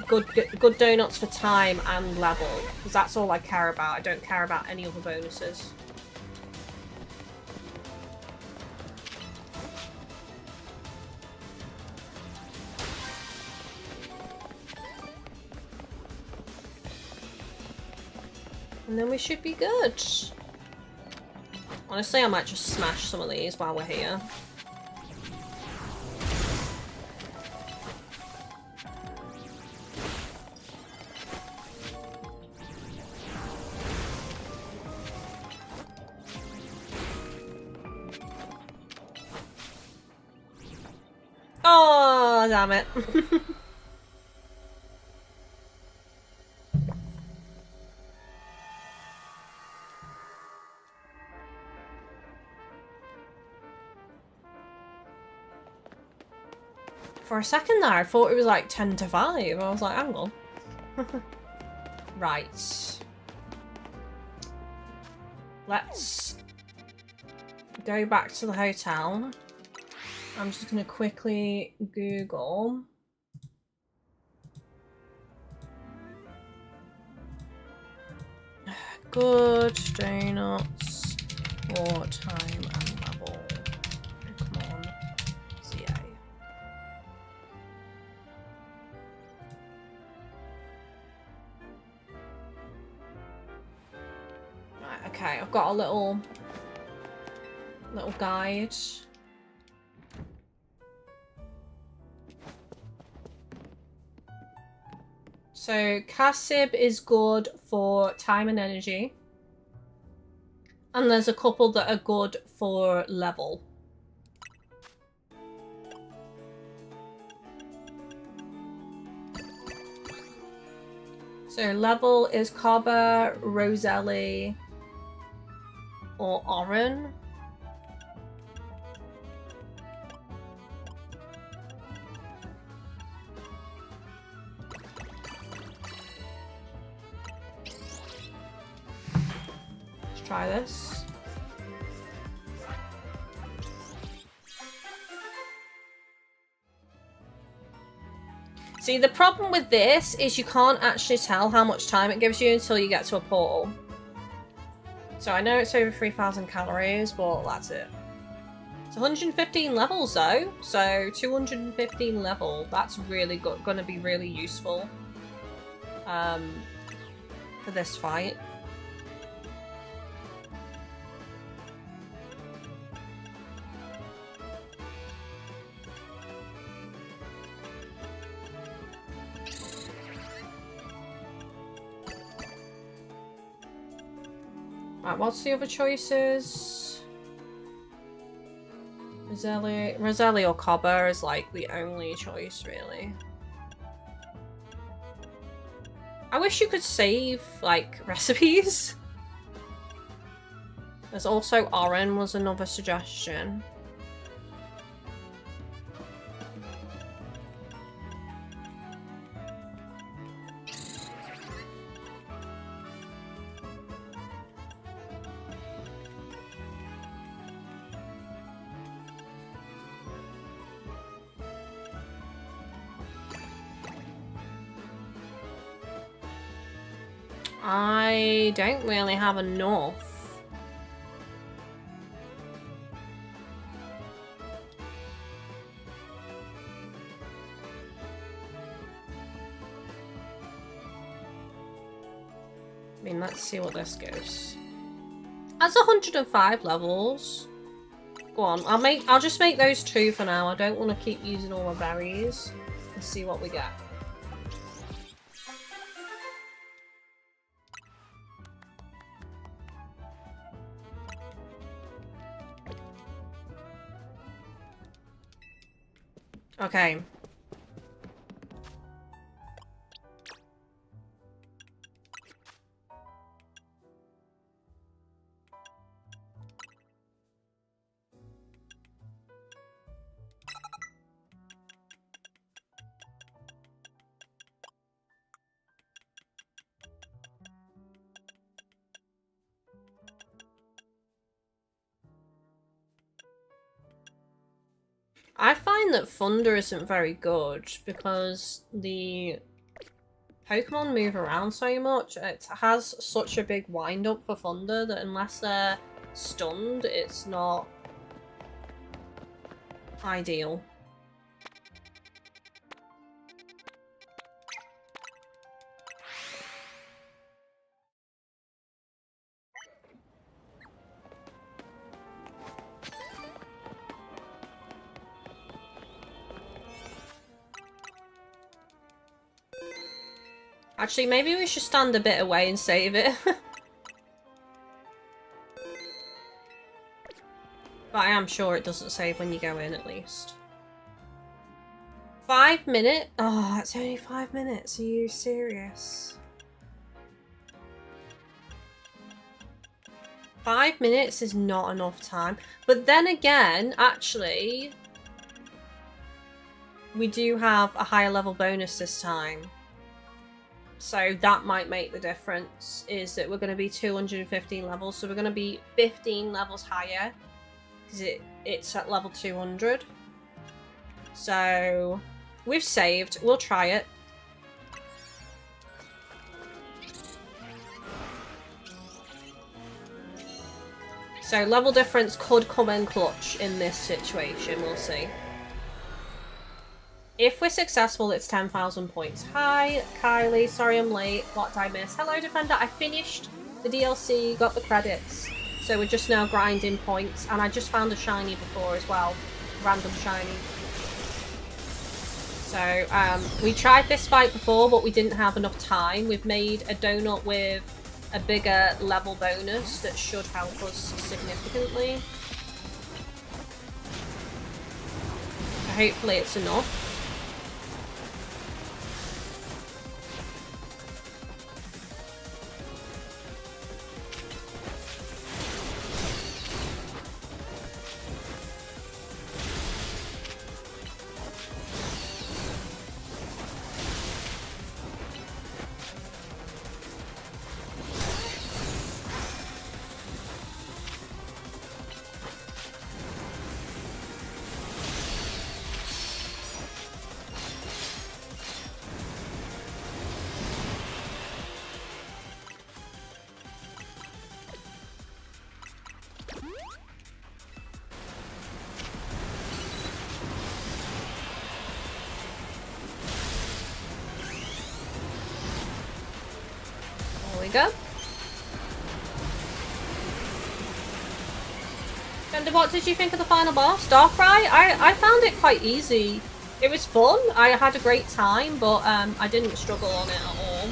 good donuts for time and level, because that's all I care about. I don't care about any other bonuses. And then we should be good. Honestly, I might just smash some of these while we're here. Oh, damn it. For a second there, I thought it was like 10 to 5. I was like, hang on. Right. Let's go back to the hotel. I'm just going to quickly Google. Good donuts for time and level. Pokemon ZA. Right, okay, I've got a little guide. So Cassib is good for time and energy. And there's a couple that are good for level. So level is Cobber, Roselli, or Oren. Try this. See, the problem with this is you can't actually tell how much time it gives you until you get to a portal. So I know it's over 3,000 calories, but that's it. It's 115 levels though, so 215 level. That's really good, gonna be really useful for this fight. Right, what's the other choices? Roselli or Cobber is like the only choice, really. I wish you could save, like, recipes. There's also Oren was another suggestion. I don't really have enough. I mean, let's see what this goes. That's 105 levels. Go on, I'll just make those 2 for now. I don't want to keep using all my berries. Let's see what we get. Okay. I find that Thunder isn't very good because the Pokemon move around so much. It has such a big wind-up for Thunder that unless they're stunned, it's not ideal. Actually, maybe we should stand a bit away and save it. But I am sure it doesn't save when you go in, at least. 5 minutes? Oh, it's only 5 minutes. Are you serious? 5 minutes is not enough time. But then again, actually, we do have a higher level bonus this time. So that might make the difference, is that we're going to be 215 levels. So we're going to be 15 levels higher, because it's at level 200. So we've saved. We'll try it. So level difference could come in clutch in this situation. We'll see. If we're successful, it's 10,000 points. Hi, Kylie. Sorry I'm late. What did I miss? Hello, Defender. I finished the DLC, got the credits. So we're just now grinding points. And I just found a shiny before as well. Random shiny. So, we tried this fight before, but we didn't have enough time. We've made a donut with a bigger level bonus that should help us significantly. So hopefully it's enough. Go. And what did you think of the final boss? Darkrai? I found it quite easy. It was fun. I had a great time, but I didn't struggle on it at all.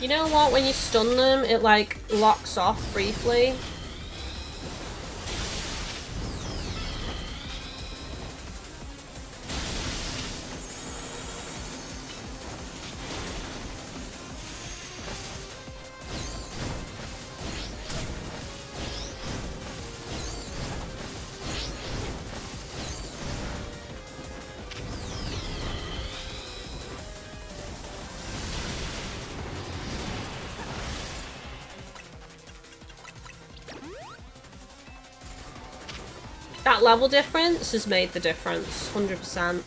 You know what? When you stun them, it like locks off briefly. That level difference has made the difference, 100%.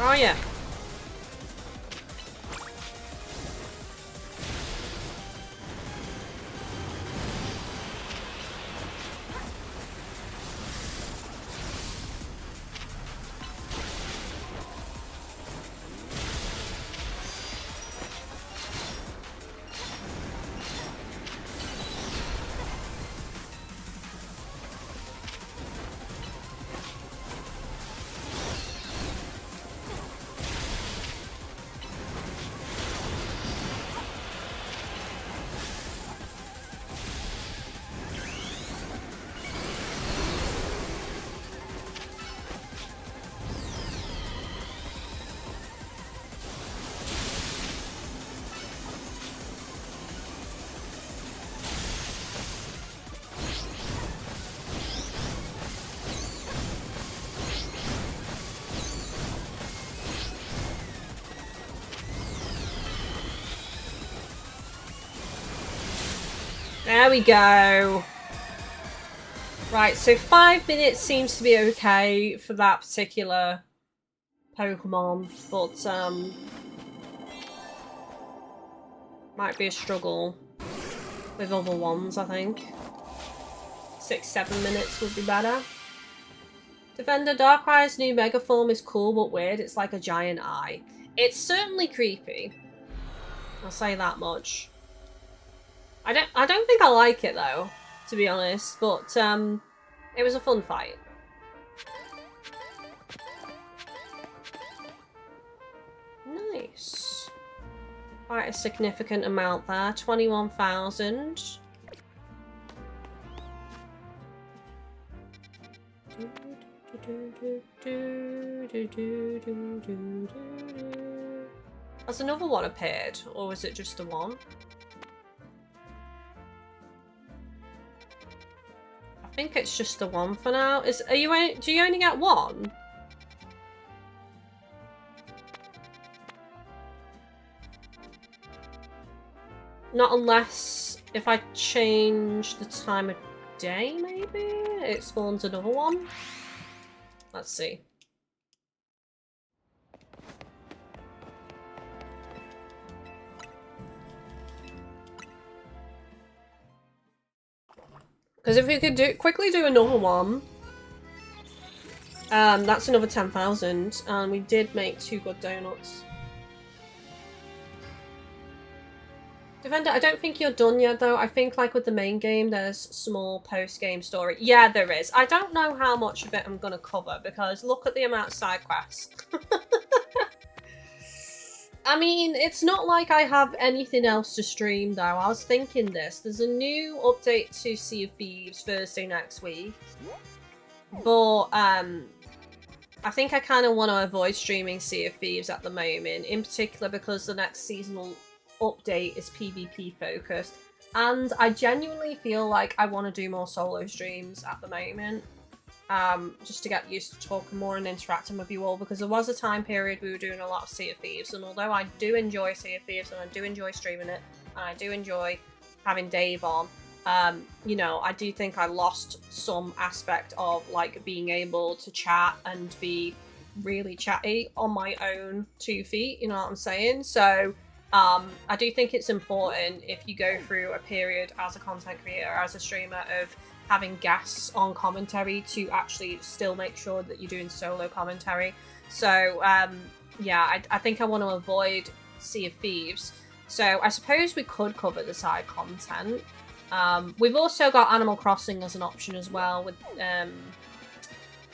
Oh yeah. There we go. Right, so 5 minutes seems to be okay for that particular Pokemon, but might be a struggle with other ones, I think. 6-7 minutes would be better. Defender, Darkrai's new Mega form is cool but weird. It's like a giant eye. It's certainly creepy. I'll say that much. I don't think I like it though, to be honest, but it was a fun fight. Nice. Quite a significant amount there, 21,000. Has another one appeared, or was it just the one? I think it's just the one for now. Do you only get one? Not unless if I change the time of day, maybe it spawns another one. Let's see. Because if we could quickly do another one, that's another 10,000, and we did make 2 good donuts. Defender, I don't think you're done yet though. I think like with the main game, there's small post-game story. Yeah, there is. I don't know how much of it I'm gonna cover because look at the amount of side quests. I mean, it's not like I have anything else to stream though. I was thinking this. There's a new update to Sea of Thieves Thursday next week. But I think I kind of want to avoid streaming Sea of Thieves at the moment. In particular because the next seasonal update is PvP focused. And I genuinely feel like I want to do more solo streams at the moment. Just to get used to talking more and interacting with you all, because there was a time period we were doing a lot of Sea of Thieves, and although I do enjoy Sea of Thieves and I do enjoy streaming it and I do enjoy having Dave on, you know, I do think I lost some aspect of like being able to chat and be really chatty on my own 2 feet, you know what I'm saying? So I do think it's important if you go through a period as a content creator, as a streamer, of having guests on commentary to actually still make sure that you're doing solo commentary. So yeah, I think I want to avoid Sea of Thieves. So I suppose we could cover the side content. We've also got Animal Crossing as an option as well with,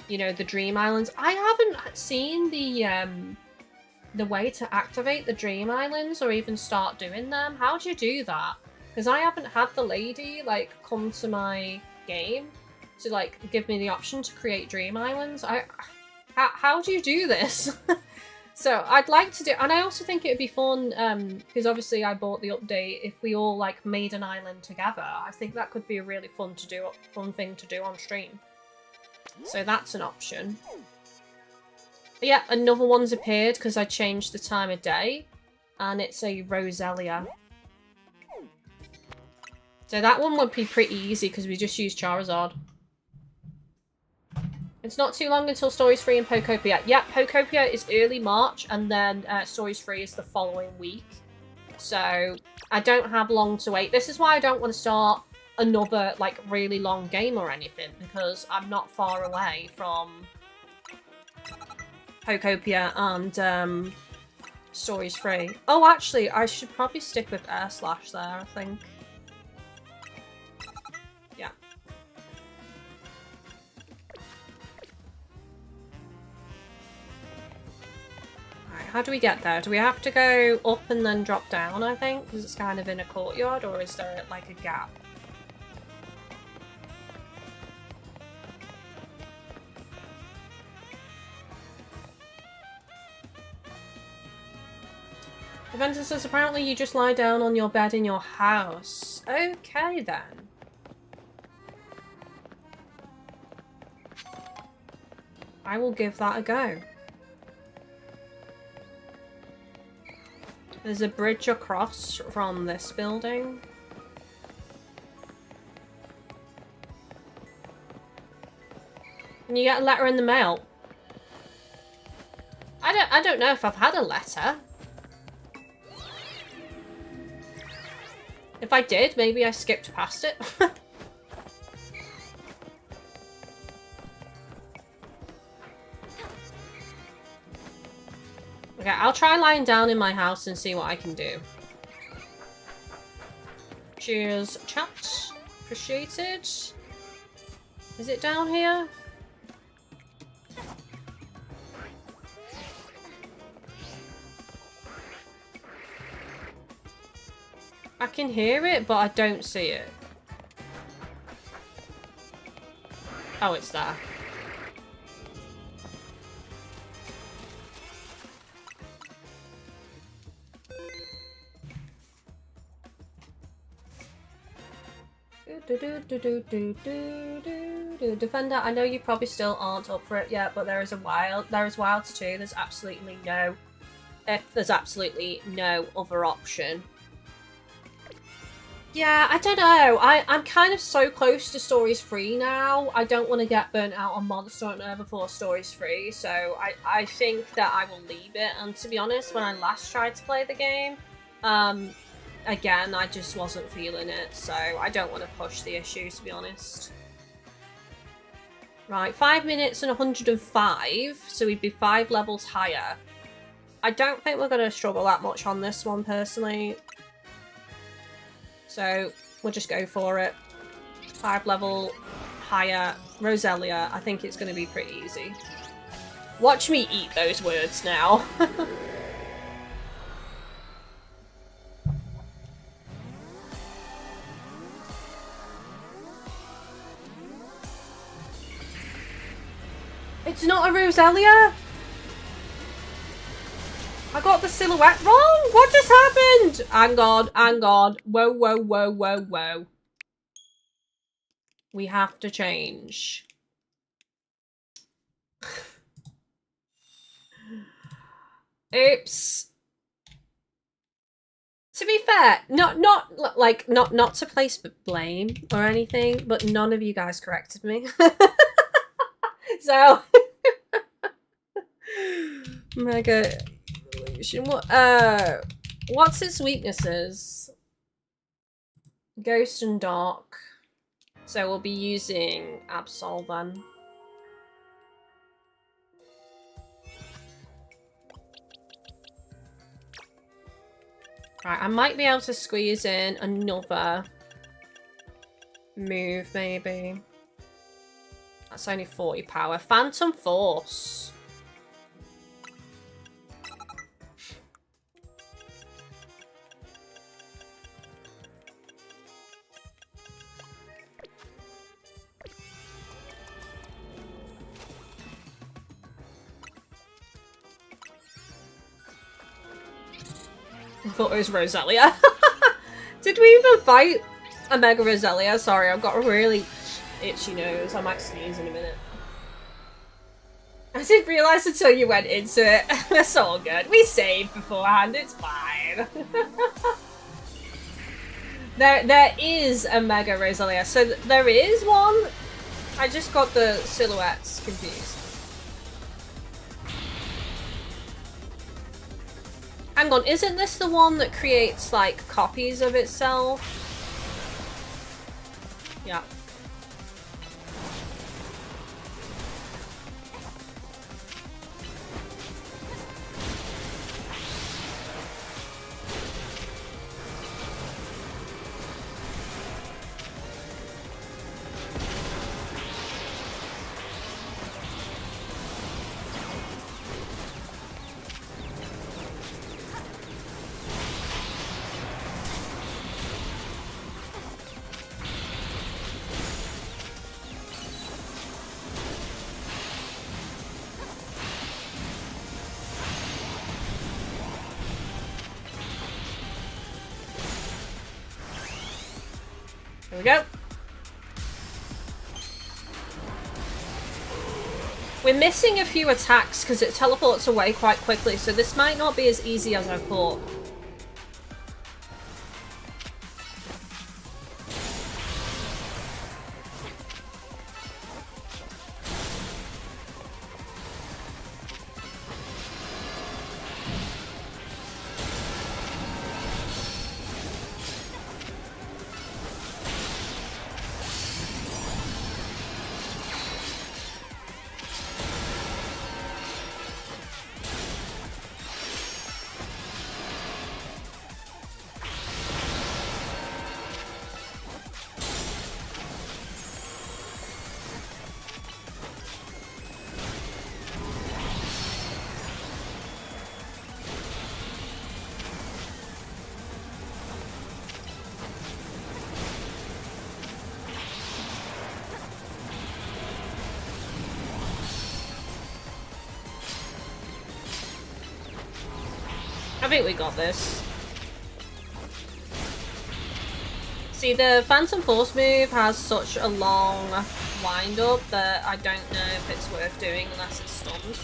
you know, the Dream Islands. I haven't seen the the way to activate the Dream Islands or even start doing them. How do you do that? Because I haven't had the lady, like, come to my game to, like, give me the option to create Dream Islands. How do you do this? So I'd like to do, and I also think it'd be fun, because obviously I bought the update, if we all, like, made an island together. I think that could be a really fun thing to do on stream. So that's an option. But yeah, another one's appeared because I changed the time of day, and it's a Regillio. So that one would be pretty easy because we just use Charizard. It's not too long until Stories 3 and Pokopia. Yeah, Pokopia is early March, and then Stories 3 is the following week. So I don't have long to wait. This is why I don't want to start another, like, really long game or anything, because I'm not far away from Pokopia and Stories 3. Oh, actually, I should probably stick with Air Slash there, I think. Yeah. Alright, how do we get there? Do we have to go up and then drop down, I think? Because it's kind of in a courtyard, or is there, like, a gap? Adventure says, apparently you just lie down on your bed in your house. Okay, then. I will give that a go. There's a bridge across from this building. And you get a letter in the mail. I don't know if I've had a letter. If I did, maybe I skipped past it. Okay, I'll try lying down in my house and see what I can do. Cheers, chat. Appreciated. Is it down here? I can hear it, but I don't see it. Oh, it's there. Defender, I know you probably still aren't up for it yet, but there is Wilds too. There's absolutely no other option. Yeah, I don't know. I'm kind of so close to Stories 3 now. I don't want to get burnt out on Monster Hunter before Stories 3, so I think that I will leave it. And to be honest, when I last tried to play the game, again, I just wasn't feeling it, so I don't want to push the issue, to be honest. Right, 5 minutes and 105, so we'd be 5 levels higher. I don't think we're going to struggle that much on this one, personally. So, we'll just go for it. 5 level higher Regillio. I think it's going to be pretty easy. Watch me eat those words now. It's not a Regillio? I got the silhouette wrong? What just happened? Hang on, hang on. Whoa, whoa, whoa, whoa, whoa. We have to change. Oops. To be fair, not to place blame or anything, but none of you guys corrected me. So Mega Evolution. What's its weaknesses? Ghost and Dark. So we'll be using Absol then. Right, I might be able to squeeze in another move, maybe. That's only 40 power. Phantom Force. I thought it was Roselia. Did we even fight a Mega Roselia? Sorry, I've got a really itchy nose. I might sneeze in a minute. I didn't realise until you went into it. It's all good. We saved beforehand. It's fine. There is a Mega Roselia. So there is one. I just got the silhouettes confused. Hang on, isn't this the one that creates, like, copies of itself? Yeah. Here we go. We're missing a few attacks because it teleports away quite quickly, so this might not be as easy as I thought. I think we got this. See, the Phantom Force move has such a long wind-up that I don't know if it's worth doing unless it's stunned.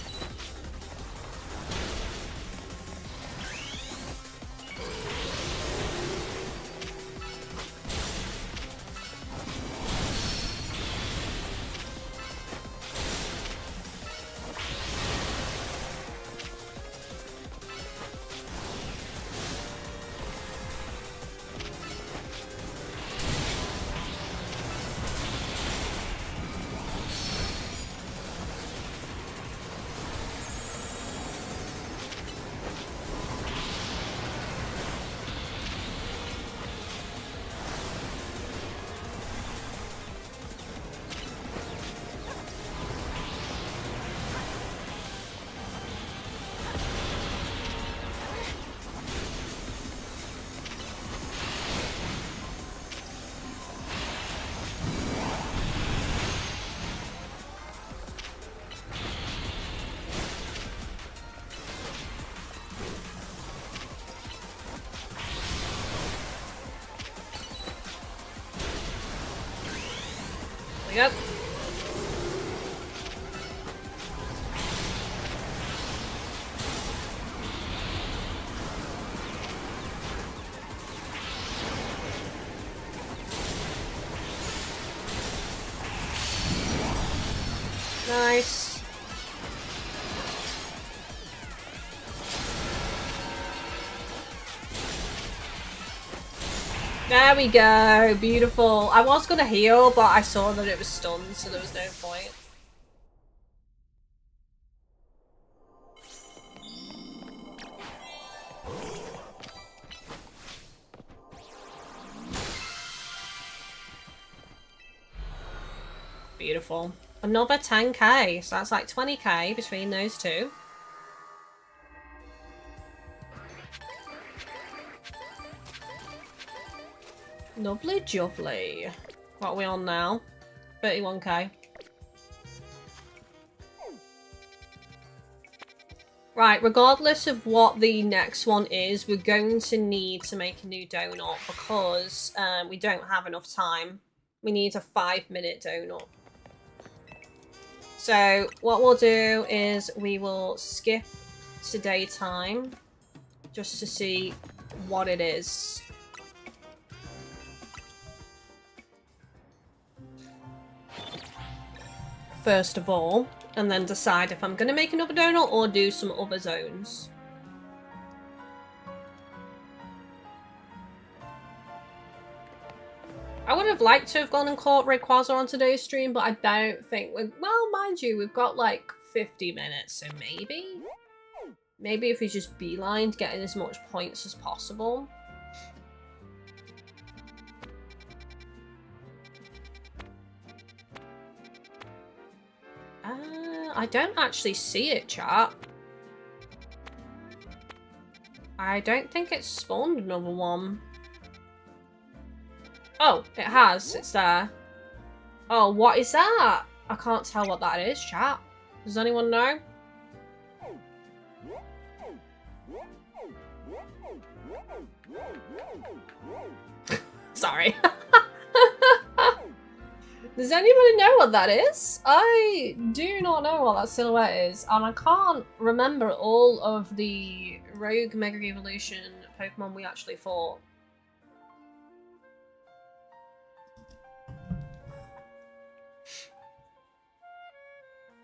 Yep. Nice. There we go. Beautiful. I was going to heal, but I saw that it was stunned, so there was no point. Beautiful. Another 10k, so that's like 20k between those two. Lovely jubbly. What are we on now? 31k. Right, regardless of what the next one is, we're going to need to make a new donut because we don't have enough time. We need a 5-minute donut. So what we'll do is we will skip to daytime just to see what it is. First of all, and then decide if I'm going to make another donut or do some other zones. I would have liked to have gone and caught Rayquaza on today's stream, but I don't think well, mind you, we've got like 50 minutes, so maybe? Maybe if we just beelined getting as much points as possible. I don't actually see it, chat. I don't think it's spawned another one. Oh, it has. It's there. Oh, what is that? I can't tell what that is, chat. Does anyone know? Sorry. Does anybody know what that is? I do not know what that silhouette is, and I can't remember all of the Rogue Mega Evolution Pokemon we actually fought.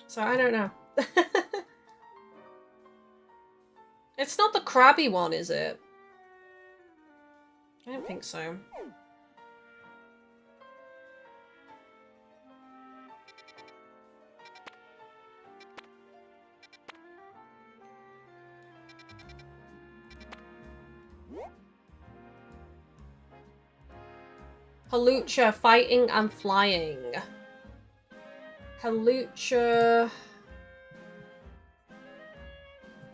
So I don't know. It's not the crabby one, is it? I don't think so. Halucha, fighting and flying. Halucha.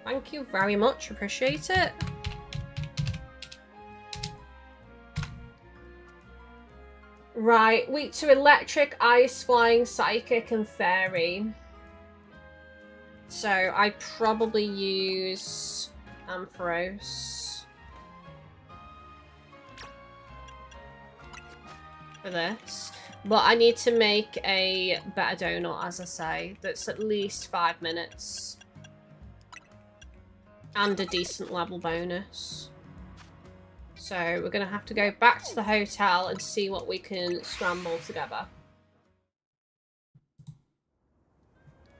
Thank you very much, appreciate it. Right, weak to electric, ice, flying, psychic, and fairy. So I'd probably use Ampharos for this. But I need to make a better donut, as I say, that's at least 5 minutes. And a decent level bonus. So we're going to have to go back to the hotel and see what we can scramble together.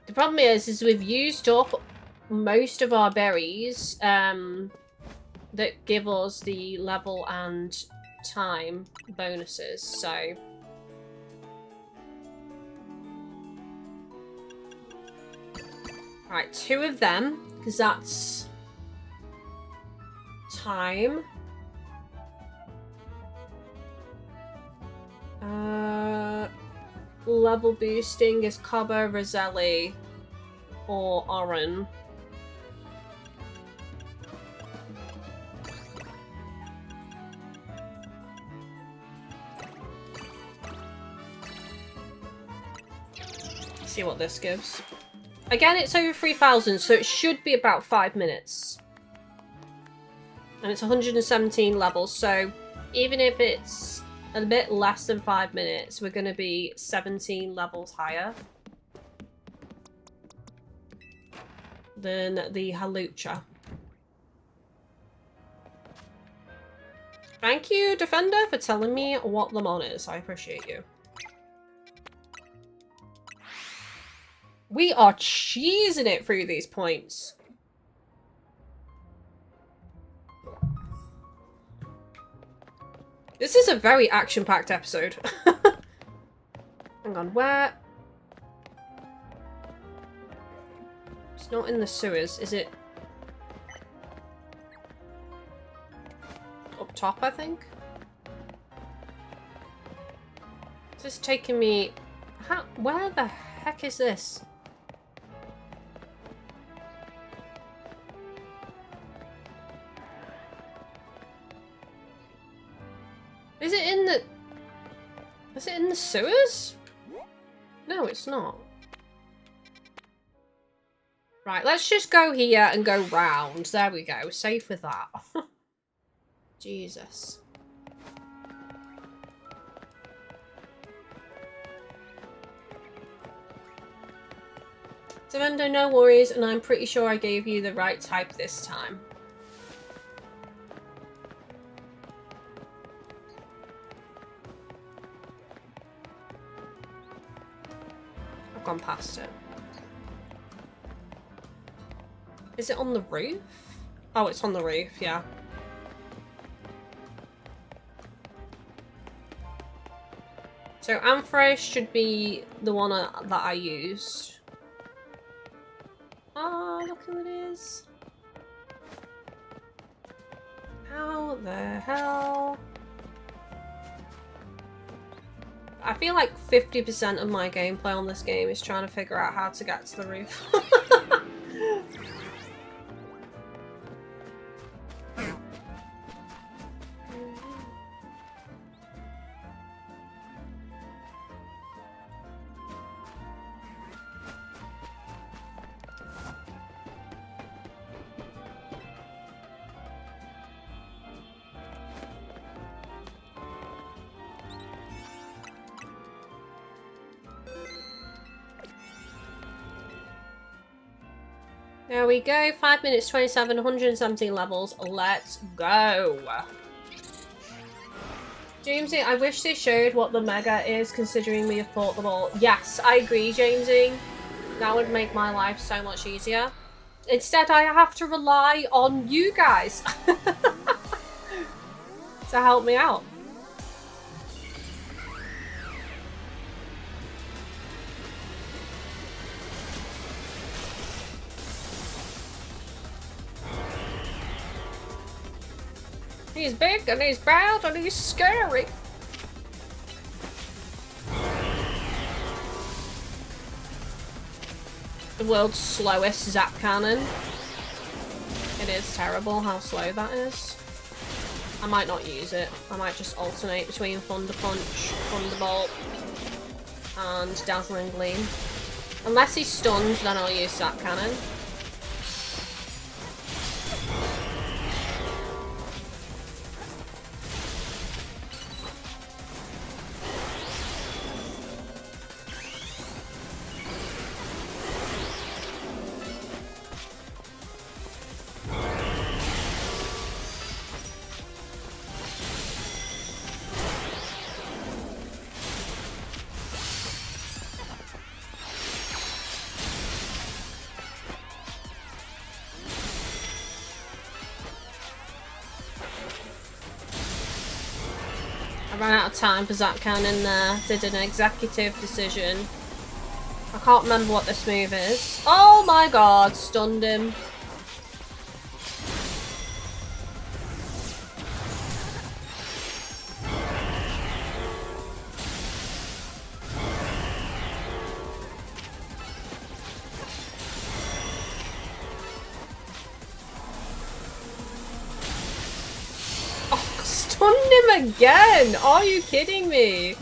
The problem is we've used up most of our berries that give us the level and time bonuses, so... Right, 2 of them, because that's time. Level boosting is Cabo, Roselli, or Oren. See what this gives. Again, it's over 3,000, so it should be about 5 minutes. And it's 117 levels, so even if it's a bit less than 5 minutes, we're going to be 17 levels higher than the Halucha. Thank you, Defender, for telling me what the mon is. I appreciate you. We are cheesing it through these points. This is a very action-packed episode. Hang on, where? It's not in the sewers, is it? Up top, I think? Is this taking me... How? Where the heck is this? Is it in the... Is it in the sewers? No, it's not. Right, let's just go here and go round. There we go. Safe with that. Jesus. Devendo, no worries, and I'm pretty sure I gave you the right type this time. I've gone past it. Is it on the roof? Oh, it's on the roof, yeah. So Amphrase should be the one that I used. Oh, look who it is. How the hell? I feel like 50% of my gameplay on this game is trying to figure out how to get to the roof. There we go, 5 minutes 27, 117 levels, let's go! Jamesy, I wish they showed what the mega is, considering we have fought them all. Yes, I agree, Jamesy. That would make my life so much easier. Instead, I have to rely on you guys to help me out. He's big and he's bad and he's scary. The world's slowest zap cannon. It is terrible how slow that is. I might not use it. I might just alternate between Thunder Punch, Thunderbolt, and Dazzling Gleam. Unless he's stunned, then I'll use zap cannon. I ran out of time for Zap Cannon there. Did an executive decision. I can't remember what this move is. Oh my god, stunned him. Stunned him again! Are you kidding me?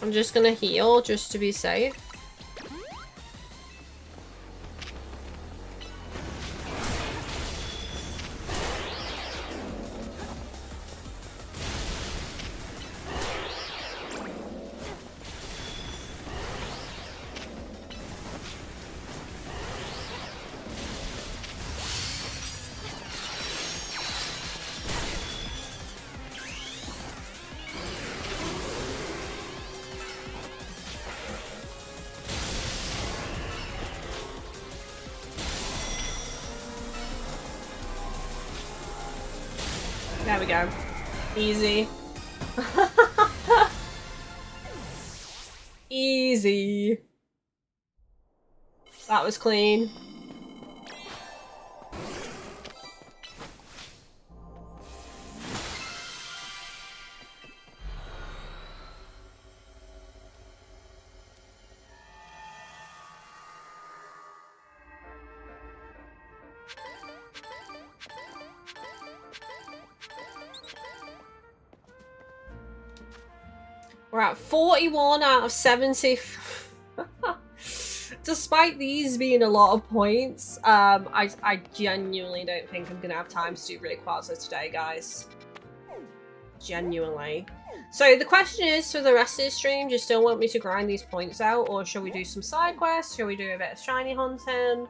I'm just gonna heal just to be safe. There we go. Easy. Easy. That was clean. We're at 41 out of 70. Despite these being a lot of points, I genuinely don't think I'm gonna have time to do Rayquaza today, guys. Genuinely. So the question is, for the rest of the stream, do you still want me to grind these points out, or shall we do some side quests? Shall we do a bit of shiny hunting?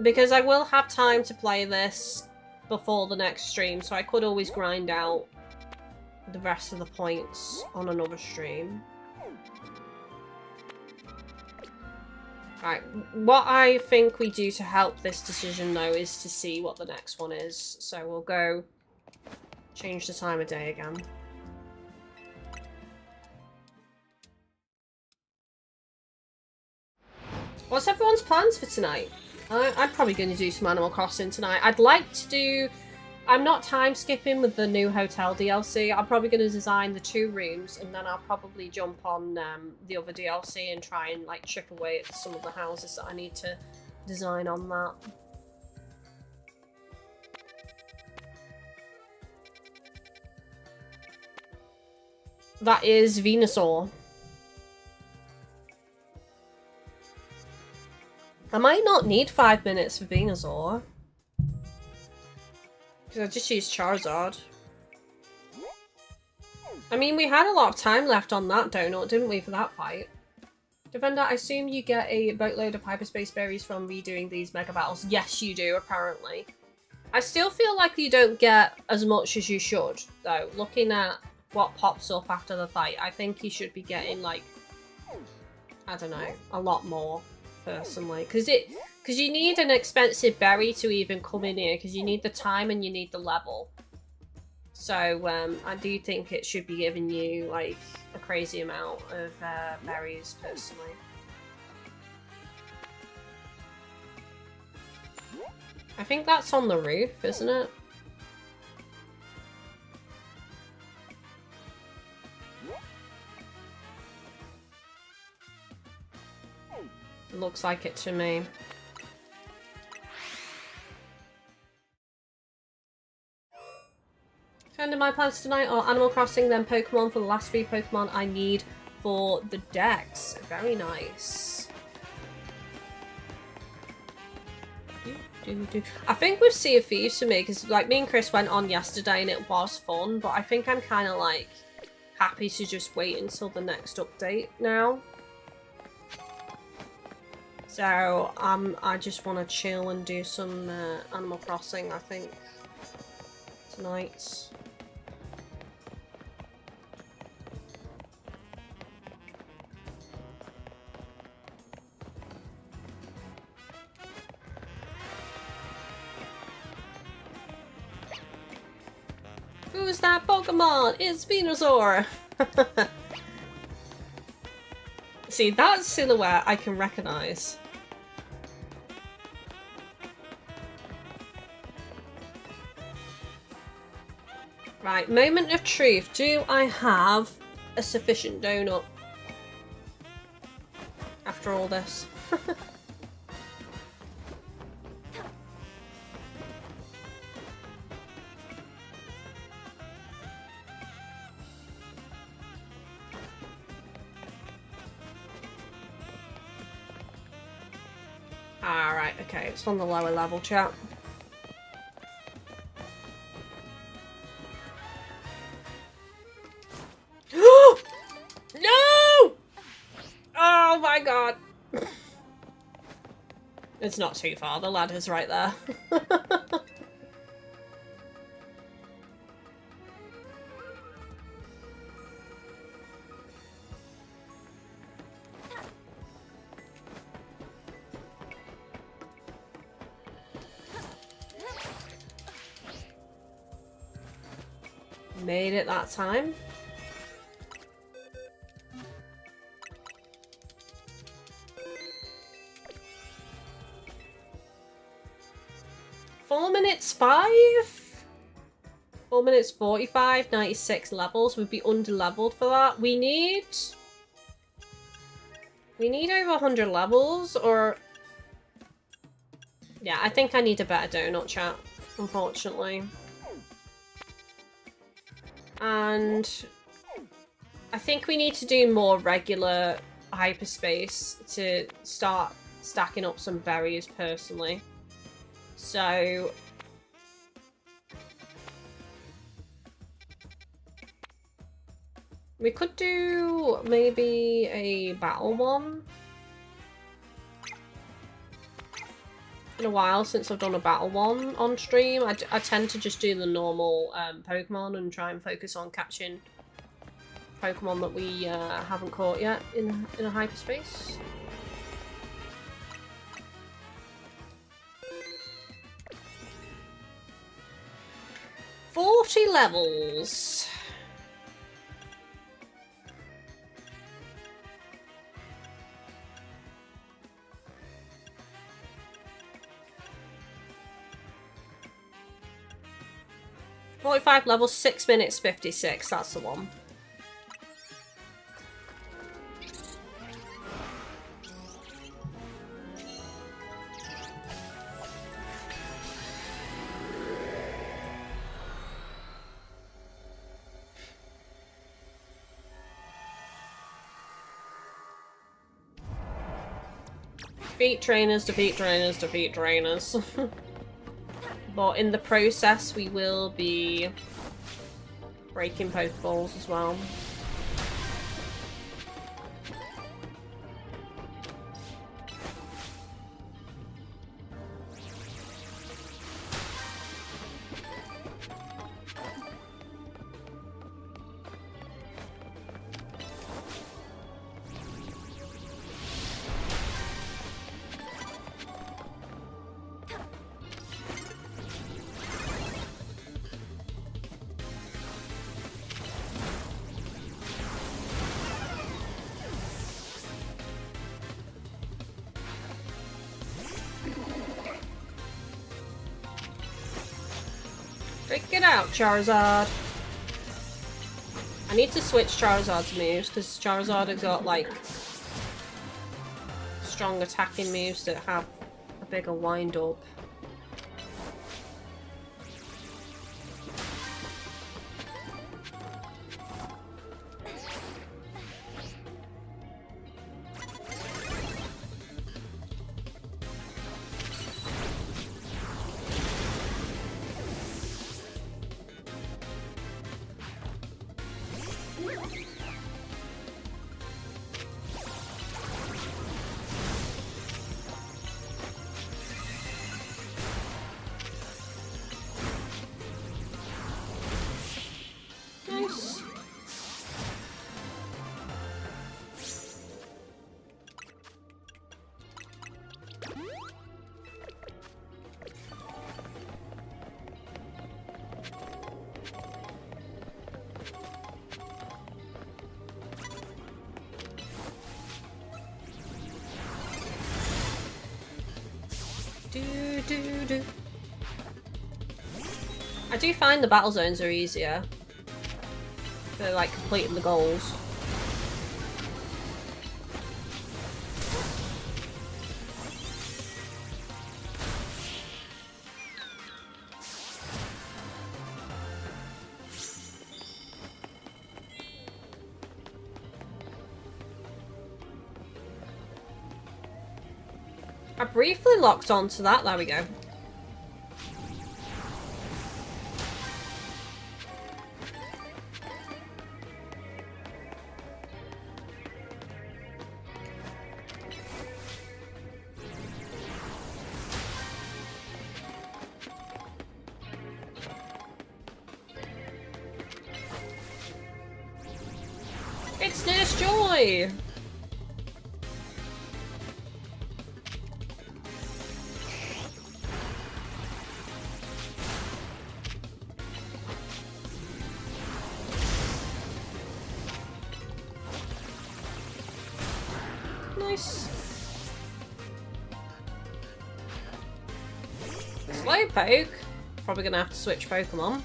Because I will have time to play this before the next stream, so I could always grind out the rest of the points on another stream. Right, what I think we do to help this decision, though, is to see what the next one is. So we'll go change the time of day again. What's everyone's plans for tonight? I'm probably going to do some Animal Crossing tonight. I'd like to do... I'm not time skipping with the new hotel DLC. I'm probably going to design the 2 rooms, and then I'll probably jump on the other DLC and try and like chip away at some of the houses that I need to design on that. That is Venusaur. I might not need 5 minutes for Venusaur. Because I just used Charizard. I mean, we had a lot of time left on that donut, didn't we, for that fight? Defender, I assume you get a boatload of hyperspace berries from redoing these mega battles. Yes, you do, apparently. I still feel like you don't get as much as you should, though. Looking at what pops up after the fight, I think you should be getting, like, I don't know, a lot more, personally. Because you need an expensive berry to even come in here, because you need the time and you need the level. So, I do think it should be giving you, like, a crazy amount of berries, personally. I think that's on the roof, isn't it? Looks like it to me. Kind of my plans tonight are Animal Crossing, then Pokemon for the last 3 Pokemon I need for the decks. Very nice. I think with Sea of Thieves for me, because like me and Chris went on yesterday and it was fun, but I think I'm kind of like happy to just wait until the next update now. So I just want to chill and do some Animal Crossing, I think, tonight. Who's that Pokemon? It's Venusaur! See, that silhouette I can recognize. Right, moment of truth. Do I have a sufficient donut after all this? Alright, okay, it's on the lower level, chat. No! Oh my god. It's not too far, the ladder's right there. Made it that time. Four minutes 5? 4 minutes 45, 96 levels. We'd be under-leveled for that. We need over 100 levels, or... Yeah, I think I need a better donut, chat, unfortunately. And I think we need to do more regular hyperspace to start stacking up some berries personally. So we could do maybe a battle one. It's been a while since I've done a battle one on stream. I tend to just do the normal Pokemon and try and focus on catching Pokemon that we haven't caught yet in a hyperspace. $40 levels. $45 levels, 6 minutes 56. That's the one. Defeat trainers, defeat trainers, defeat trainers. But in the process, we will be breaking Pokeballs as well. Get out, Charizard. I need to switch Charizard's moves because Charizard has got like strong attacking moves that have a bigger wind up. I do find the battle zones are easier for like completing the goals. I briefly locked onto that, there we go. It's Nurse Joy! Nice. Slowpoke. Probably gonna have to switch Pokemon.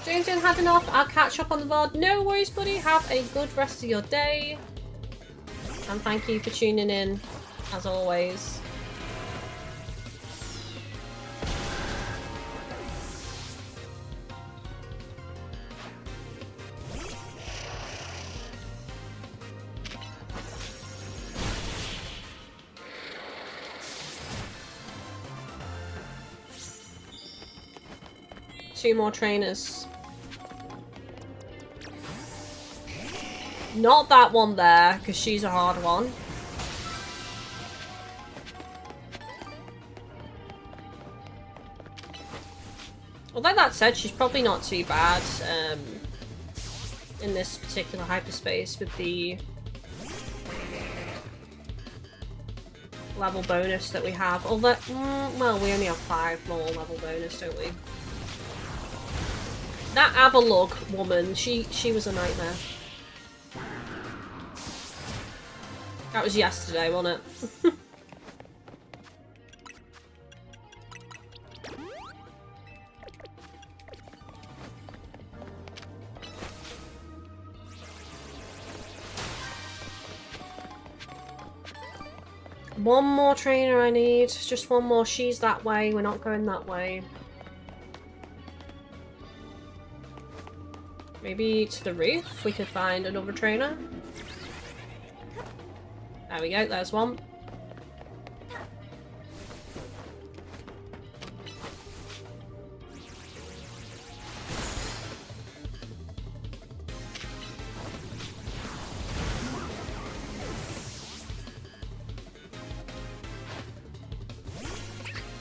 James ain't had enough. I'll catch up on the VOD. No worries, buddy. Have a good rest of your day. And thank you for tuning in, as always. Two more trainers. Not that one there, because she's a hard one. Although that said, she's probably not too bad in this particular hyperspace with the level bonus that we have. Although, well, we only have 5 more level bonus, don't we? That Avalug woman, she was a nightmare. That was yesterday, wasn't it? One more trainer I need. Just one more. She's that way. We're not going that way. Maybe to the roof we could find another trainer. There we go, there's one.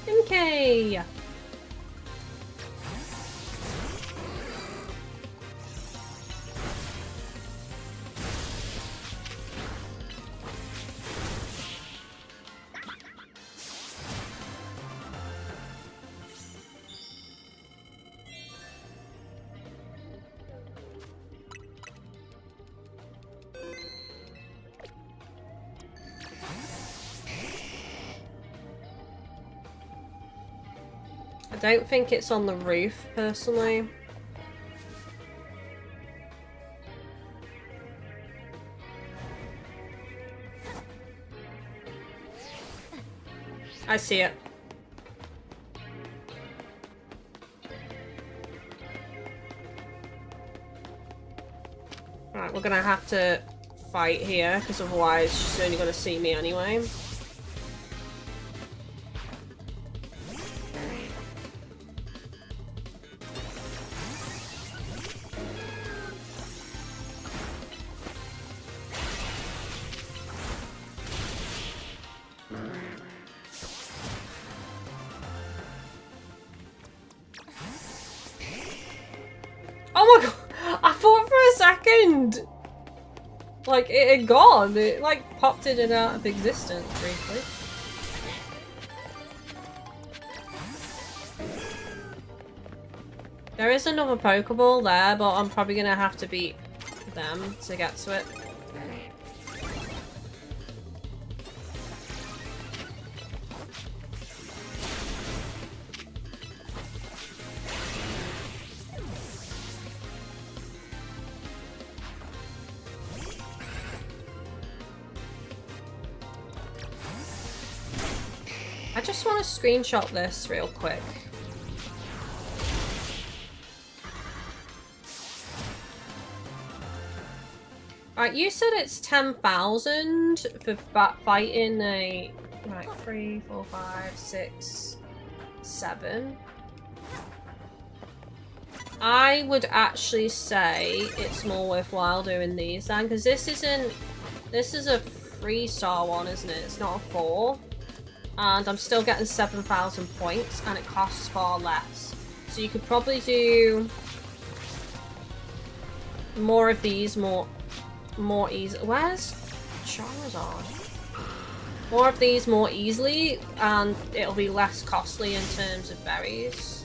Okay. I don't think it's on the roof, personally. I see it. Right, we're gonna have to fight here, because otherwise she's only gonna see me anyway. Like, it had gone. It, like, popped in and out of existence briefly. There is another Pokeball there, but I'm probably gonna have to beat them to get to it. I just want to screenshot this real quick. Right, you said it's 10,000 for fighting a... Right, 3, 4, 5, 6, 7. I would actually say it's more worthwhile doing these then, because this isn't... This is a 3-star one, isn't it? It's not a 4. And I'm still getting 7,000 points, and it costs far less. So you could probably do more of these, more easy. Where's Charizard? More of these more easily, and it'll be less costly in terms of berries.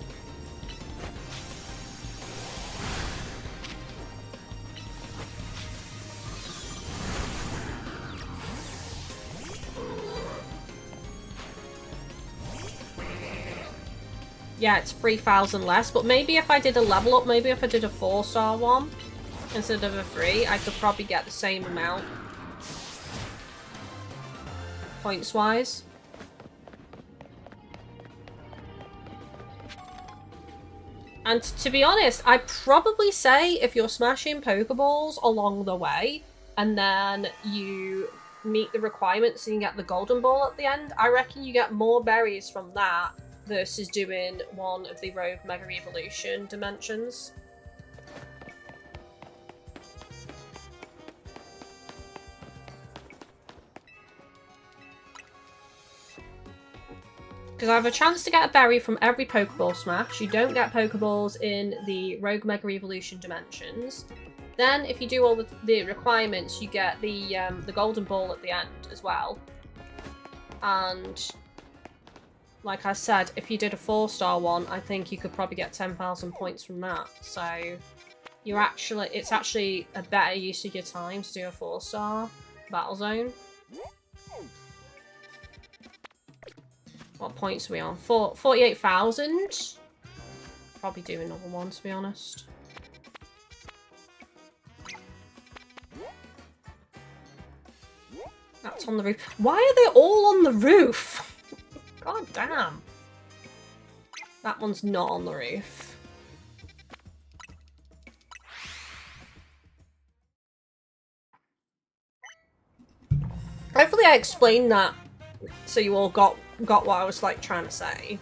yeah, it's 3,000 less. But maybe if I did a level up, maybe if I did a 4-star one instead of a 3, I could probably get the same amount. Points-wise. And to be honest, I'd probably say if you're smashing Pokeballs along the way, and then you meet the requirements and you get the golden ball at the end, I reckon you get more berries from that versus doing one of the Rogue Mega Evolution dimensions. Because I have a chance to get a berry from every Pokeball smash. You don't get Pokeballs in the Rogue Mega Evolution dimensions. Then, if you do all the requirements, you get the golden ball at the end as well. And like I said, if you did a 4-star one, I think you could probably get 10,000 points from that. So it's actually a better use of your time to do a 4-star battle zone. What points are we on? 48,000? Probably do another one, to be honest. That's on the roof. Why are they all on the roof? God damn. That one's not on the roof. Hopefully I explained that so you all got what I was like trying to say.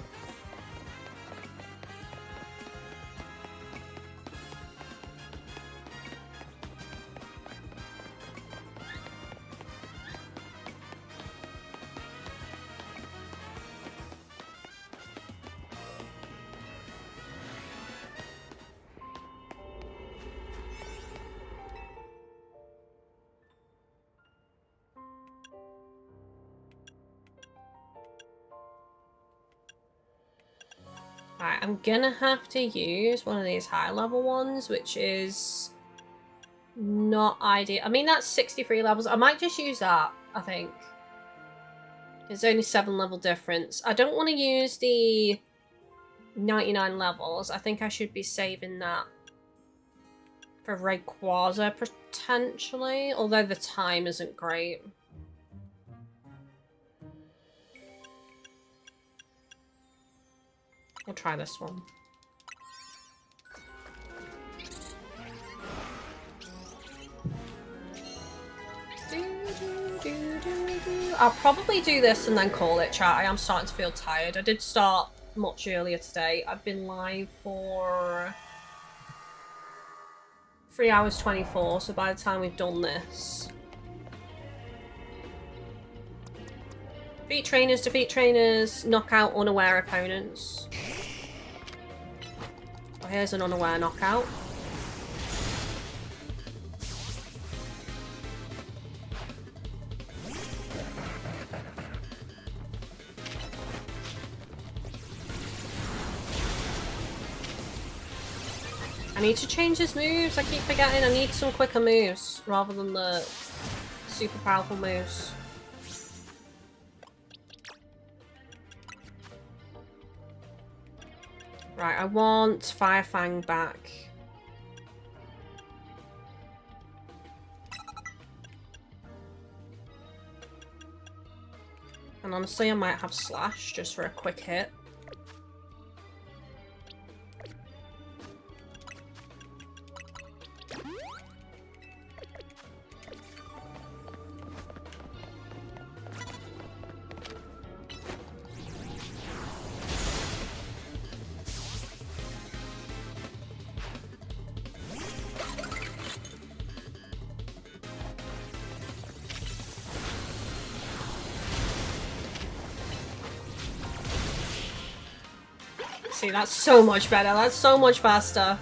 Right, I'm gonna have to use one of these high level ones, which is not ideal. I mean, that's 63 levels. I might just use that, I think. It's only 7 level difference. I don't want to use the 99 levels. I think I should be saving that for Rayquaza, potentially. Although the time isn't great. We'll try this one. I'll probably do this and then call it, chat. I am starting to feel tired. I did start much earlier today. I've been live for 3 hours 24, so by the time we've done this... defeat trainers, knock out unaware opponents. Oh, here's an unaware knockout. I need to change his moves. I keep forgetting I need some quicker moves rather than the super powerful moves. Right, I want Firefang back. And honestly, I might have Slash just for a quick hit. See, that's so much better. That's so much faster.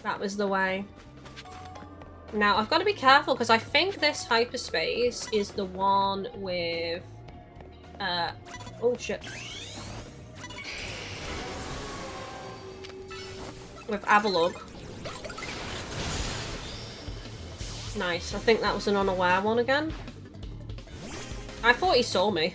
That was the way. Now, I've got to be careful because I think this hyperspace is the one with... oh, shit. With Avalugg. Nice. I think that was an unaware one again. I thought he saw me.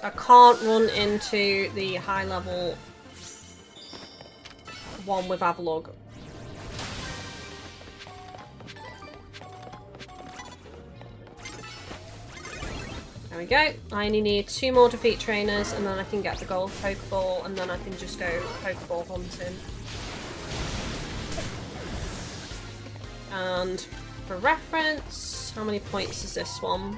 I can't run into the high level one with Avalugg. There we go. I only need 2 more defeat trainers and then I can get the gold Pokeball and then I can just go Pokeball hunting. And for reference, how many points is this one?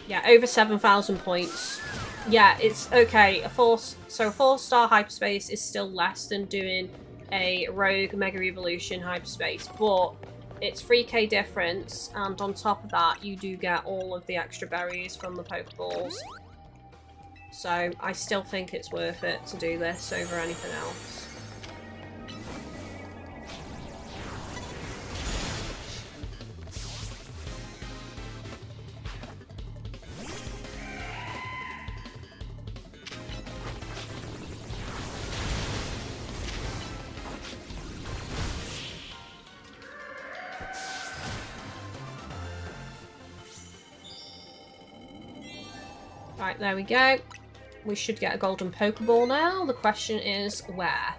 Yeah, over 7,000 points. Yeah, it's okay. A 4-star hyperspace is still less than doing a Rogue Mega Evolution hyperspace, but it's 3k difference, and on top of that, you do get all of the extra berries from the Pokeballs. So I still think it's worth it to do this over anything else. Right, there we go. We should get a golden Pokeball now. The question is, where?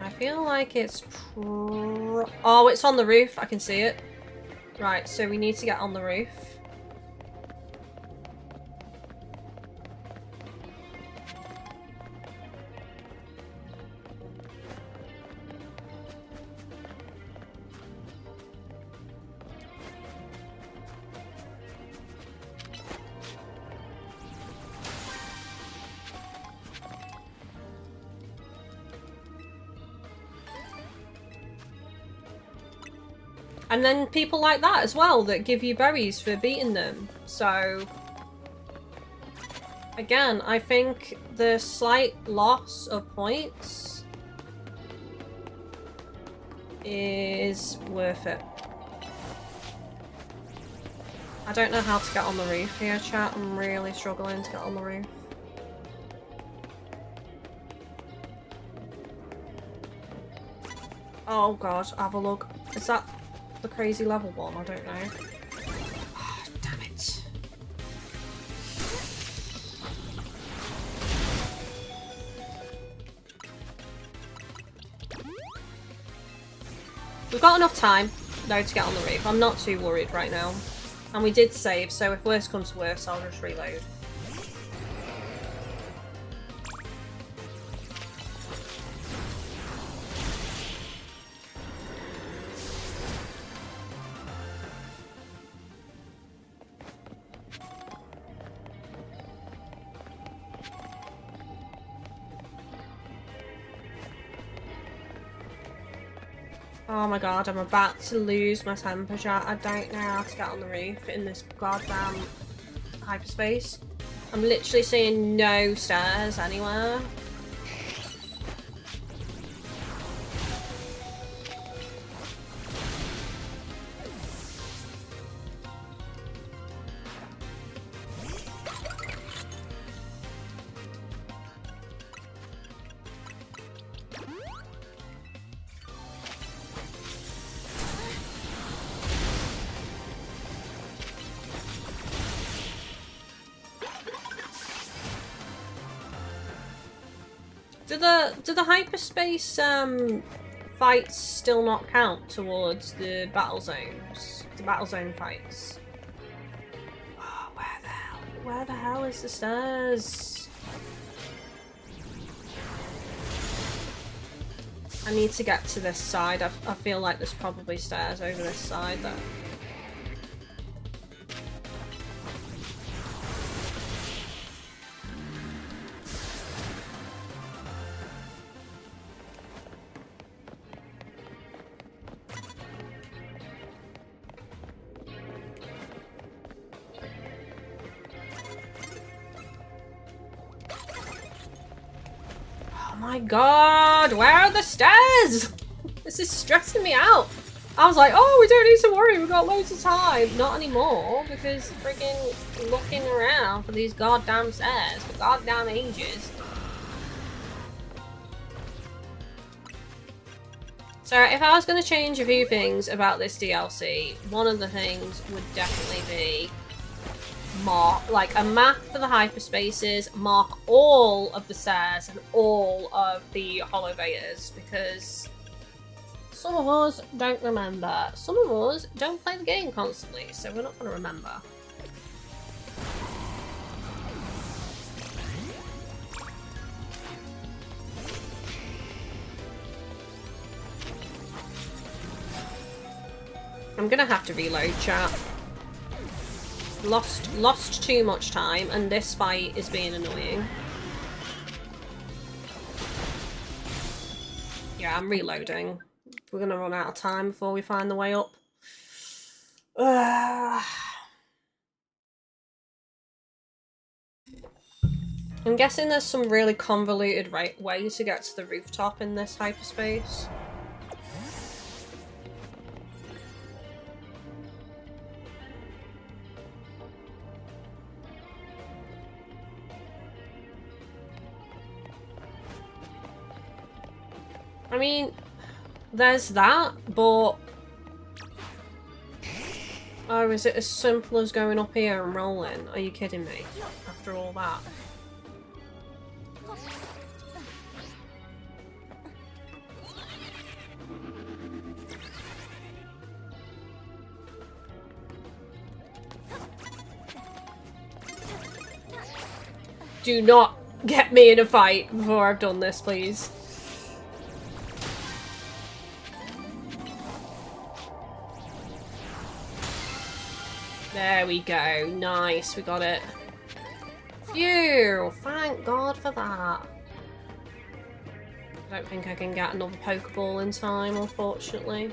I feel like it's oh, it's on the roof. I can see it. Right, so we need to get on the roof. And then people like that as well that give you berries for beating them. So, again, I think the slight loss of points is worth it. I don't know how to get on the roof here, chat. I'm really struggling to get on the roof. Oh god, Avalugg. Is that the crazy level one? I don't know. Oh, damn it. We've got enough time, though, to get on the roof. I'm not too worried right now. And we did save, so if worse comes to worse, I'll just reload. Oh my god, I'm about to lose my temper, chat. I don't know how to get on the roof in this goddamn hyperspace. I'm literally seeing no stairs anywhere. Do the hyperspace fights still not count towards the battle zones? The battle zone fights? Oh, where the hell is the stairs? I need to get to this side. I feel like there's probably stairs over this side though. My god, where are the stairs? This is stressing me out. I was like, oh, we don't need to worry, we've got loads of time. Not anymore, because freaking looking around for these goddamn stairs for goddamn ages. So if I was going to change a few things about this DLC, one of the things would definitely be like a map for the hyperspaces, mark all of the stairs and all of the holovators, because some of us don't remember. Some of us don't play the game constantly, so we're not going to remember. I'm gonna have to reload, chat. Lost too much time, and this fight is being annoying. Yeah, I'm reloading. We're gonna run out of time before we find the way up. I'm guessing there's some really convoluted way to get to the rooftop in this hyperspace. I mean, there's that, but... Oh, is it as simple as going up here and rolling? Are you kidding me? After all that. Do not get me in a fight before I've done this, please. There we go. Nice, we got it. Phew! Thank God for that. I don't think I can get another Pokeball in time, unfortunately.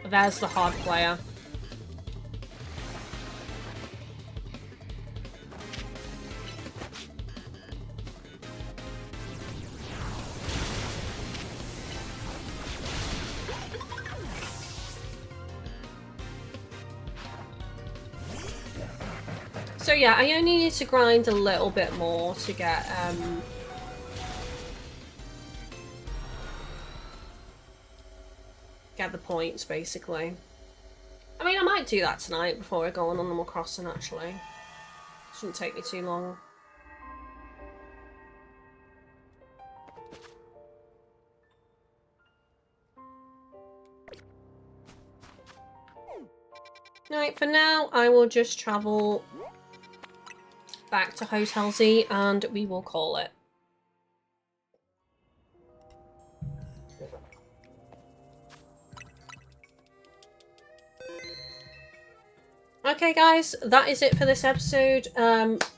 There's the hard player. So yeah, I only need to grind a little bit more to get the points, basically. I mean, I might do that tonight before I go on Animal Crossing, actually. Shouldn't take me too long. Right, for now, I will just travel back to Hotel Z and we will call it. Okay guys, that is it for this episode.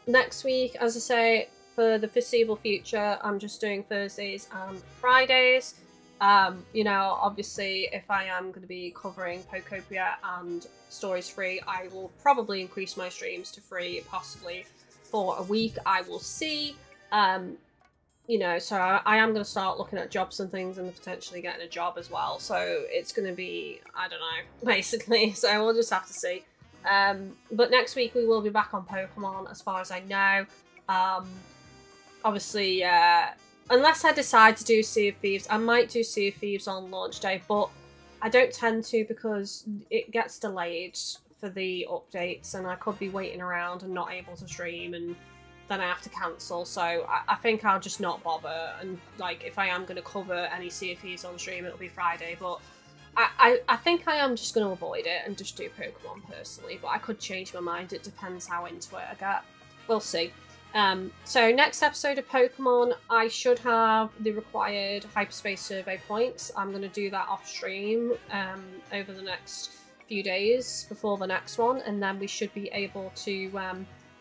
Next week, as I say, for the foreseeable future, I'm just doing Thursdays and Fridays. You know, obviously, if I am going to be covering Pokopia and Stories free, I will probably increase my streams to free, possibly for a week. I will see. You know, so I am going to start looking at jobs and things and potentially getting a job as well. So it's going to be, I don't know, basically. So we'll just have to see. But next week we will be back on Pokemon, as far as I know. Obviously, unless I decide to do Sea of Thieves, I might do Sea of Thieves on launch day, but I don't tend to because it gets delayed for the updates and I could be waiting around and not able to stream and then I have to cancel. So I think I'll just not bother, and like if I am going to cover any Sea of Thieves on stream, it'll be Friday, but I think I am just going to avoid it and just do Pokemon personally, but I could change my mind. It depends how into it I get. We'll see. So next episode of Pokemon, I should have the required hyperspace survey points. I'm going to do that off stream over the next few days before the next one, and then we should be able to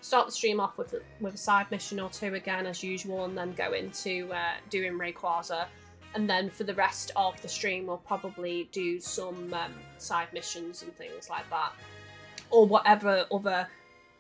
start the stream off with a side mission or two again as usual, and then go into doing Rayquaza. And then for the rest of the stream, we'll probably do some side missions and things like that. Or whatever other,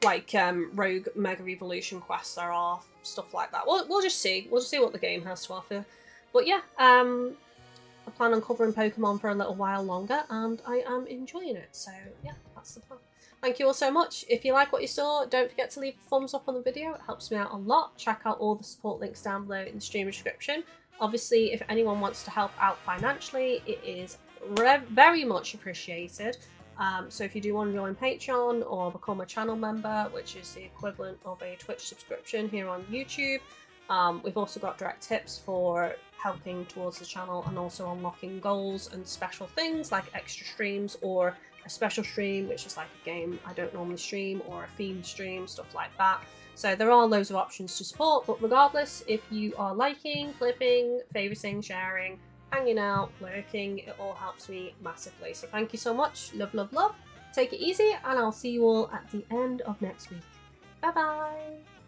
like, rogue Mega Evolution quests there are, stuff like that. We'll just see. We'll just see what the game has to offer. But yeah, I plan on covering Pokemon for a little while longer, and I am enjoying it. So yeah, That's the plan. Thank you all so much. If you like what you saw, don't forget to leave a thumbs up on the video. It helps me out a lot. Check out all the support links down below in the stream description. Obviously, if anyone wants to help out financially, it is very much appreciated. So if you do want to join Patreon or become a channel member, which is the equivalent of a Twitch subscription here on YouTube, we've also got direct tips for helping towards the channel and also unlocking goals and special things like extra streams or a special stream, which is like a game I don't normally stream, or a themed stream, stuff like that. So there are loads of options to support, but regardless, if you are liking, clipping, favoriting, sharing, hanging out, lurking, it all helps me massively. So thank you so much. Love, love, love. Take it easy, and I'll see you all at the end of next week. Bye bye.